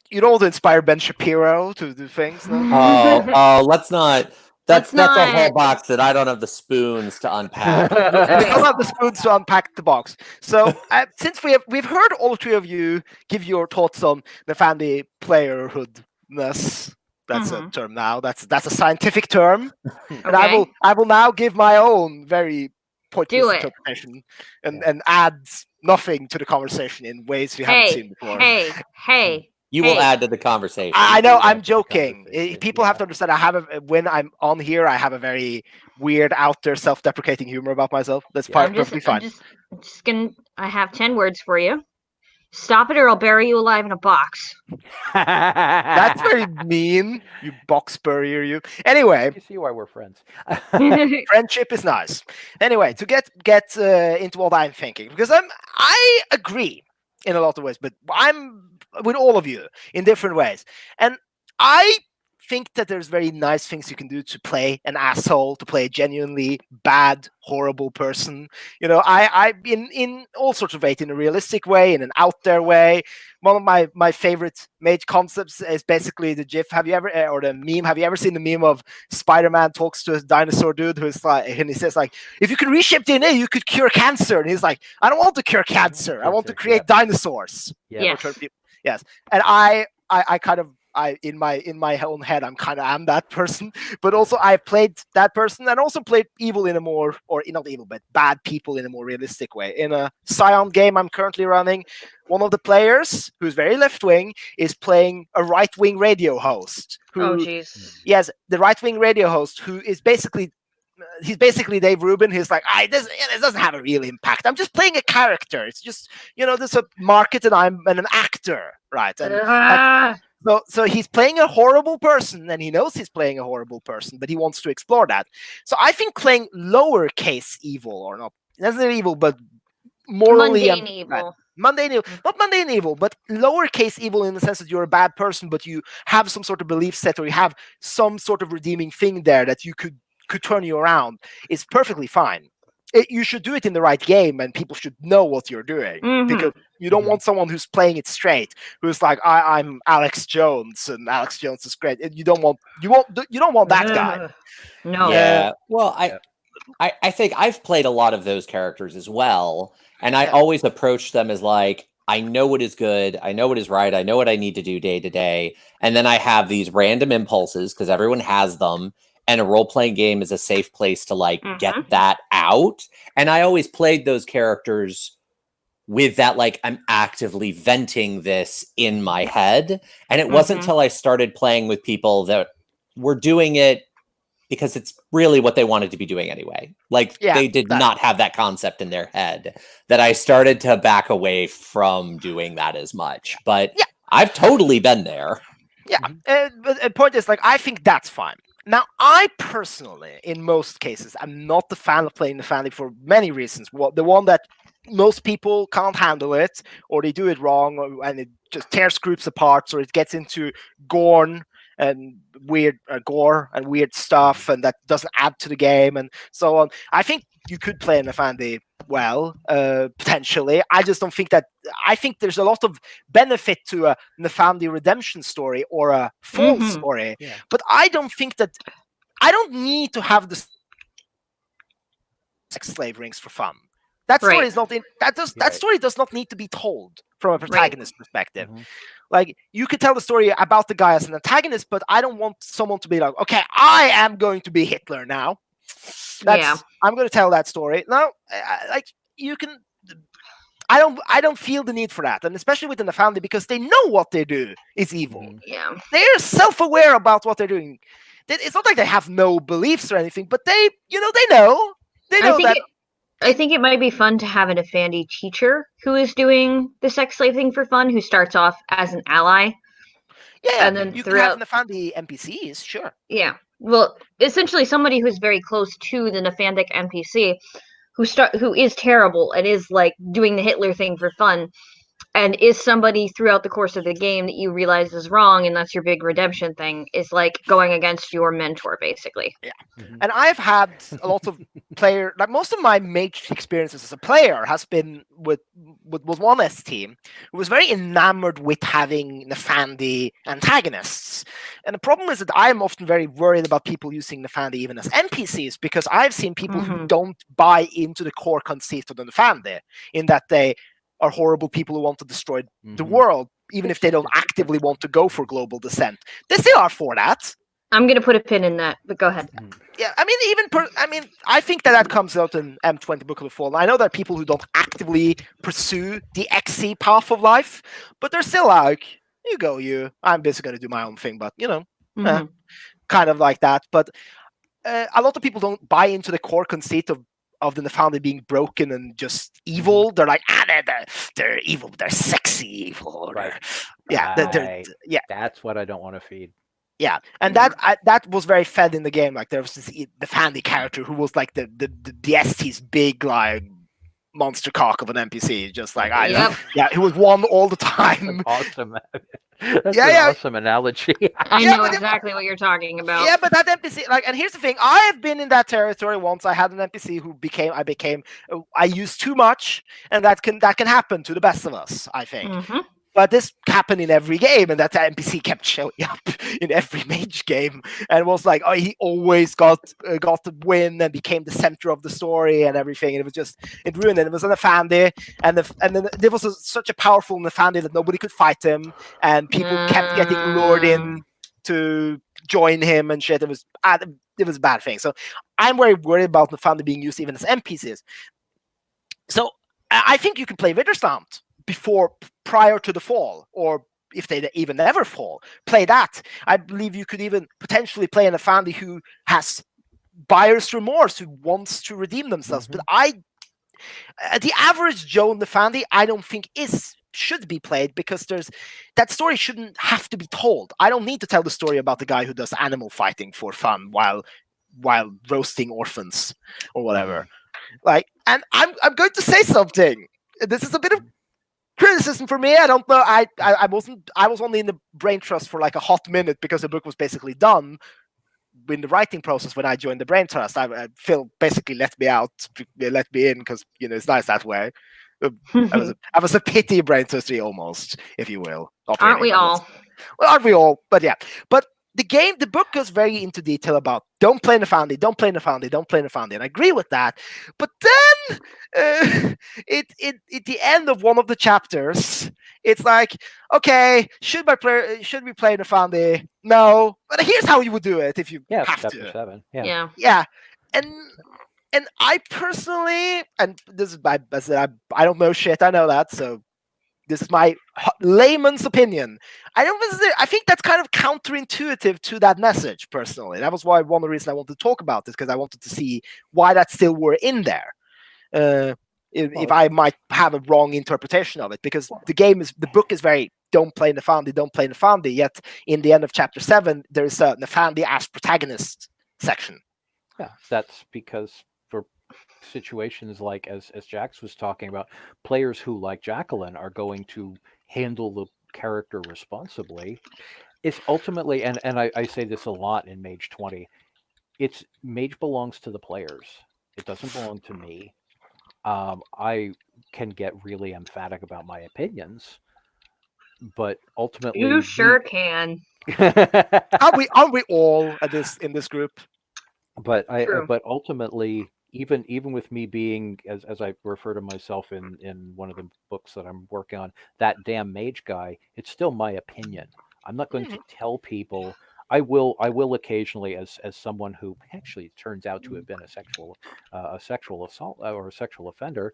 S1: you don't inspire Ben Shapiro to do things. No?
S4: let's not.
S2: Let's
S4: That's a
S2: not.
S4: whole box that I don't have the spoons to unpack.
S1: We don't have the spoons to unpack the box. So since we've heard all three of you give your thoughts on the family playerhoodness. That's a
S2: Mhm.
S1: term now. That's a scientific term. And
S2: Okay.
S1: I will now give my own very pointless
S2: Do it.
S1: interpretation and,
S3: Yeah.
S1: and add nothing to the conversation in ways we haven't seen before.
S2: Hey.
S4: You will add to the conversation.
S1: I
S3: do
S1: know,
S3: that
S1: I'm
S3: to the
S1: joking.
S3: conversation,
S1: People have
S3: yeah.
S1: to understand. When I'm on here, I have a very weird, out there, self-deprecating humor about myself. That's
S3: Yeah.
S1: perfectly fine.
S2: I'm just gonna. I have 10 words for you. Stop it, or I'll bury you alive in a box.
S1: That's very mean, you box burrier, you. Anyway,
S3: You see why we're friends.
S1: friendship is nice. Anyway, to get into what I'm thinking, because I agree in a lot of ways, but I'm with all of you in different ways, and I think that there's very nice things you can do to play an asshole, to play a genuinely bad, horrible person. I in all sorts of ways, in a realistic way, in an out there way. One of my favorite mage concepts is basically the GIF. Have you ever, or the meme? Have you ever seen the meme of Spider-Man talks to a dinosaur dude who's like, and he says like, "If you could reshape DNA, you could cure cancer." And he's like, "I don't want to cure cancer. I want to create dinosaurs."
S3: Yeah.
S2: Yes.
S1: Yes, and I kind of in my own head I'm kind of am that person, but also I've played that person and also played evil in a more, or not evil, but bad people in a more realistic way. In a Scion game I'm currently running, one of the players, who's very left wing, is playing a right wing radio host.
S2: Oh,
S1: Who,
S2: jeez.
S1: yes, the right wing radio host who is basically he's basically Dave Rubin. He's like, this doesn't have a real impact. I'm just playing a character. It's just, there's a market and I'm an actor, right? And so he's playing a horrible person, and he knows he's playing a horrible person, but he wants to explore that. So I think playing lowercase evil, or not necessarily evil, but morally
S2: mundane evil.
S1: Right, mundane evil, not mundane evil, but lowercase evil in the sense that you're a bad person, but you have some sort of belief set, or you have some sort of redeeming thing there that you could turn you around, is perfectly fine. You should do it in the right game, and people should know what you're doing, because you don't want someone who's playing it straight, who's like, I'm Alex Jones, and Alex Jones is great. You don't want that guy.
S2: No.
S4: Yeah. Well, I think I've played a lot of those characters as well, and I always approach them as like, I know what is good, I know what is right, I know what I need to do day to day, and then I have these random impulses because everyone has them. And a role-playing game is a safe place to like get that out. And I always played those characters with that, like, I'm actively venting this in my head. And it wasn't until I started playing with people that were doing it because it's really what they wanted to be doing anyway. Like, they did not have that concept in their head, that I started to back away from doing that as much. But I've totally been there.
S1: Yeah. But the point is, like, I think that's fine. Now, I personally, in most cases, I'm not the fan of playing the family for many reasons. The one that most people can't handle it, or they do it wrong, and it just tears groups apart, or it gets into gore and weird stuff, and that doesn't add to the game, and so on. I think you could play in a family well, potentially. I just don't think that. I think there's a lot of benefit to a Nefandi redemption story or a full story, but I don't think that. I don't need to have the sex slave rings for fun. That story is not in. That story does not need to be told from a protagonist perspective. Like, you could tell the story about the guy as an antagonist, but I don't want someone to be like, okay, I am going to be Hitler now. I'm going to tell that story. No, like, you can. I don't feel the need for that, and especially within the family, because they know what they do is evil. They're self-aware about what they're doing. It's not like they have no beliefs or anything, but they know. They know that.
S2: I think it might be fun to have an Nefandi teacher who is doing the sex slave thing for fun, who starts off as an ally.
S1: Yeah, and then you can have Nefandi NPCs, sure.
S2: Yeah. Well, essentially somebody who's very close to the Nefandic NPC, who is terrible and is like doing the Hitler thing for fun, and is somebody throughout the course of the game that you realize is wrong, and that's your big redemption thing, is like going against your mentor, basically.
S1: Yeah. And I've had a lot of like, most of my major experiences as a player has been with one S team who was very enamored with having Nefandi antagonists. And the problem is that I'm often very worried about people using Nefandi even as NPCs, because I've seen people who don't buy into the core conceit of the Nefandi, in that they are horrible people who want to destroy the world, even if they don't actively want to go for global descent. They still are for that.
S2: I'm going to put a pin in that, but go ahead.
S1: Yeah, I mean, I think that comes out in M20 Book of the Fallen. I know there are people who don't actively pursue the XC path of life, but they're still like, you go, you. I'm basically going to do my own thing, but, kind of like that. But a lot of people don't buy into the core conceit of the Nefandi being broken and just evil. They're like, they're evil, but they're sexy evil.
S3: Right.
S1: Yeah,
S3: That's what I don't want to feed.
S1: Yeah, and that was very fed in the game. Like, there was this Nefandi character who was like the ST's big, like, monster cock of an NPC, just like he was one all the time.
S3: Awesome. That's an awesome analogy.
S2: I know exactly what you're talking about.
S1: Yeah, but that NPC, like, and here's the thing: I have been in that territory once. I had an NPC who I used too much, and that can happen to the best of us, I think. But this happened in every game, and that NPC kept showing up in every mage game, and was like, he always got the win and became the center of the story and everything. And it ruined it. It was a Nefandi, and then there was such a powerful Nefandi that nobody could fight him, and people kept getting lured in to join him and shit. It was a bad thing. So I'm very worried about Nefandi being used even as NPCs. So I think you can play Witherstamped prior to the fall, or if they even ever fall, play that. I believe you could even potentially play in a family who has buyer's remorse who wants to redeem themselves. But the average Joe Nefandi, I don't think should be played, because that story shouldn't have to be told. I don't need to tell the story about the guy who does animal fighting for fun while roasting orphans or whatever. Like, and I'm going to say something. This is a bit of criticism for me. I don't know. I was only in the brain trust for like a hot minute because the book was basically done in the writing process when I joined the brain trust. Phil basically let me in because it's nice that way. I was a pity brain trustee almost, if you will. Not
S2: Aren't
S1: really,
S2: we all?
S1: well, aren't we all? But yeah. But the book goes very into detail about don't play Nefandi, don't play Nefandi, don't play Nefandi, and I agree with that. But then, at the end of one of the chapters, it's like, okay, should we play Nefandi? No, but here's how you would do it if you have
S3: chapter
S1: to.
S3: 7.
S1: Yeah, and I personally, and this is I don't know shit. I know that, so this is my layman's opinion. I think that's kind of counterintuitive to that message, personally. That was one of the reasons I wanted to talk about this, because I wanted to see why that still were in there. If I might have a wrong interpretation of it, because the book is very don't play Nefandi, yet in the end of chapter 7, there's a Nefandi as protagonist section.
S3: Yeah, that's because for situations like as Jax was talking about, players who, like Jacqueline, are going to handle the character responsibly. It's ultimately, and I say this a lot in Mage 20, it's Mage belongs to the players. It doesn't belong to me. I can get really emphatic about my opinions, but ultimately,
S2: You sure can.
S1: Aren't we all in this group?
S3: But
S2: True.
S3: but ultimately, even with me being, as I refer to myself in one of the books that I'm working on, that damn mage guy, it's still my opinion. I'm not going to tell people. I will occasionally, as someone who actually turns out to have been a sexual assault or a sexual offender,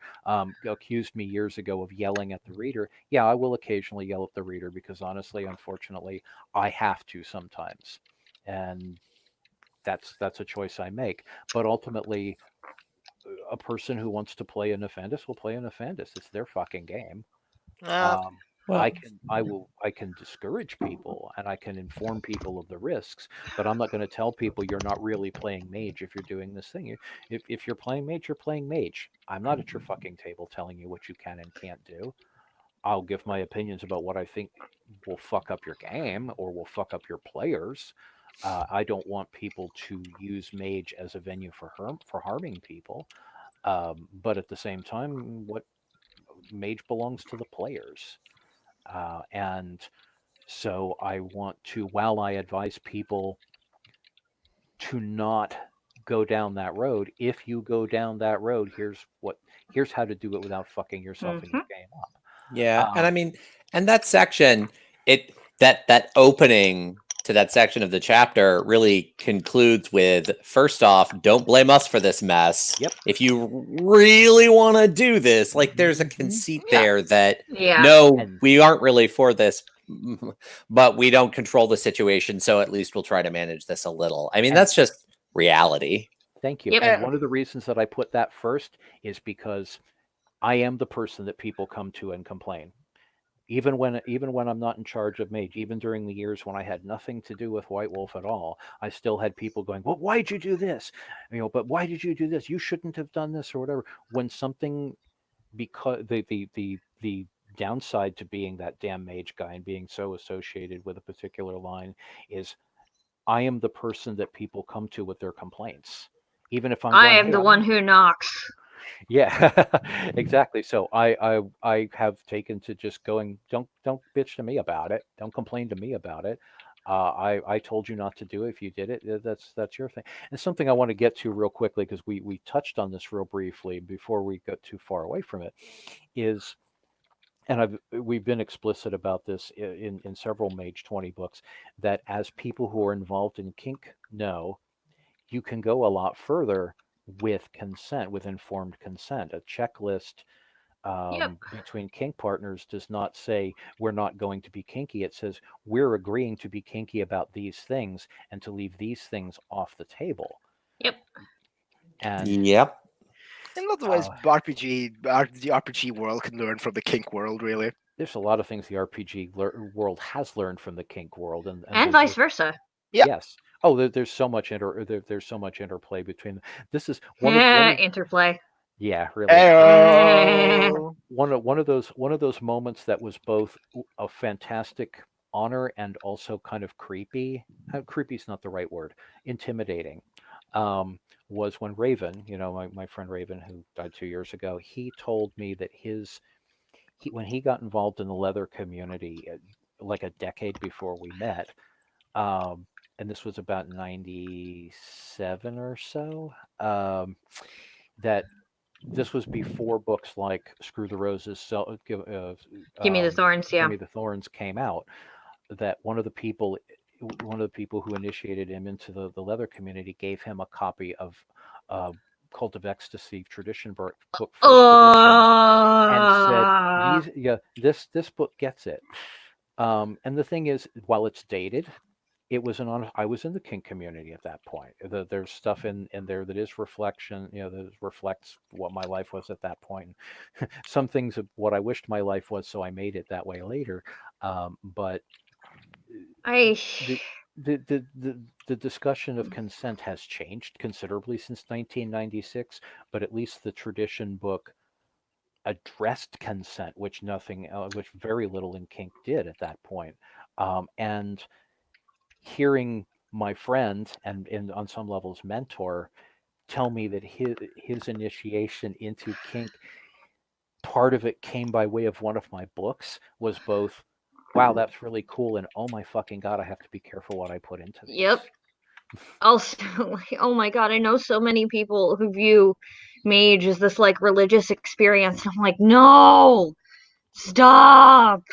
S3: accused me years ago of yelling at the reader. Yeah, I will occasionally yell at the reader because honestly, unfortunately, I have to sometimes, and that's a choice I make. But ultimately, a person who wants to play an Offendus will play an Offendus. It's their fucking game.
S4: Well,
S3: I can discourage people and I can inform people of the risks, but I'm not going to tell people you're not really playing mage if you're doing this thing. If you're playing mage, you're playing mage. I'm not at your fucking table telling you what you can and can't do. I'll give my opinions about what I think will fuck up your game or will fuck up your players. I don't want people to use mage as a venue for harming people. But at the same time, what mage belongs to the players. And so I want to, while I advise people to not go down that road, if you go down that road, here's how to do it without fucking yourself and your game up.
S4: yeah, and I mean, and that section, that opening to that section of the chapter really concludes with, first off, don't blame us for this mess.
S3: Yep.
S4: If you really want to do this, like there's a conceit there that no,
S3: And-
S4: we aren't really for this, but we don't control the situation, so at least we'll try to manage this a little. I mean, that's just reality.
S3: Thank you.
S2: Yep.
S3: And one of the reasons that I put that first is because I am the person that people come to and complain. Even when I'm not in charge of mage, even during the years when I had nothing to do with White Wolf at all, I still had people going, "Well, why'd you do this? But why did you do this? You shouldn't have done this or whatever." When something, because the downside to being that damn mage guy and being so associated with a particular line is I am the person that people come to with their complaints. Even if I'm
S2: I
S3: going,
S2: am
S3: "Hey,
S2: the one who knocks.
S3: yeah, exactly. So I have taken to just going, don't bitch to me about it. Don't complain to me about it. I told you not to do it. If you did it, that's your thing. And something I want to get to real quickly, because we touched on this real briefly before we got too far away from it, is, and we've been explicit about this in several Mage 20 books, that as people who are involved in kink know, you can go a lot further with consent, with informed consent. A checklist
S2: Yep.
S3: between kink partners does not say we're not going to be kinky. It says we're agreeing to be kinky about these things and to leave these things off the table.
S2: Yep.
S3: And
S4: Yep.
S1: In a lot of ways, the RPG world can learn from the kink world, really.
S3: there's a lot of things the RPG world has learned from the kink world, and
S2: And vice versa.
S1: Yeah.
S3: Yes. Oh, there's so much there's so much interplay between. This is one of
S2: Interplay.
S3: yeah, really.
S1: Ayo.
S3: One of those moments that was both a fantastic honor and also kind of creepy. Creepy is not the right word. Intimidating. Was when Raven, my friend Raven, who died 2 years ago, he told me that when he got involved in the leather community, like a decade before we met, and this was about 97 or so, that this was before books like Screw the Roses,
S2: Give me the thorns. Yeah.
S3: Give Me the Thorns came out. That one of the people who initiated him into the leather community gave him a copy of Cult of Ecstasy tradition book, first edition, and said, this book gets it. And the thing is, while it's dated, I was in the kink community at that point. There's stuff in there that is reflection, that reflects what my life was at that point. Some things of what I wished my life was, so I made it that way later. But the discussion of consent has changed considerably since 1996, but at least the tradition book addressed consent, which very little in kink did at that point. And hearing my friend and on some levels mentor tell me that his initiation into kink, part of it came by way of one of my books, was both, wow, that's really cool, and oh my fucking god, I have to be careful what I put into these.
S2: Yep. Also, oh my god, I know so many people who view Mage as this like religious experience. I'm like, no, stop.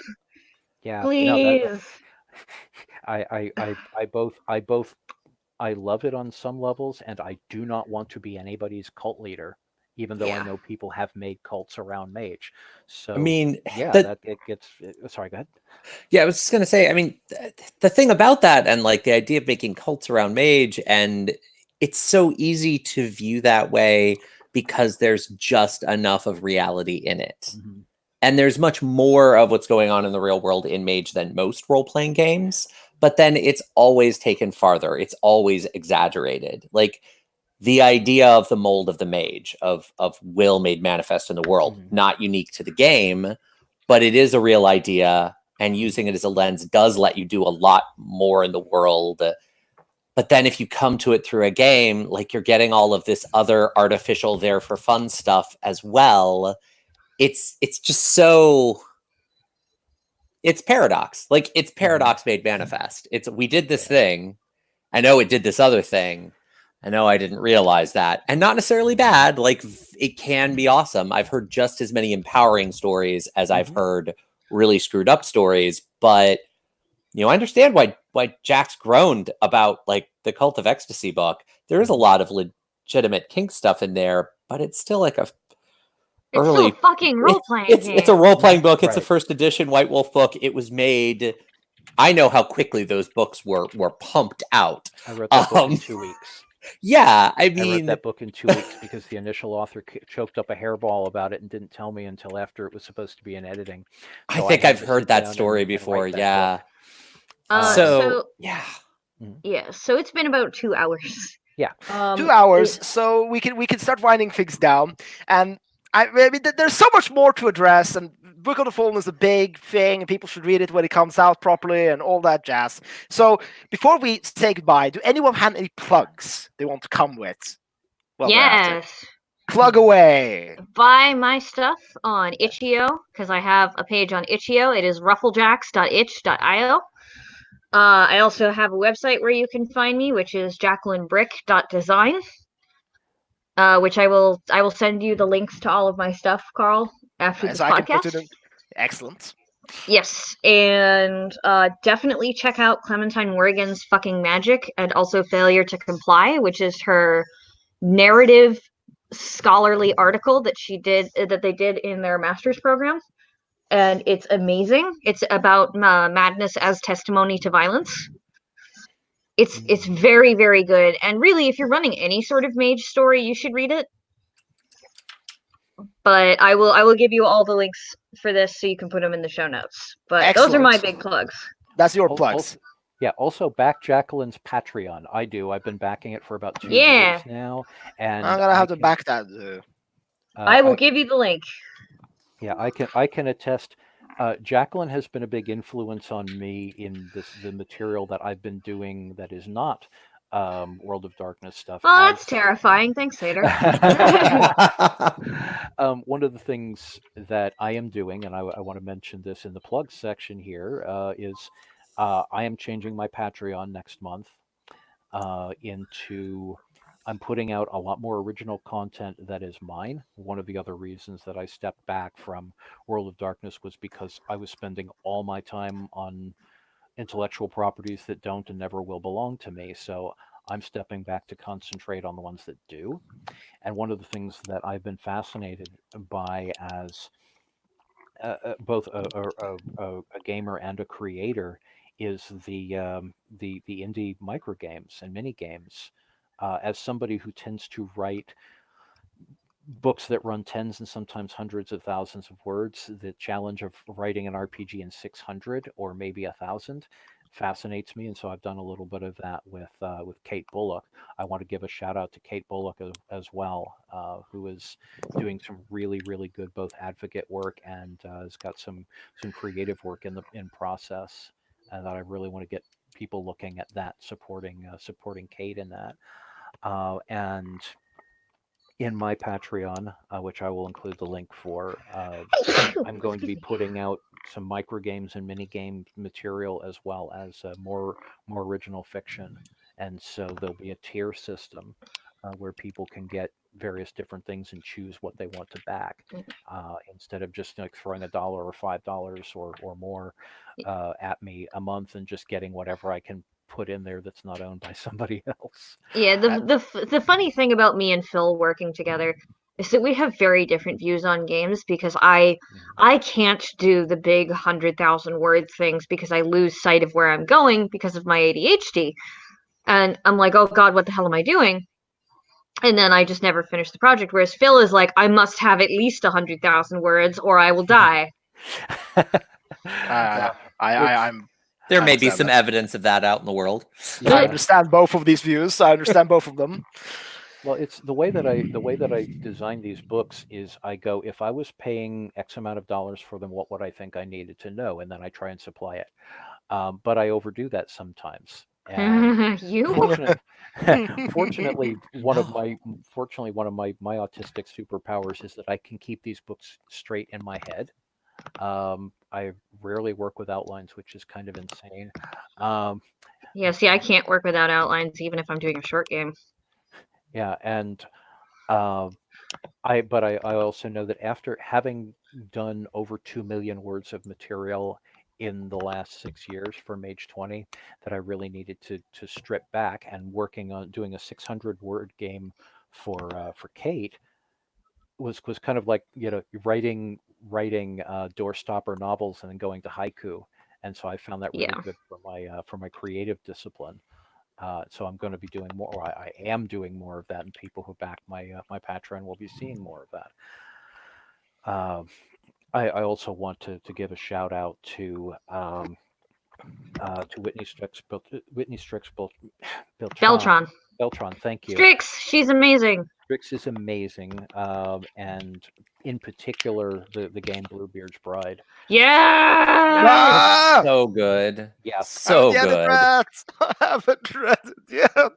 S3: Yeah,
S2: please.
S3: I love it on some levels, and I do not want to be anybody's cult leader, even though I know people have made cults around Mage. So
S4: I mean,
S3: that it gets. Sorry, go ahead.
S4: Yeah, I was just gonna say. I mean, the thing about that, and like the idea of making cults around Mage, and it's so easy to view that way because there's just enough of reality in it.
S3: Mm-hmm.
S4: And there's much more of what's going on in the real world in Mage than most role-playing games, but then it's always taken farther. It's always exaggerated. Like the idea of the mold of the mage, of will made manifest in the world, not unique to the game, but it is a real idea, and using it as a lens does let you do a lot more in the world. But then if you come to it through a game, like you're getting all of this other artificial there for fun stuff as well. It's just so, it's paradox. Like it's paradox made manifest. It's, we did this thing. I know it did this other thing. I know I didn't realize that. And not necessarily bad. Like it can be awesome. I've heard just as many empowering stories as I've heard really screwed up stories. But, you know, I understand why Jack's groaned about like the Cult of Ecstasy book. There is a lot of legitimate kink stuff in there, but it's still like
S2: it's still a fucking role-playing game.
S4: It's a role-playing book. It's
S3: Right.
S4: a first edition White Wolf book. It was made. I know how quickly those books were pumped out.
S3: I wrote that book in 2 weeks.
S4: Yeah, I
S3: I wrote
S4: mean,
S3: that book in 2 weeks because the initial author choked up a hairball about it and didn't tell me until after it was supposed to be in editing.
S4: I
S3: So
S4: think
S3: had
S4: I've
S3: to
S4: heard
S3: sit
S4: that
S3: down
S4: story
S3: and
S4: before.
S3: write that
S4: Yeah.
S3: book.
S4: So yeah.
S2: Yeah, so it's been about 2 hours.
S3: Yeah.
S1: 2 hours, so we can start winding things down. And I mean, there's so much more to address, and Book of the Fallen is a big thing, and people should read it when it comes out properly and all that jazz. So before we say goodbye, do anyone have any plugs they want to come with? Well,
S2: yes.
S1: plug away.
S2: Buy my stuff on Itch.io, because I have a page on Itch.io. It is rufflejacks.itch.io. I also have a website where you can find me, which is jacquelinebrick.design. Which I will send you the links to all of my stuff, Carl, after this podcast.
S1: Excellent.
S2: Yes, and definitely check out Clementine Morrigan's Fucking Magic, and also Failure to Comply, which is her narrative scholarly article that they did in their master's program, and it's amazing. It's about madness as testimony to violence. It's very, very good. And really, if you're running any sort of mage story, you should read it. But I will give you all the links for this so you can put them in the show notes. But those are my
S1: Excellent.
S2: big plugs.
S1: That's your
S3: Al-
S1: plugs.
S3: Also back Jacqueline's Patreon. I do. I've been backing it for about 2
S2: Yeah.
S3: years now, and
S1: I'm gonna
S3: I
S1: have to
S3: can,
S1: back that.
S2: I will give you the link.
S3: Yeah, I can attest. Jacqueline has been a big influence on me in the material that I've been doing that is not World of Darkness stuff.
S2: Well, that's terrifying. Thanks, Sater.
S3: One of the things that I am doing, and I want to mention this in the plug section here, is I am changing my Patreon next month into. I'm putting out a lot more original content that is mine. One of the other reasons that I stepped back from World of Darkness was because I was spending all my time on intellectual properties that don't and never will belong to me. So I'm stepping back to concentrate on the ones that do. And one of the things that I've been fascinated by as both a gamer and a creator is the indie micro games and mini games. As somebody who tends to write books that run tens and sometimes hundreds of thousands of words, the challenge of writing an RPG in 600 or maybe 1,000 fascinates me, and so I've done a little bit of that with Kate Bullock. I want to give a shout out to Kate Bullock as well, who is doing some really good both advocate work and has got some creative work in process, and that I really want to get people looking at that, supporting Kate in that, and in my Patreon, which I will include the link for, I'm going to be putting out some micro games and mini game material as well as more original fiction, and so there'll be a tier system where people can get various different things and choose what they want to back, instead of just like throwing $1 or $5 or more at me a month and just getting whatever I can put in there that's not owned by somebody else.
S2: Yeah, the funny thing about me and Phil working together is that we have very different views on games because I can't do the big 100,000 word things because I lose sight of where I'm going because of my ADHD. And I'm like, oh God, what the hell am I doing? And then I just never finish the project. Whereas Phil is like, I must have at least 100,000 words or I will die.
S1: I'm.
S4: There
S1: I
S4: may be
S1: understand
S4: some
S1: that.
S4: evidence of that out in the world.
S1: I understand both of these views. I understand both of them.
S3: Well, it's the way that I design these books is I go, if I was paying X amount of dollars for them, what would I think I needed to know, and then I try and supply it. But I overdo that sometimes. And
S2: You?
S3: fortunate, fortunately, one of my autistic superpowers is that I can keep these books straight in my head. I rarely work with outlines, which is kind of insane. Um,
S2: Yeah, see, I can't work without outlines even if I'm doing a short game.
S3: yeah, and uh, I also know that after having done over 2 million words of material in the last 6 years for Mage 20, that I really needed to strip back, and working on doing a 600 word game for Kate was kind of like, writing doorstopper novels and then going to haiku, and so I found that really
S2: Yeah.
S3: good for my creative discipline. So I'm going to be doing more. Or I am doing more of that, and people who back my Patreon will be seeing more of that. I also want to give a shout out to Whitney Strix Beltran.
S2: Beltron.
S3: Beltran, thank you.
S2: Strix, she's amazing.
S3: Strix is amazing, and in particular the game Bluebeard's Bride.
S2: Yeah.
S1: Ah!
S4: So good.
S3: Yeah,
S4: So
S1: I haven't
S4: good.
S1: read it. I haven't read it yet.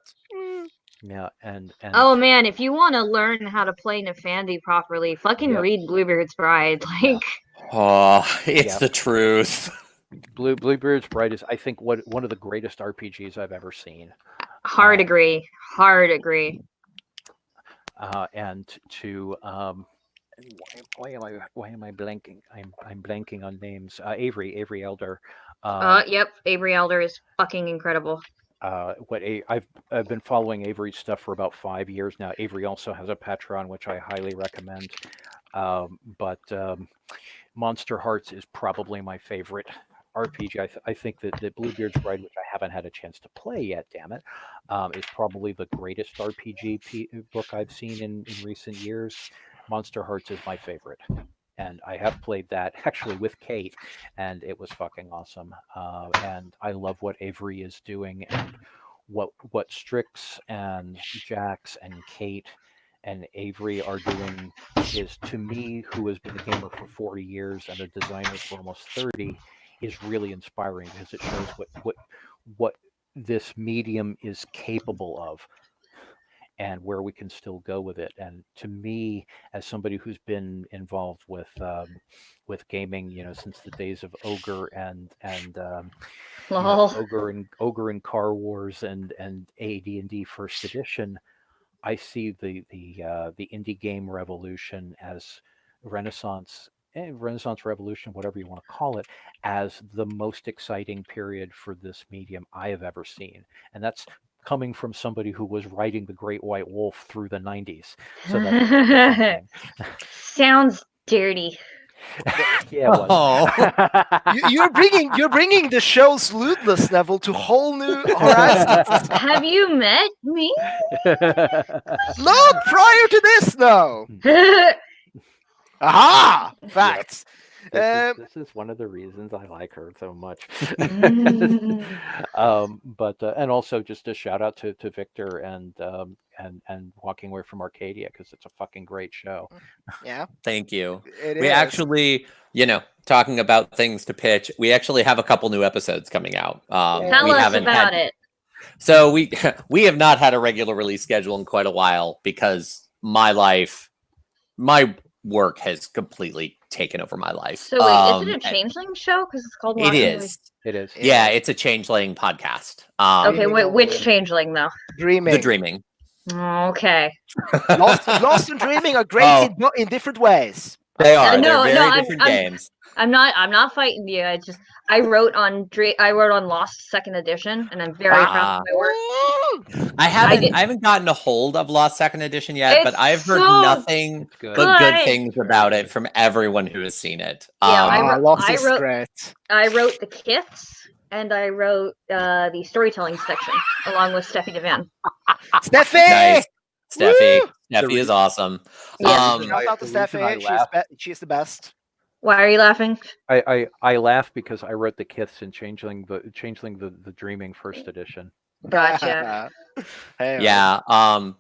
S3: yeah, and
S2: Oh man, if you want to learn how to play Nefandi properly, fucking
S3: Yep.
S2: read Bluebeard's Bride.
S3: Yeah.
S2: Like,
S4: Oh, it's
S3: Yeah.
S4: the truth.
S3: Bluebeard's Bride is, I think, one of the greatest RPGs I've ever seen.
S2: hard agree. Hard agree.
S3: And to why am I blanking? I'm blanking on names. Avery Elder.
S2: Yep, Avery Elder is fucking incredible.
S3: I've been following Avery's stuff for about 5 years now. Avery also has a Patreon, which I highly recommend. But Monster Hearts is probably my favorite RPG. I think that Bluebeard's Bride, which I haven't had a chance to play yet, damn it, is probably the greatest RPG book I've seen in recent years. Monster Hearts is my favorite. And I have played that actually with Kate, and it was fucking awesome. And I love what Avery is doing, and what Strix and Jax and Kate and Avery are doing is, to me, who has been a gamer for 40 years and a designer for almost 30, is really inspiring because it shows what this medium is capable of and where we can still go with it. And to me, as somebody who's been involved with gaming, since the days of Ogre and
S2: Lol.
S3: Ogre and Car Wars and AD&D First Edition, I see the indie game revolution as Renaissance Revolution, whatever you want to call it, as the most exciting period for this medium I have ever seen. And that's coming from somebody who was writing The Great White Wolf through the 90s. So that's something.
S2: Sounds dirty.
S3: Yeah, it was.
S1: You're bringing the show's lewdness level to whole new horizons.
S2: Have you met me?
S1: Not prior to this, no. Aha! Facts.
S3: This is one of the reasons I like her so much. But and also just a shout out to Victor and Walking Away from Arcadia, because it's a fucking great show.
S1: Yeah.
S4: Thank you.
S1: We
S4: actually, talking about things to pitch, we actually have a couple new episodes coming out.
S2: Tell us about it.
S4: So we have not had a regular release schedule in quite a while because my work has completely taken over my life.
S2: So wait, is it a Changeling show? Because it's called
S4: It is.
S3: It is.
S4: Yeah, it's a Changeling podcast.
S2: Okay, wait, which Changeling though?
S1: Dreaming.
S4: The Dreaming.
S2: Okay.
S1: Lost and Dreaming are great in different ways.
S4: They are.
S2: No,
S4: They're very
S2: no,
S4: different games.
S2: I'm not fighting you. I wrote on Lost Second Edition, and I'm very proud of my work.
S4: I haven't gotten a hold of Lost Second Edition yet, but I've heard nothing but good things about it from everyone who has seen it.
S2: Yeah,
S1: Lost is great.
S2: I wrote the kits, and I wrote the storytelling section along with Steffi Devan.
S1: Steffi!
S4: Nice. Steffi.
S1: Woo!
S4: Steffi is awesome.
S1: Shout out to Steffi. She's the best.
S2: Why are you laughing?
S3: I laugh because I wrote the kiths in Changeling the Dreaming First Edition.
S2: Gotcha.
S4: Yeah.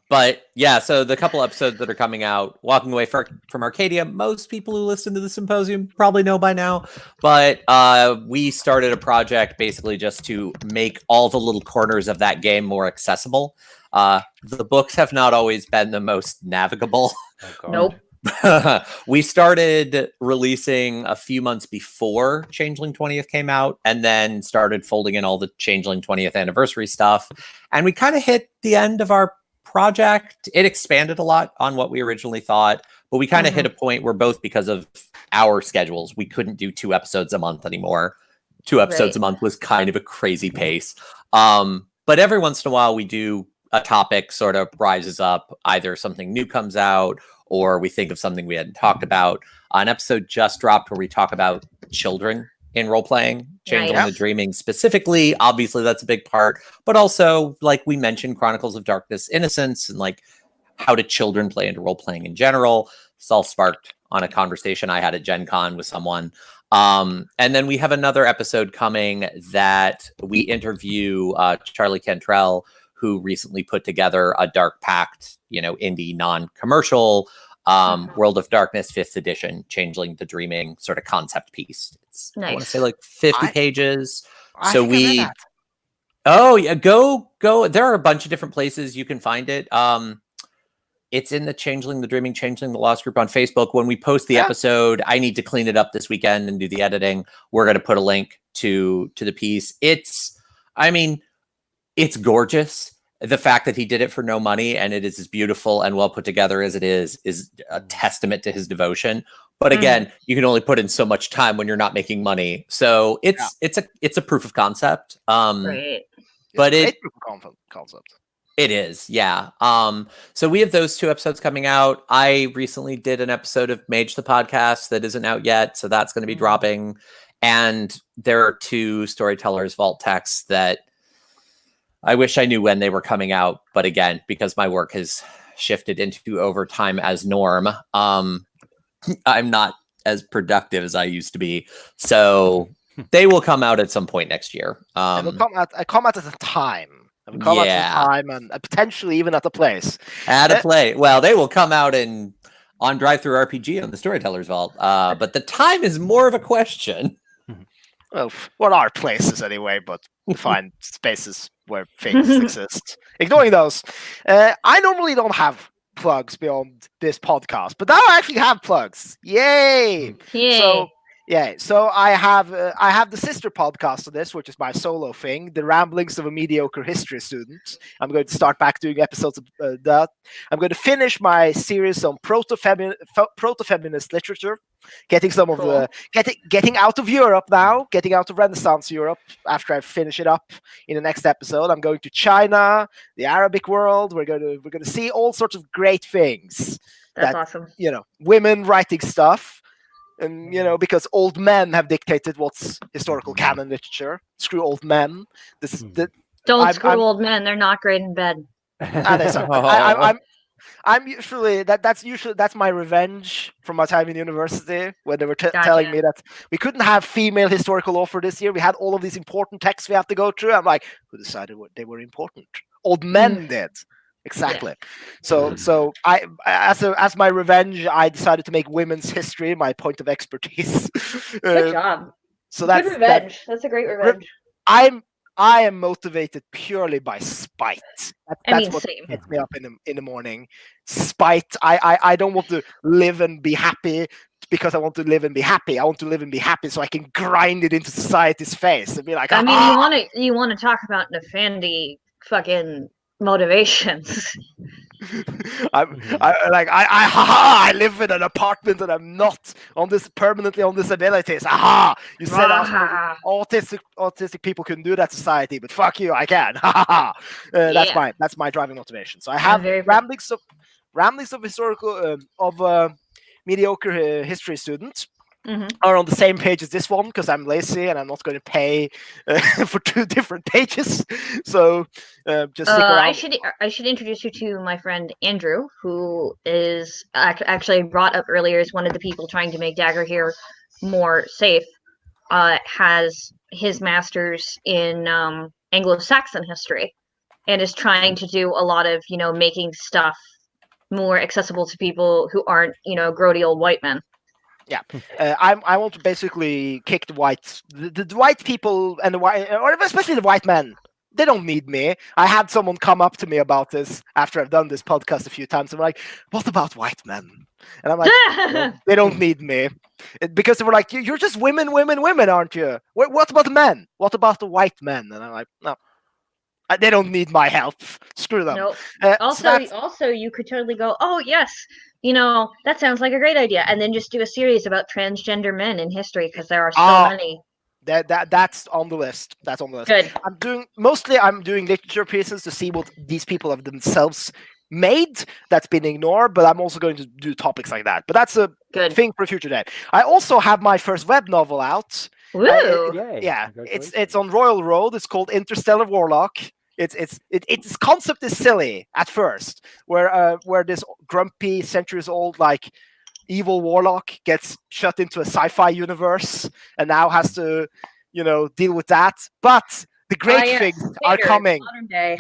S4: But yeah, so the couple episodes that are coming out, Walking Away from Arcadia, most people who listen to the Symposium probably know by now. But we started a project basically just to make all the little corners of that game more accessible. The books have not always been the most navigable.
S3: Oh,
S2: nope.
S4: We started releasing a few months before Changeling 20th came out, and then started folding in all the Changeling 20th anniversary stuff. And we kind of hit the end of our project. It expanded a lot on what we originally thought, but we kind of hit a point where both because of our schedules, we couldn't do 2 episodes a month anymore. 2 episodes a month was kind of a crazy pace. But every once in a while we do a topic sort of rises up, either something new comes out or we think of something we hadn't talked about. An episode just dropped where we talk about children in role-playing, Changeling the Dreaming specifically. Obviously, that's a big part. But also, like we mentioned, Chronicles of Darkness, Innocence, and like how do children play into role-playing in general. It's all sparked on a conversation I had at Gen Con with someone. And then we have another episode coming that we interview Charlie Cantrell, who recently put together a Dark Pact, indie non-commercial World of Darkness 5th edition, Changeling the Dreaming sort of concept piece. It's
S2: nice.
S4: I want to say like 50 pages.
S1: So we
S4: oh yeah, go. There are a bunch of different places you can find it. It's in the Changeling the Dreaming, Changeling the Lost group on Facebook. When we post the episode, I need to clean it up this weekend and do the editing. We're going to put a link to the piece. It's gorgeous. The fact that he did it for no money and it is as beautiful and well put together as it is a testament to his devotion. But again, you can only put in so much time when you're not making money. So it's a proof of concept.
S2: Right.
S1: But it's a proof of concept.
S4: It is, yeah. So we have those 2 episodes coming out. I recently did an episode of Mage the Podcast that isn't out yet, so that's going to be dropping. And there are 2 Storytellers Vault texts that I wish I knew when they were coming out, but again, because my work has shifted into overtime as norm, I'm not as productive as I used to be. So they will come out at some point next year.
S1: They will come out at a time. They will come out at a time, and potentially even at a place.
S4: At a play. Well, they will come out on Drive-Thru RPG on the Storytellers Vault. But the time is more of a question.
S1: Well, what are places anyway, but find spaces where things exist. Ignoring those, I normally don't have plugs beyond this podcast, but now I actually have plugs. Yay! So I have the sister podcast of this, which is my solo thing, The Ramblings of a Mediocre History Student. I'm going to start back doing episodes of that. I'm going to finish my series on proto-feminist literature, getting some of the getting out of Europe now, getting out of Renaissance Europe after I finish it up in the next episode. I'm going to China, the Arabic world. We're going to see all sorts of great things.
S2: That's awesome.
S1: Women writing stuff. And because old men have dictated what's historical canon literature. Screw old men. This is
S2: Don't screw old men. They're not great in bed.
S1: I'm usually that's my revenge from my time in university when they were telling me that we couldn't have female historical author this year. We had all of these important texts we have to go through. I'm like, who decided what they were important? Old men did. Exactly. Yeah. So I, as my revenge, I decided to make women's history my point of expertise.
S2: Good job.
S1: So that's
S2: good revenge. That's a great revenge.
S1: I am motivated purely by spite. That's what
S2: same.
S1: gets me up in the morning. Spite. I don't want to live and be happy because I want to live and be happy. I want to live and be happy so I can grind it into society's face and be like.
S2: You want to talk about Nefandi fucking motivations.
S1: I live in an apartment and I'm not permanently on disabilities. You said autistic people couldn't do that to society, but fuck you, I can. That's my driving motivation. So I have ramblings of historical mediocre history students. Are on the same page as this one because I'm lazy and I'm not going to pay for 2 different pages. So just stick around.
S2: I should introduce you to my friend Andrew, who is actually brought up earlier as one of the people trying to make Dagger here more safe. Has his master's in Anglo-Saxon history and is trying to do a lot of making stuff more accessible to people who aren't grody old white men.
S1: Yeah, I want to basically kick the white people and or especially the white men. They don't need me. I had someone come up to me about this after I've done this podcast a few times. And we're like, "What about white men?" And I'm like, no, "They don't need me," because they were like, "You're just women, aren't you? What about the men? What about the white men?" And I'm like, "No." They don't need my help. Screw them.
S2: Nope. Also, you could totally go, "Oh yes, that sounds like a great idea," and then just do a series about transgender men in history because there are so many.
S1: That's on the list. That's on the list.
S2: Good.
S1: I'm doing literature pieces to see what these people have themselves made that's been ignored, but I'm also going to do topics like that. But that's a good thing for a future day. I also have my first web novel out.
S2: Woo!
S1: It's on Royal Road. It's called Interstellar Warlock. Its concept is silly at first, where this grumpy, centuries-old evil warlock gets shut into a sci-fi universe and now has to, deal with that. But the great things are coming.
S2: Modern day.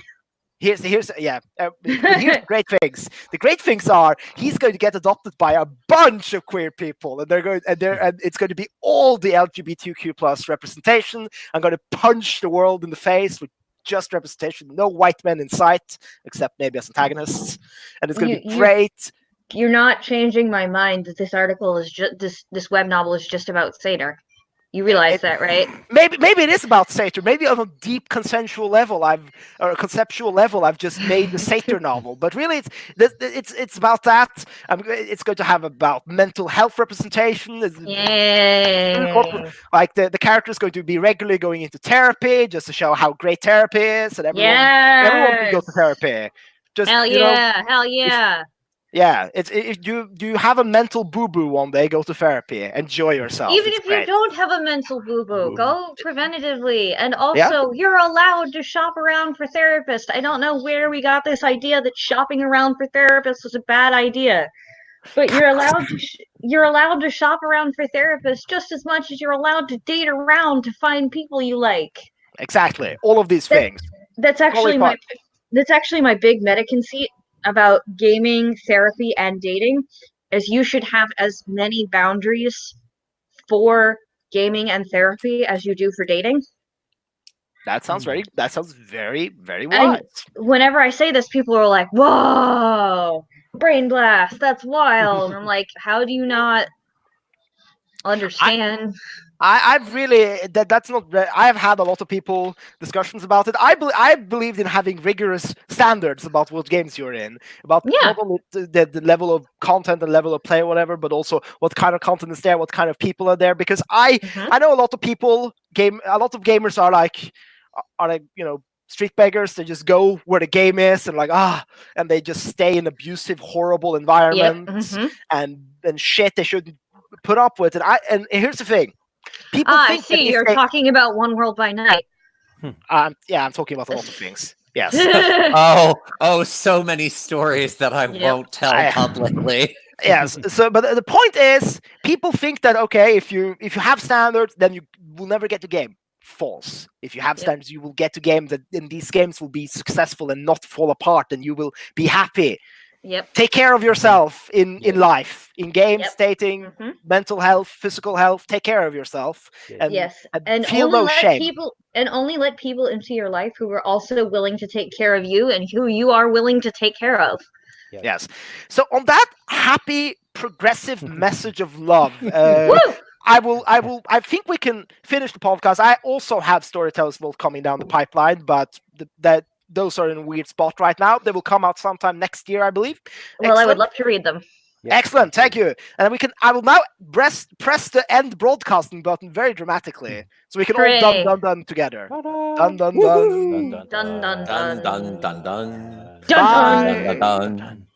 S1: Here's the great things. The great things are he's going to get adopted by a bunch of queer people, and it's going to be all the LGBTQ plus representation. I'm going to punch the world in the face with just representation, no white men in sight, except maybe as antagonists, and it's going to be great.
S2: You're not changing my mind that this article is this web novel is just about Satyr. You realize that, right?
S1: Maybe it is about Satyr. Maybe on a deep conceptual level, I've just made the Satyr novel. But really, it's about that. It's going to have about mental health representation.
S2: Yay!
S1: Like the character is going to be regularly going into therapy just to show how great therapy is, and everyone can go to therapy.
S2: Hell yeah!
S1: Yeah, if you have a mental boo boo one day, go to therapy, enjoy yourself.
S2: Even
S1: It's
S2: if you
S1: great.
S2: don't have a mental boo-boo, go preventatively. And
S1: Yeah.
S2: also, you're allowed to shop around for therapists. I don't know where we got this idea that shopping around for therapists is a bad idea. But you're allowed to you're allowed to shop around for therapists just as much as you're allowed to date around to find people you like.
S1: Exactly, all of these
S2: That,
S1: things.
S2: that's actually
S1: Totally
S2: my big meta conceit about gaming, therapy, and dating is you should have as many boundaries for gaming and therapy as you do for dating.
S1: That sounds very, very
S2: And
S1: wise.
S2: whenever I say this, people are like, "Whoa, brain blast! That's wild!" And I'm like, "How do you not understand?"
S1: I've really that's not. I have had a lot of people discussions about it. I believed in having rigorous standards about what games you're in, about
S2: Yeah.
S1: not only the level of content and level of play, whatever, but also what kind of content is there, what kind of people are there. Because I know a lot of people a lot of gamers are like street beggars. They just go where the game is and and they just stay in abusive, horrible environments and shit they shouldn't put up with. And here's the thing. People
S2: I
S1: think that
S2: see.
S1: if
S2: You're talking about One World by Night.
S1: yeah, I'm talking about a lot of things. Yes.
S4: So many stories that I won't tell publicly.
S1: Yes. So, but the point is, people think that okay, if you have standards, then you will never get to game. False. If you have standards, you will get to game that in these games will be successful and not fall apart, and you will be happy.
S2: Yep.
S1: Take care of yourself in life, in games, dating,
S2: Mm-hmm.
S1: mental health, physical health. Take care of yourself. And feel
S2: only
S1: no
S2: let
S1: shame.
S2: only let people into your life who are also willing to take care of you and who you are willing to take care of.
S1: Yes. So on that happy, progressive message of love, I think we can finish the podcast. I also have Storytellers Vault coming down the pipeline, but those are in a weird spot right now. They will come out sometime next year, I believe.
S2: Well, I would love to read them.
S1: Yeah, excellent, thank you. And I will now press the end broadcasting button very dramatically, so we can all dun together. Dun dun dun.
S2: Dun dun dun.
S4: Dun dun dun dun.
S2: Dun dun.
S1: Bye.
S4: Dun dun dun.